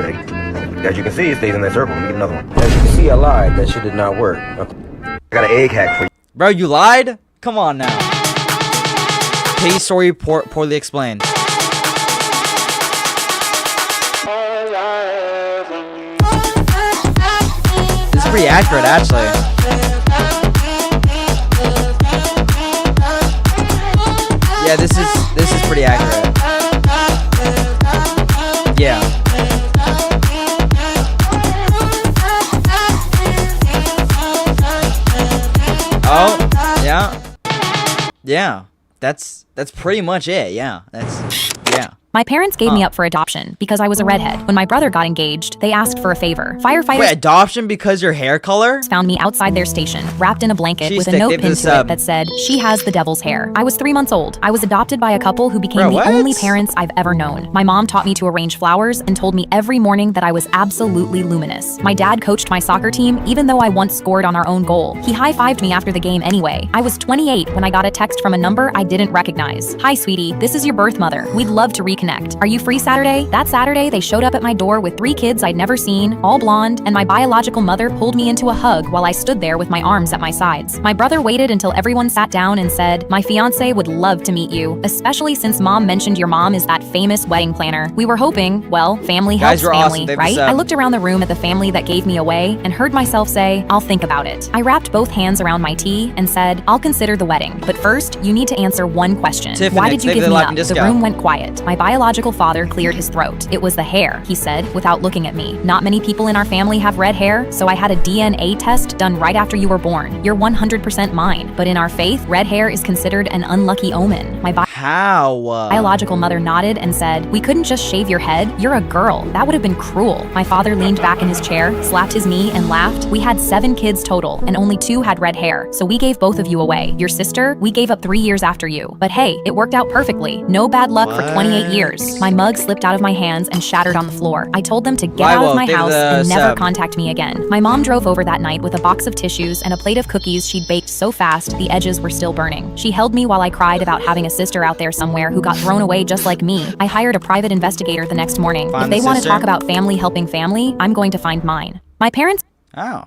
As you can see, it stays in that circle. Let me get another one. As you can see, I lied. That shit did not work. I got an egg hack for you. Bro, you lied? Come on now. Piggy's story poorly explained. This is pretty accurate, actually. Yeah, this is pretty accurate. Yeah. Oh, yeah. Yeah. That's pretty much it. Yeah. Yeah. My parents gave me up for adoption because I was a redhead. When my brother got engaged, they asked for a favor. Firefighters— Wait, adoption because your hair color? —found me outside their station, wrapped in a blanket with a note pinned to it that said, "She has the devil's hair." I was 3 months old. I was adopted by a couple who became the only parents I've ever known. My mom taught me to arrange flowers and told me every morning that I was absolutely luminous. My dad coached my soccer team, even though I once scored on our own goal. He high-fived me after the game anyway. I was 28 when I got a text from a number I didn't recognize. "Hi, sweetie. This is your birth mother. We'd love to reconnect. Are you free Saturday?" That Saturday, they showed up at my door with 3 kids I'd never seen, all blonde, and my biological mother pulled me into a hug while I stood there with my arms at my sides. My brother waited until everyone sat down and said, "My fiance would love to meet you, especially since mom mentioned your mom is that famous wedding planner." We were hoping, well, family helps family, right? I looked around the room at the family that gave me away and heard myself say, "I'll think about it." I wrapped both hands around my tea and said, "I'll consider the wedding, but first, you need to answer one question. Why did you give me up?" The room went quiet. My biological father cleared his throat. "It was the hair," he said, without looking at me. "Not many people in our family have red hair, so I had a DNA test done right after you were born. You're 100% mine. But in our faith, red hair is considered an unlucky omen." My biological mother nodded and said, "We couldn't just shave your head. You're a girl. That would have been cruel." My father leaned back in his chair, slapped his knee, and laughed. "We had 7 kids total, and only 2 had red hair, so we gave both of you away. Your sister, we gave up 3 years after you. But hey, it worked out perfectly. No bad luck for 28 years. My mug slipped out of my hands and shattered on the floor. I told them to get out of my house and never contact me again. My mom drove over that night with a box of tissues and a plate of cookies she'd baked so fast the edges were still burning. She held me while I cried about having a sister out there somewhere who got thrown away just like me. I hired a private investigator the next morning. If they want to talk about family helping family, I'm going to find mine. My parents— Oh.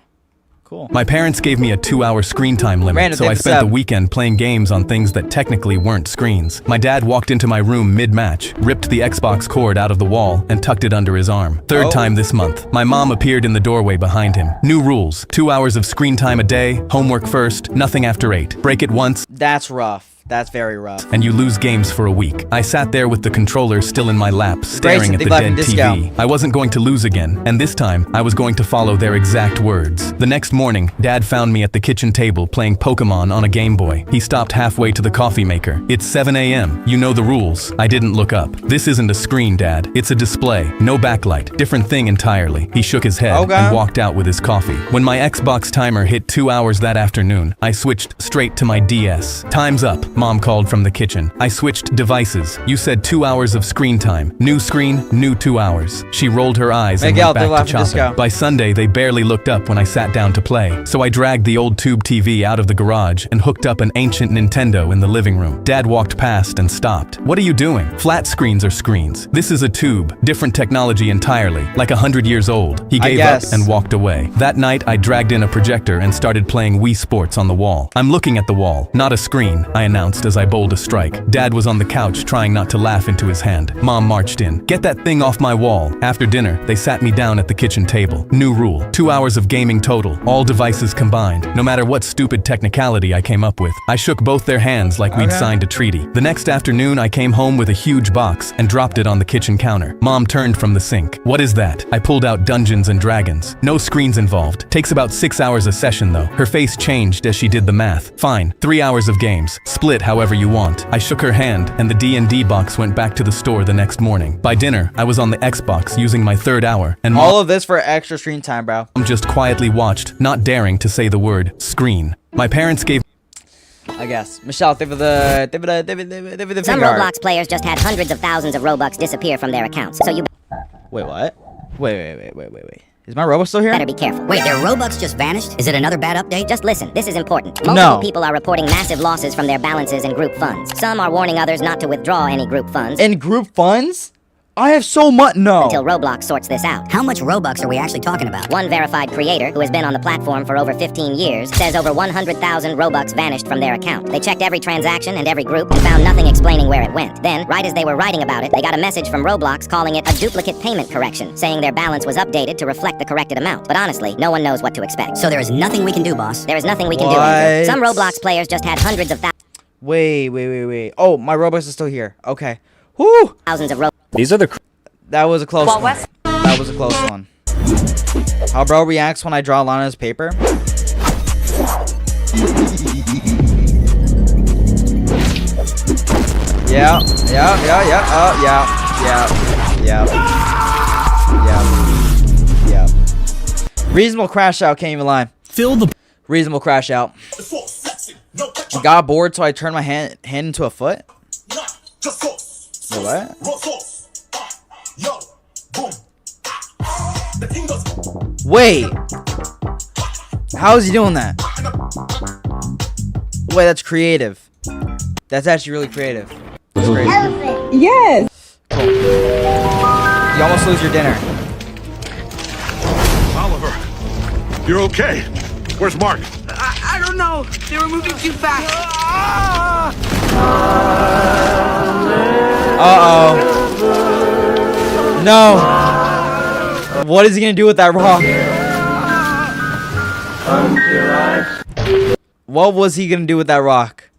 cool. My parents gave me a 2-hour screen time limit, so I spent the weekend playing games on things that technically weren't screens. My dad walked into my room mid-match, ripped the Xbox cord out of the wall, and tucked it under his arm. Third time this month, my mom appeared in the doorway behind him. New rules: 2 hours of screen time a day, homework first, nothing after 8. Break it once. That's rough. That's very rough. And you lose games for a week. I sat there with the controller still in my lap, staring at the dead TV. I wasn't going to lose again, and this time, I was going to follow their exact words. The next morning, Dad found me at the kitchen table playing Pokemon on a Game Boy. He stopped halfway to the coffee maker. It's 7 a.m. You know the rules. I didn't look up. This isn't a screen, Dad. It's a display. No backlight. Different thing entirely. He shook his head and walked out with his coffee. When my Xbox timer hit 2 hours that afternoon, I switched straight to my DS. Time's up. Mom called from the kitchen. I switched devices. You said 2 hours of screen time. New screen, new 2 hours. She rolled her eyes and went back to chopping. By Sunday, they barely looked up when I sat down to play. So I dragged the old tube TV out of the garage and hooked up an ancient Nintendo in the living room. Dad walked past and stopped. What are you doing? Flat screens are screens. This is a tube. Different technology entirely. Like 100 years old. He gave up and walked away. That night, I dragged in a projector and started playing Wii Sports on the wall. I'm looking at the wall, not a screen, I announced as I bowled a strike. Dad was on the couch trying not to laugh into his hand. Mom marched in. Get that thing off my wall. After dinner, they sat me down at the kitchen table. New rule: 2 hours of gaming total, all devices combined. No matter what stupid technicality I came up with. I shook both their hands like we'd signed a treaty. The next afternoon, I came home with a huge box and dropped it on the kitchen counter. Mom turned from the sink. What is that? I pulled out Dungeons and Dragons. No screens involved. Takes about 6 hours a session though. Her face changed as she did the math. Fine, 3 hours of games. Split however you want. I shook her hand, and the D&D box went back to the store the next morning. By dinner, I was on the Xbox using my 3rd hour, and all of this for extra screen time, bro. Mom just quietly watched, not daring to say the word screen. My parents gave... I guess. Michelle, think of the Some Roblox players just had hundreds of thousands of Robux disappear from their accounts, so you... Wait, what? Wait. Is my Robux still here? Better be careful. Wait, their Robux just vanished? Is it another bad update? Just listen, this is important. Multiple people are reporting massive losses from their balances in group funds. Some are warning others not to withdraw any group funds. In group funds? I have so much. No. Until Roblox sorts this out. How much Robux are we actually talking about? One verified creator who has been on the platform for over 15 years says over 100,000 Robux vanished from their account. They checked every transaction and every group and found nothing explaining where it went. Then, right as they were writing about it, they got a message from Roblox calling it a duplicate payment correction, saying their balance was updated to reflect the corrected amount. But honestly, no one knows what to expect. So there is nothing we can do, boss? There is nothing we can do, Andrew. Some Roblox players just had hundreds of thousands. Wait. Oh, my Robux is still here. Okay. Whoo! Thousands of Robux. These are the... That was a close one. That was a close one. How bro reacts when I draw a line on his paper? Yeah. Reasonable crash out, can't even lie. Fill the... Reasonable crash out. I got bored, so I turned my hand into a foot? Wait, what? Wait, how is he doing that? Wait, that's creative. That's actually really creative. That's crazy. Yes. Cool. You almost lose your dinner. Oliver, you're okay. Where's Mark? I don't know. They were moving too fast. Uh-oh. No. What is he gonna do with that rock? What was he gonna do with that rock?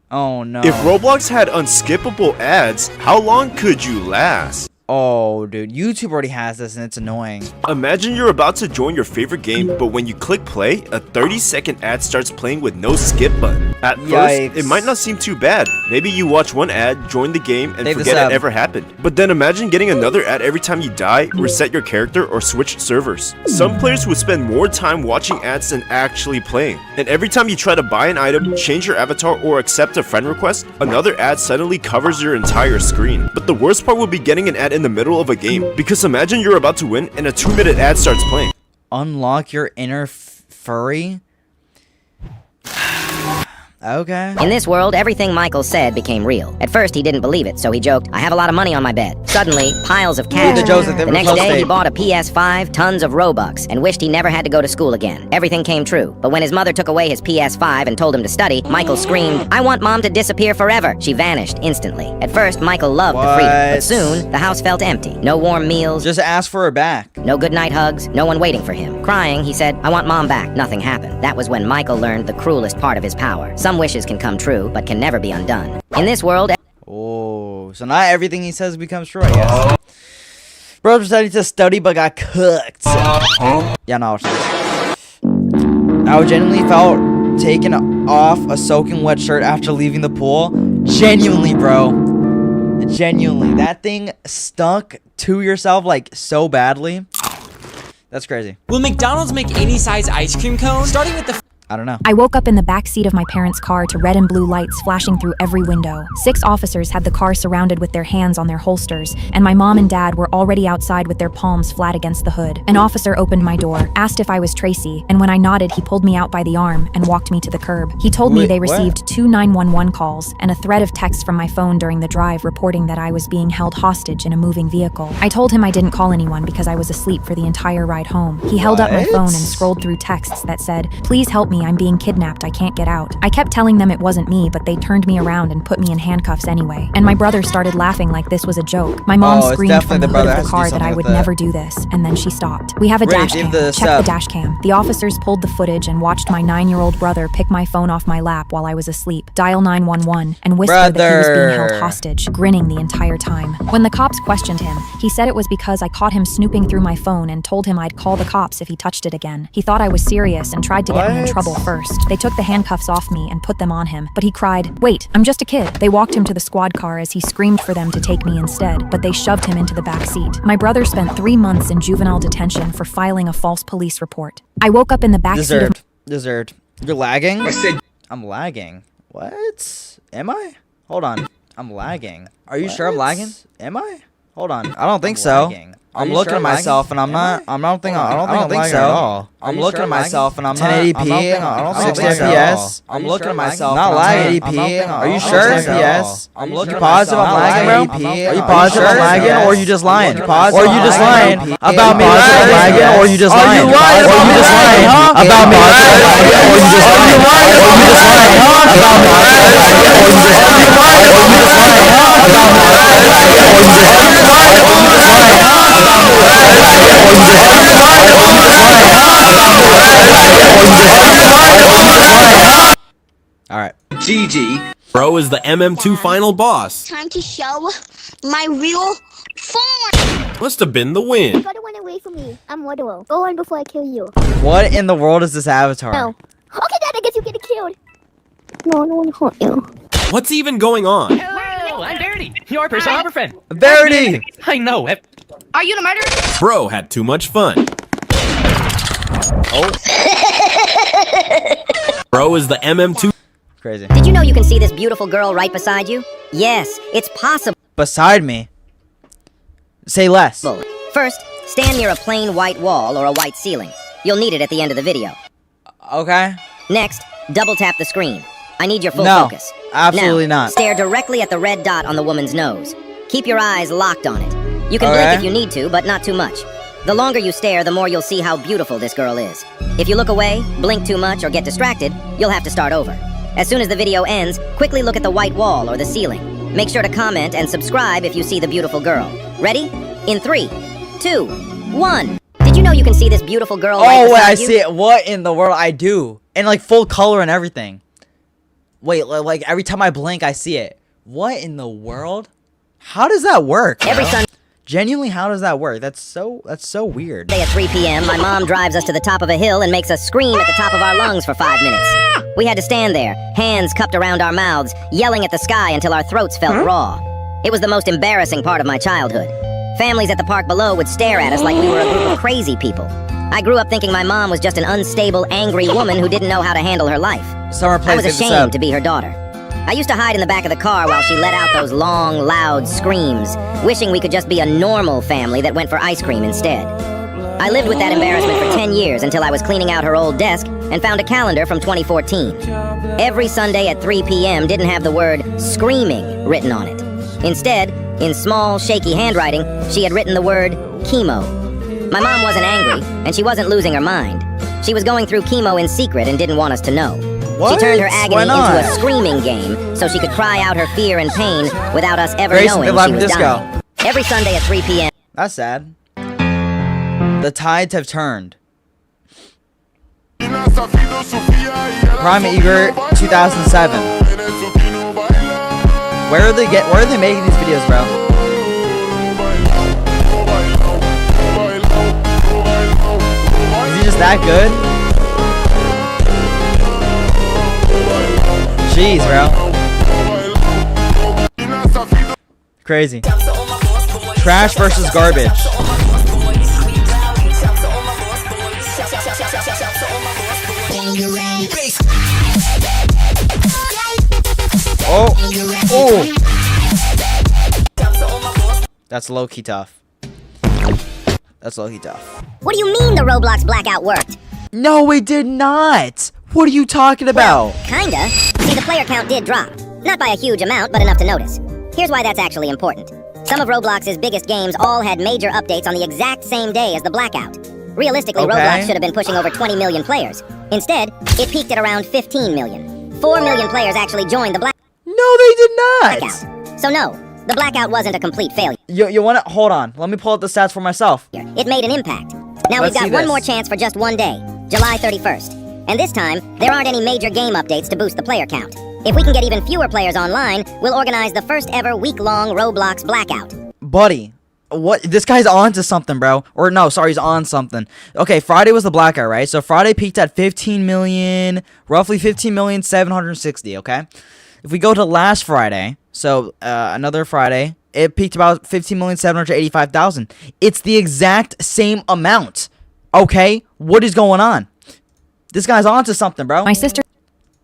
Oh no. If Roblox had unskippable ads, how long could you last? Oh, dude, YouTube already has this and it's annoying. Imagine you're about to join your favorite game, but when you click play, a 30-second ad starts playing with no skip button. At first, it might not seem too bad. Maybe you watch one ad, join the game, and forget it ever happened. But then imagine getting another ad every time you die, reset your character, or switch servers. Some players would spend more time watching ads than actually playing. And every time you try to buy an item, change your avatar, or accept a friend request, another ad suddenly covers your entire screen. But the worst part would be getting an ad in the middle of a game, because imagine you're about to win and a 2-minute ad starts playing. Unlock your inner furry? Okay. In this world, everything Michael said became real. At first, he didn't believe it, so he joked, I have a lot of money on my bed. Suddenly, piles of cash. The next day, he bought a PS5, tons of Robux, and wished he never had to go to school again. Everything came true. But when his mother took away his PS5 and told him to study, Michael screamed, I want Mom to disappear forever. She vanished instantly. At first, Michael loved the freedom, but soon, the house felt empty. No warm meals. Just ask for her back. No goodnight hugs. No one waiting for him. Crying, he said, I want Mom back. Nothing happened. That was when Michael learned the cruelest part of his power. Some wishes can come true, but can never be undone. In this world... Oh, so not everything he says becomes true, I guess. Bro decided to study but got cooked. Yeah, no. I genuinely felt taken off a soaking wet shirt after leaving the pool. Genuinely, bro. Genuinely. That thing stuck to yourself like so badly. That's crazy. Will McDonald's make any size ice cream cone? Starting with the... I don't know. I woke up in the back seat of my parents' car to red and blue lights flashing through every window. 6 officers had the car surrounded with their hands on their holsters, and my mom and dad were already outside with their palms flat against the hood. An officer opened my door, asked if I was Tracy, and when I nodded, he pulled me out by the arm and walked me to the curb. He told me they received 2 911 calls and a thread of text from my phone during the drive reporting that I was being held hostage in a moving vehicle. I told him I didn't call anyone because I was asleep for the entire ride home. He held up my phone and scrolled through texts that said, please help me, I'm being kidnapped, I can't get out. I kept telling them it wasn't me, but they turned me around and put me in handcuffs anyway. And my brother started laughing like this was a joke. My mom screamed from the hood of the car that I would never do this, and then she stopped. We have a dash cam. Check the dash cam. The officers pulled the footage and watched my 9-year-old brother pick my phone off my lap while I was asleep, dial 911, and whisper that he was being held hostage, grinning the entire time. When the cops questioned him, he said it was because I caught him snooping through my phone and told him I'd call the cops if he touched it again. He thought I was serious and tried to get me in trouble first. They took the handcuffs off me and put them on him, but he cried, wait, I'm just a kid. They walked him to the squad car as he screamed for them to take me instead, but they shoved him into the back seat. My brother spent 3 months in juvenile detention for filing a false police report. I woke up in the back seat of... Deserved. You're lagging? I'm lagging. What? Am I? Hold on. I'm lagging. Are you sure I'm lagging? Am I? Hold on. I don't think so. I'm looking at myself and I'm not. I don't think so. I'm looking at myself and I'm not. 1080p. I don't think 60 FPS. I'm looking at myself. Not lagging. 1080p. Are you sure? FPS. I'm looking. Positive I'm lagging, bro. Are you positive I'm lagging, or are you just lying? Or are you just lying about me lagging, or are you just lying? Or are you just lying about me lagging, or are you just lying? Are you just lying about me lagging, or are you just lying? Are you just lying about me lagging, or are you just Alright. GG. Bro is the MM2 final boss. Time to show my real form. Must have been the win. You gotta run away from me. I'm Waddle. Go on before I kill you. What in the world is this avatar? No. Okay, Dad, I guess you get killed. No, I don't want to hurt you. What's even going on? Hello, I'm Verity, your personal friend. Verity! I know. Are you the murderer? Bro had too much fun. Oh. Bro is the MM2. Crazy. Did you know you can see this beautiful girl right beside you? Yes, it's possible. Beside me? Say less. First, stand near a plain white wall or a white ceiling. You'll need it at the end of the video. Okay. Next, double tap the screen. I need your full No, focus. absolutely now, not. Stare directly at the red dot on the woman's nose. Keep your eyes locked on it. You can blink if you need to, but not too much. The longer you stare, the more you'll see how beautiful this girl is. If you look away, blink too much, or get distracted, you'll have to start over. As soon as the video ends, quickly look at the white wall or the ceiling. Make sure to comment and subscribe if you see the beautiful girl. Ready? In 3, 2, 1. Did you know you can see this beautiful girl right beside you? Oh, wait, I see it. What in the world? I do. And like full color and everything. Wait, like every time I blink, I see it. What in the world? How does that work? Every Sunday. Genuinely, how does that work? That's so weird. At 3 p.m., my mom drives us to the top of a hill and makes us scream at the top of our lungs for 5 minutes. We had to stand there, hands cupped around our mouths, yelling at the sky until our throats felt raw. It was the most embarrassing part of my childhood. Families at the park below would stare at us like we were a group of crazy people. I grew up thinking my mom was just an unstable, angry woman who didn't know how to handle her life. I was ashamed to be her daughter. I used to hide in the back of the car while she let out those long, loud screams, wishing we could just be a normal family that went for ice cream instead. I lived with that embarrassment for 10 years until I was cleaning out her old desk and found a calendar from 2014. Every Sunday at 3 p.m. didn't have the word screaming written on it. Instead, in small, shaky handwriting, she had written the word chemo. My mom wasn't angry, and she wasn't losing her mind. She was going through chemo in secret and didn't want us to know. What? She turned her agony into a screaming game so she could cry out her fear and pain without us ever knowing she was dying. Every Sunday at 3 p.m. That's sad. The tides have turned. Prime Eager 2007. Where are they making these videos, bro? Is he just that good? Jeez, bro. Crazy. Trash versus garbage. Oh. That's low-key tough. That's low-key tough. What do you mean the Roblox blackout worked? No, it did not. What are you talking about? Well, kinda. See, the player count did drop. Not by a huge amount, but enough to notice. Here's why that's actually important. Some of Roblox's biggest games all had major updates on the exact same day as the blackout. Realistically, Roblox should have been pushing over 20 million players. Instead, it peaked at around 15 million. 4 million players actually joined the blackout. No, they did not. So no, the blackout wasn't a complete failure. You wanna hold on? Let me pull up the stats for myself. It made an impact. Now we've got one more chance for just one day, July 31st. And this time, there aren't any major game updates to boost the player count. If we can get even fewer players online, we'll organize the first ever week-long Roblox blackout. Buddy, what? This guy's on to something, bro. Or no, sorry, he's on something. Okay, Friday was the blackout, right? So Friday peaked at 15 million, roughly 15,760,000, okay? If we go to last Friday, so another Friday, it peaked about 15,785,000. It's the exact same amount, okay? What is going on? This guy's on to something, bro. My sister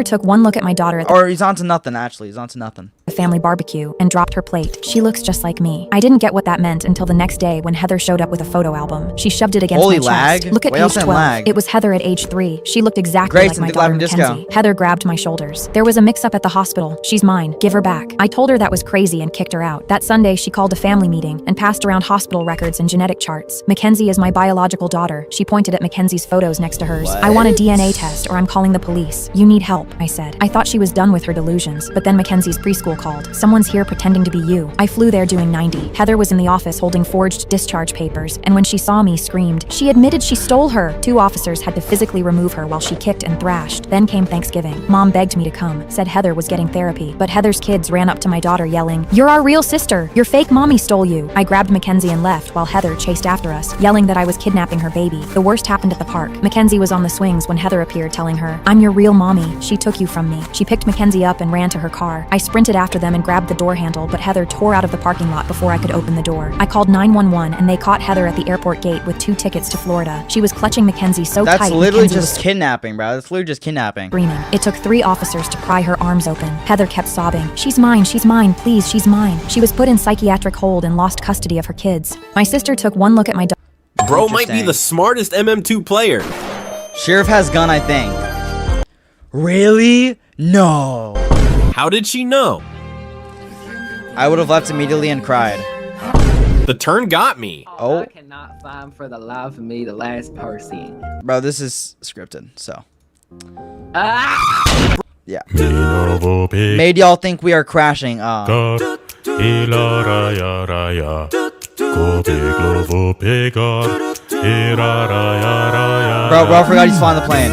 took one look at my daughter at the Or he's on to nothing, actually. He's on to nothing. family barbecue and dropped her plate. She looks just like me. I didn't get what that meant until the next day when Heather showed up with a photo album. She shoved it against my chest. Look at page 12. It was Heather at age 3. She looked exactly like my daughter Mackenzie. Heather grabbed my shoulders. There was a mix-up at the hospital. She's mine. Give her back. I told her that was crazy and kicked her out. That Sunday, she called a family meeting and passed around hospital records and genetic charts. Mackenzie is my biological daughter. She pointed at Mackenzie's photos next to hers. I want a DNA test or I'm calling the police. You need help, I said. I thought she was done with her delusions, but then Mackenzie's preschool called. Someone's here pretending to be you. I flew there doing 90. Heather was in the office holding forged discharge papers, and when she saw me, screamed. She admitted she stole her. 2 officers had to physically remove her while she kicked and thrashed. Then came Thanksgiving. Mom begged me to come, said Heather was getting therapy, but Heather's kids ran up to my daughter yelling, "You're our real sister. Your fake mommy stole you." I grabbed Mackenzie and left while Heather chased after us, yelling that I was kidnapping her baby. The worst happened at the park. Mackenzie was on the swings when Heather appeared telling her, "I'm your real mommy. She took you from me." She picked Mackenzie up and ran to her car. I sprinted after them and grabbed the door handle, but Heather tore out of the parking lot before I could open the door. I called 911 and they caught Heather at the airport gate with 2 tickets to Florida. She was clutching Mackenzie so tight. That's literally just kidnapping, bro. That's literally just kidnapping. Screaming. It took 3 officers to pry her arms open. Heather kept sobbing. "She's mine, please, she's mine." She was put in psychiatric hold and lost custody of her kids. My sister took one look at my daughter. Bro might be the smartest MM2 player. Sheriff has gun, I think. Really? No. How did she know? I would have left immediately and cried. The turn got me. Oh. I cannot find for the life of me the last person. Bro, this is scripted, so. Yeah. Made y'all think we are crashing. Bro, I forgot he's flying the plane.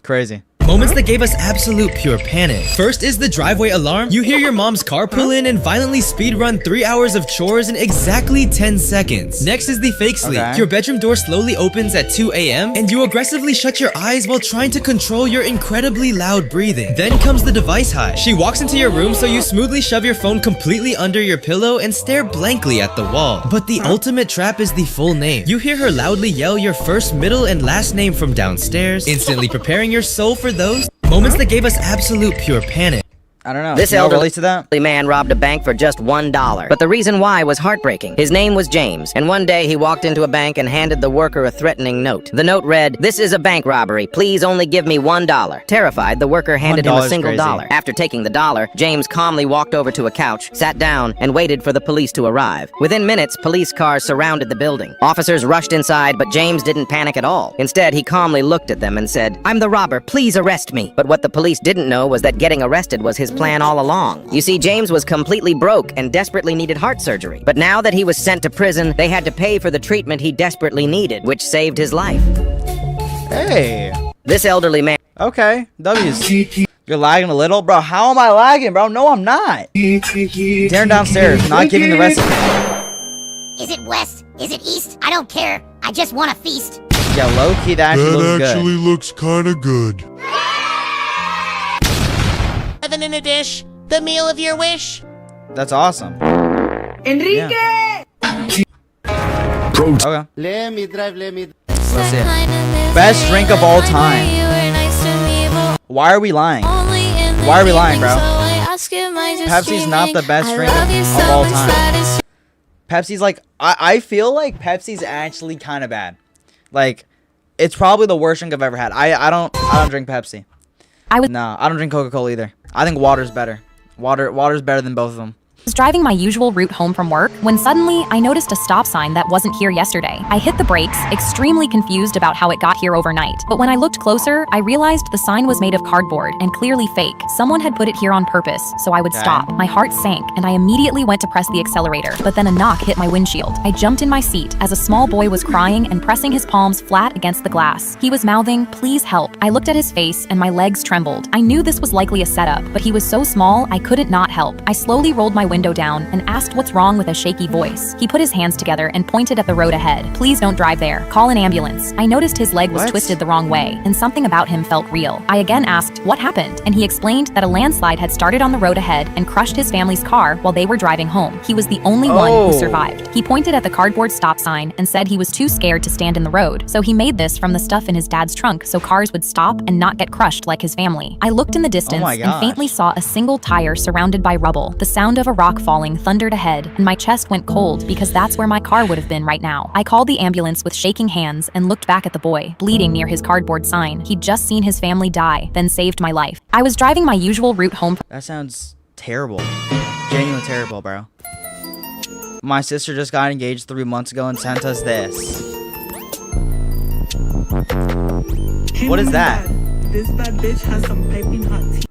Crazy. Moments that gave us absolute pure panic. First is the driveway alarm. You hear your mom's car pull in and violently speedrun 3 hours of chores in exactly 10 seconds. Next is the fake sleep. Okay. Your bedroom door slowly opens at 2 a.m. and you aggressively shut your eyes while trying to control your incredibly loud breathing. Then comes the device high. She walks into your room so you smoothly shove your phone completely under your pillow and stare blankly at the wall. But the ultimate trap is the full name. You hear her loudly yell your first, middle, and last name from downstairs, instantly preparing your soul for those moments that gave us absolute pure panic. I don't know. This elderly man robbed a bank for just $1. But the reason why was heartbreaking. His name was James, and one day he walked into a bank and handed the worker a threatening note. The note read, "This is a bank robbery. Please only give me $1." Terrified, the worker handed him a single dollar. After taking the dollar, James calmly walked over to a couch, sat down, and waited for the police to arrive. Within minutes, police cars surrounded the building. Officers rushed inside, but James didn't panic at all. Instead, he calmly looked at them and said, "I'm the robber. Please arrest me." But what the police didn't know was that getting arrested was his plan all along. You see, James was completely broke and desperately needed heart surgery. But now that he was sent to prison, they had to pay for the treatment he desperately needed, which saved his life. Hey. This elderly man... Okay, W's. You're lagging a little? Bro, how am I lagging, bro? No, I'm not. Darren downstairs, not giving the recipe. Is it west? Is it east? I don't care. I just want to feast. Yeah, low-key, that actually looks good. That actually looks kind of good. Heaven in a dish, the meal of your wish. That's awesome. Enrique! Yeah. Okay. Let me drive. Let's see it. Best drink of all time. Why are we lying? Why are we lying, bro? Pepsi's not the best drink of all time. Pepsi's like, I feel like Pepsi's actually kind of bad. Like, it's probably the worst drink I've ever had. I don't drink Pepsi. No, I don't drink Coca-Cola either. I think water's better. Water's better than both of them. I was driving my usual route home from work when suddenly I noticed a stop sign that wasn't here yesterday. I hit the brakes, extremely confused about how it got here overnight. But when I looked closer, I realized the sign was made of cardboard and clearly fake. Someone had put it here on purpose, so I would stop. My heart sank, and I immediately went to press the accelerator, but then a knock hit my windshield. I jumped in my seat as a small boy was crying and pressing his palms flat against the glass. He was mouthing, "Please help." I looked at his face and my legs trembled. I knew this was likely a setup, but he was so small I couldn't not help. I slowly rolled my window down and asked what's wrong with a shaky voice. He put his hands together and pointed at the road ahead. "Please don't drive there. Call an ambulance." I noticed his leg was twisted the wrong way, and something about him felt real. I again asked, "What happened?" And he explained that a landslide had started on the road ahead and crushed his family's car while they were driving home. He was the only one who survived. He pointed at the cardboard stop sign and said he was too scared to stand in the road, so he made this from the stuff in his dad's trunk so cars would stop and not get crushed like his family. I looked in the distance and faintly saw a single tire surrounded by rubble. The sound of a rock falling thundered ahead, and my chest went cold because that's where my car would have been right now. I called the ambulance with shaking hands and looked back at the boy, bleeding near his cardboard sign. He'd just seen his family die, then saved my life. I was driving my usual route home. That sounds terrible. Genuinely terrible, bro. My sister just got engaged 3 months ago and sent us this. What is that? This bad bitch has some piping hot tea.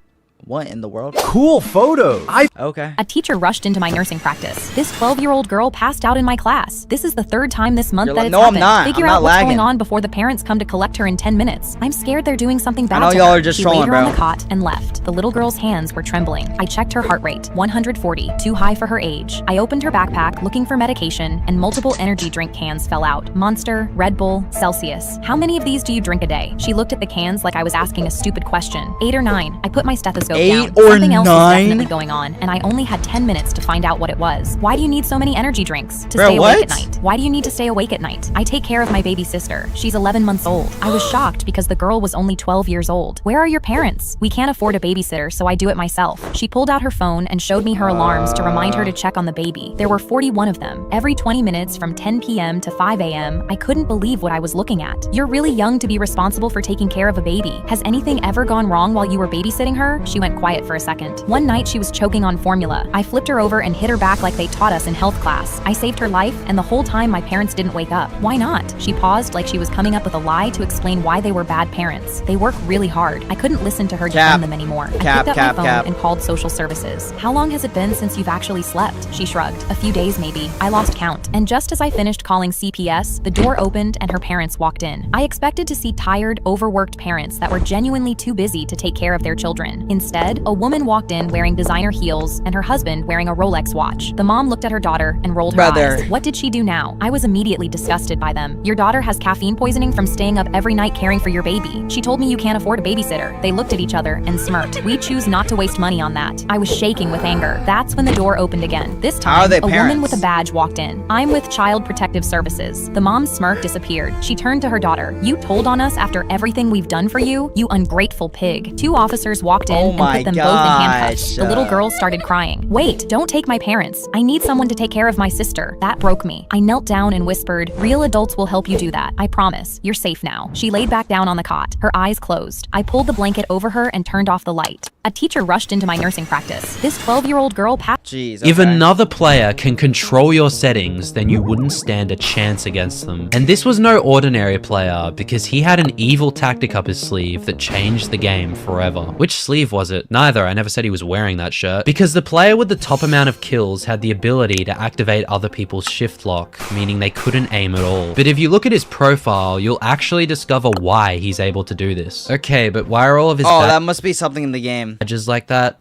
What in the world? Cool photo. Okay. A teacher rushed into my nursing practice. This 12-year-old girl passed out in my class. This is the third time this month that it's happened. I'm not. Figure out what's going on before the parents come to collect her in 10 minutes. I'm scared they're doing something bad to her. I know y'all are just trolling, bro. She laid her on the cot and left. The little girl's hands were trembling. I checked her heart rate, 140, too high for her age. I opened her backpack looking for medication, and multiple energy drink cans fell out. Monster, Red Bull, Celsius. "How many of these do you drink a day?" She looked at the cans like I was asking a stupid question. 8 or 9. I put my stethoscope down. Something else was definitely going on, and I only had 10 minutes to find out what it was. "Why do you need so many energy drinks?" "To stay awake at night." "Why do you need to stay awake at night?" "I take care of my baby sister. She's 11 months old." I was shocked because the girl was only 12 years old. "Where are your parents?" "We can't afford a babysitter, so I do it myself." She pulled out her phone and showed me her alarms to remind her to check on the baby. There were 41 of them, every 20 minutes from 10 p.m. to 5 a.m. I couldn't believe what I was looking at. "You're really young to be responsible for taking care of a baby. Has anything ever gone wrong while you were babysitting her?" She went quiet for a second. One night she was choking on formula. I flipped her over and hit her back like they taught us in health class. I saved her life, and the whole time my parents didn't wake up. "Why not?" She paused like she was coming up with a lie to explain why they were bad parents. "They work really hard." I couldn't listen to her defend them anymore. I picked up my phone and called social services. "How long has it been since you've actually slept?" She shrugged. "A few days maybe." I lost count. And just as I finished calling CPS, the door opened and her parents walked in. I expected to see tired, overworked parents that were genuinely too busy to take care of their children. Instead, a woman walked in wearing designer heels and her husband wearing a Rolex watch. The mom looked at her daughter and rolled her eyes. What did she do now? I was immediately disgusted by them. "Your daughter has caffeine poisoning from staying up every night caring for your baby. She told me you can't afford a babysitter." They looked at each other and smirked. "We choose not to waste money on that." I was shaking with anger. That's when the door opened again. This time, a woman with a badge walked in. "I'm with Child Protective Services." The mom's smirk disappeared. She turned to her daughter. "You told on us after everything we've done for you? You ungrateful pig." 2 officers walked in and and put them both in handcuffs. The little girl started crying. Wait, don't take my parents. I need someone to take care of my sister. That broke me. I knelt down and whispered, real adults will help you do that. I promise. You're safe now. She laid back down on the cot, her eyes closed. I pulled the blanket over her and turned off the light. A teacher rushed into my nursing practice. This 12-year-old girl Jeez, okay. If another player can control your settings, then you wouldn't stand a chance against them. And this was no ordinary player, because he had an evil tactic up his sleeve that changed the game forever. Which sleeve was it? Neither, I never said he was wearing that shirt. Because the player with the top amount of kills had the ability to activate other people's shift lock, meaning they couldn't aim at all. But if you look at his profile, you'll actually discover why he's able to do this. Okay, but why are all of his that must be something in the game. Badges like that?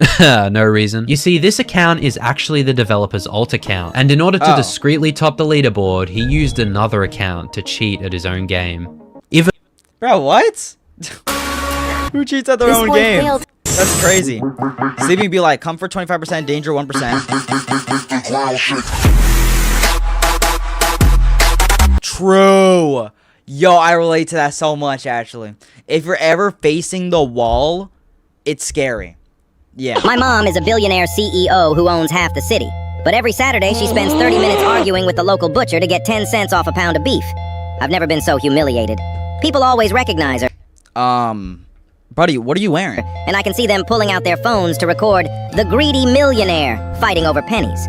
No reason. You see, this account is actually the developer's alt account, and in order to discreetly top the leaderboard, he used another account to cheat at his own game. Bro, what? Who cheats at their own game? Failed. That's crazy. Sleeping be like, comfort 25%, danger 1%. True. Yo, I relate to that so much, actually. If you're ever facing the wall, it's scary. Yeah. My mom is a billionaire CEO who owns half the city. But every Saturday, she spends 30 minutes arguing with the local butcher to get 10 cents off a pound of beef. I've never been so humiliated. People always recognize her. Buddy, what are you wearing? And I can see them pulling out their phones to record the greedy millionaire fighting over pennies.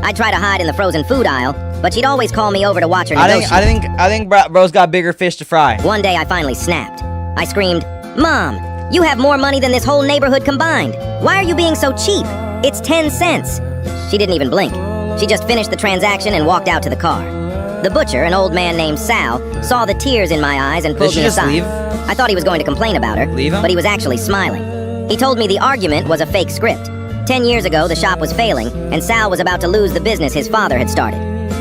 I'd try to hide in the frozen food aisle, but she'd always call me over to watch her negotiate. I think bro's got bigger fish to fry. One day I finally snapped. I screamed, "Mom, you have more money than this whole neighborhood combined. Why are you being so cheap? It's 10 cents. She didn't even blink. She just finished the transaction and walked out to the car. The butcher, an old man named Sal, saw the tears in my eyes and pulled me aside. Leave? I thought he was going to complain about her, but he was actually smiling. He told me the argument was a fake script. 10 years ago, the shop was failing, and Sal was about to lose the business his father had started.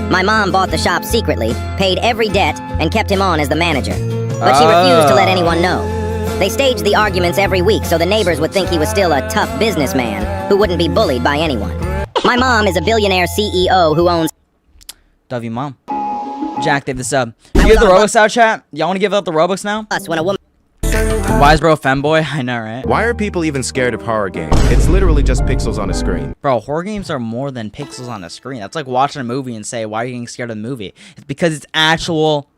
My mom bought the shop secretly, paid every debt, and kept him on as the manager. But she refused to let anyone know. They staged the arguments every week so the neighbors would think he was still a tough businessman who wouldn't be bullied by anyone. My mom is a billionaire CEO who owns... Love you, Mom. Jack did the sub. You give the Robux out, chat? Y'all want to give out the Robux now? When a woman... Why is bro a femboy? I know, right? Why are people even scared of horror games? It's literally just pixels on a screen. Bro, horror games are more than pixels on a screen. That's like watching a movie and say, why are you getting scared of the movie? It's because it's actual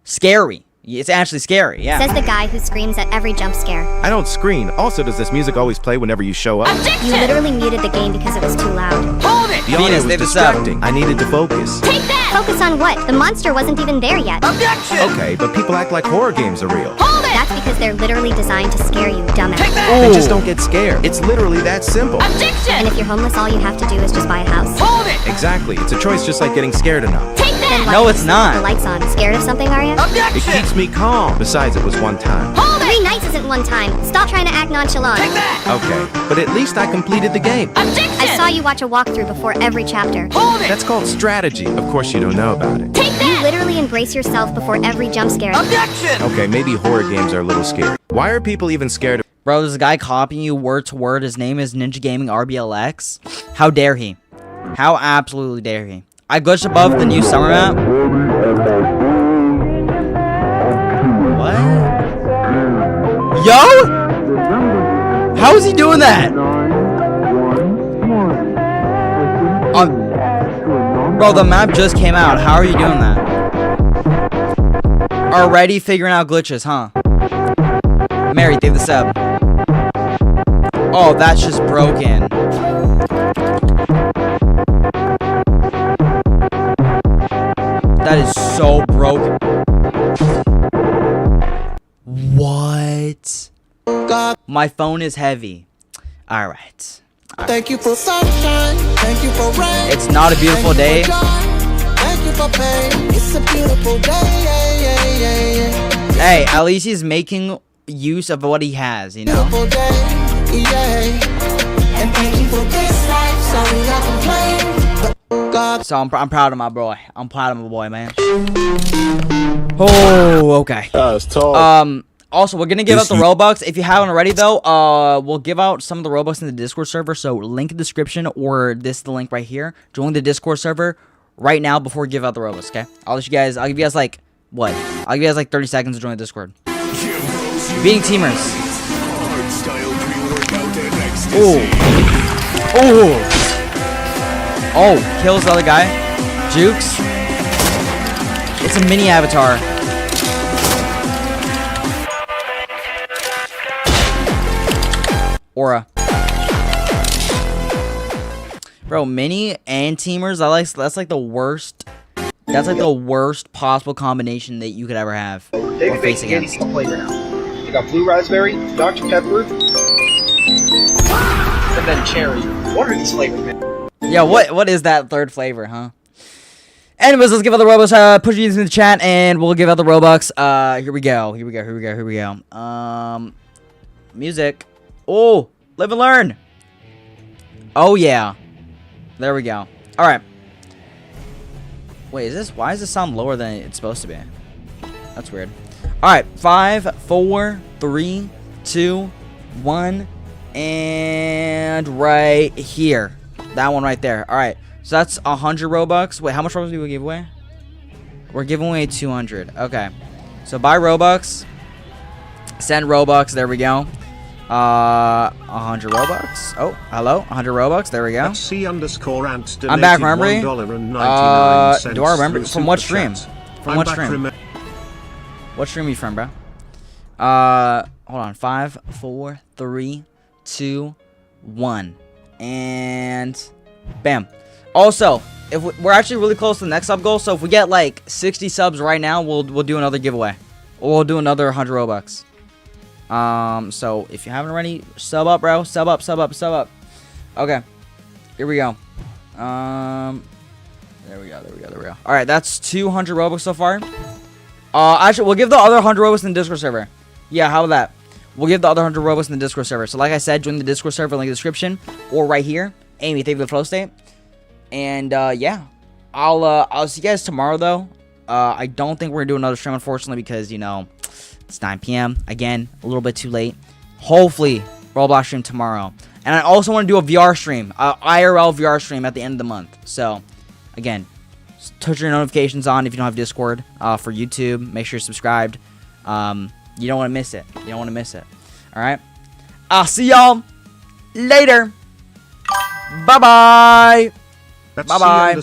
scary. It's actually scary, yeah. Says the guy who screams at every jump scare. I don't scream. Also, does this music always play whenever you show up? Objection! You literally muted the game because it was too loud. Hold it! The audio was distracting. I needed to focus. Take that! Focus on what? The monster wasn't even there yet. Objection! Okay, but people act like horror games are real. Hold it! That's because they're literally designed to scare you, dumbass. Take that! Then just don't get scared. It's literally that simple. Objection! And if you're homeless, all you have to do is just buy a house. Hold it! Exactly. It's a choice just like getting scared enough. Take that! No, it's not. The lights on. Scared of something, are you? Objection! It keeps me calm. Besides, it was one time. Hold it! 3 nights isn't one time. Stop trying to act nonchalant. Take that! Okay, but at least I completed the game. Objection! I saw you watch a walkthrough before every chapter. Hold it! That's called strategy. Of course you don't know about it. Take that! You literally embrace yourself before every jump scare. Objection! Okay, maybe horror games are a little scary. Why are people even scared of... Bro, there's a guy copying you word to word. His name is Ninjagaming RBLX. How dare he? How absolutely dare he? I glitched above the new summer map. What? Yo? How is he doing that? Bro, the map just came out. How are you doing that? Already figuring out glitches, huh? Mary, take the sub. Oh, that's just broken. That is so broken. What? My phone is heavy. Alright. Thank you for sunshine. Thank you for rain. It's not a beautiful day. Thank you for pain. It's a beautiful day. Hey, at least he's making use of what he has, you know? And thank you for this life. Sorry I complain. So I'm proud of my boy. I'm proud of my boy, man. Oh, okay. That's tall. Also, we're gonna give out the Robux. If you haven't already, though, we'll give out some of the Robux in the Discord server. So, link in the description, or the link right here. Join the Discord server right now before we give out the Robux. Okay? I'll give you guys like what? I'll give you guys like 30 seconds to join the Discord. Being teamers. Ooh. Ooh. Oh, kills the other guy. Jukes. It's a mini avatar. Aura. Bro, mini and teamers, that's like the worst. That's like the worst possible combination that you could ever have or face against. You got blue raspberry, Dr. Pepper, and then cherry. What are these flavors, man? Yeah, what is that third flavor, huh? Anyways, let's give out the Robux. Put these in the chat, and we'll give out the Robux. Here we go. Music. Oh, live and learn. Oh yeah. There we go. All right. Wait, is this? Why does this sound lower than it's supposed to be? That's weird. All right, 5, 4, 3, 2, 1, and right here. That one right there. All right. So that's 100 Robux. Wait, how much Robux do we give away? We're giving away 200. Okay. So buy Robux. Send Robux. There we go. 100 Robux. Oh, hello. 100 Robux. There we go. I'm back, remember? Do I remember? From what stream? From what stream? What stream are you from, bro? Hold on. 5, 4, 3, 2, 1. And bam. Also, if we're actually really close to the next sub goal, so if we get like 60 subs right now, we'll do another giveaway. Or we'll do another 100 Robux. So if you haven't already, sub up, bro. Sub up. Okay. Here we go. There we go. Alright, that's 200 Robux so far. Actually, we'll give the other 100 Robux in the Discord server. Yeah, how about that? We'll give the other 100 Robux in the Discord server. So like I said, join the Discord server, link in the description. Or right here. Amy, thank you for the flow state. And, yeah. I'll see you guys tomorrow, though. I don't think we're gonna do another stream, unfortunately, because, you know, it's 9 p.m. Again, a little bit too late. Hopefully, Roblox stream tomorrow. And I also want to do a VR stream, IRL VR stream at the end of the month. So, again, turn your notifications on if you don't have Discord for YouTube. Make sure you're subscribed. You don't want to miss it. All right. I'll see y'all later. Bye-bye. Bye-bye.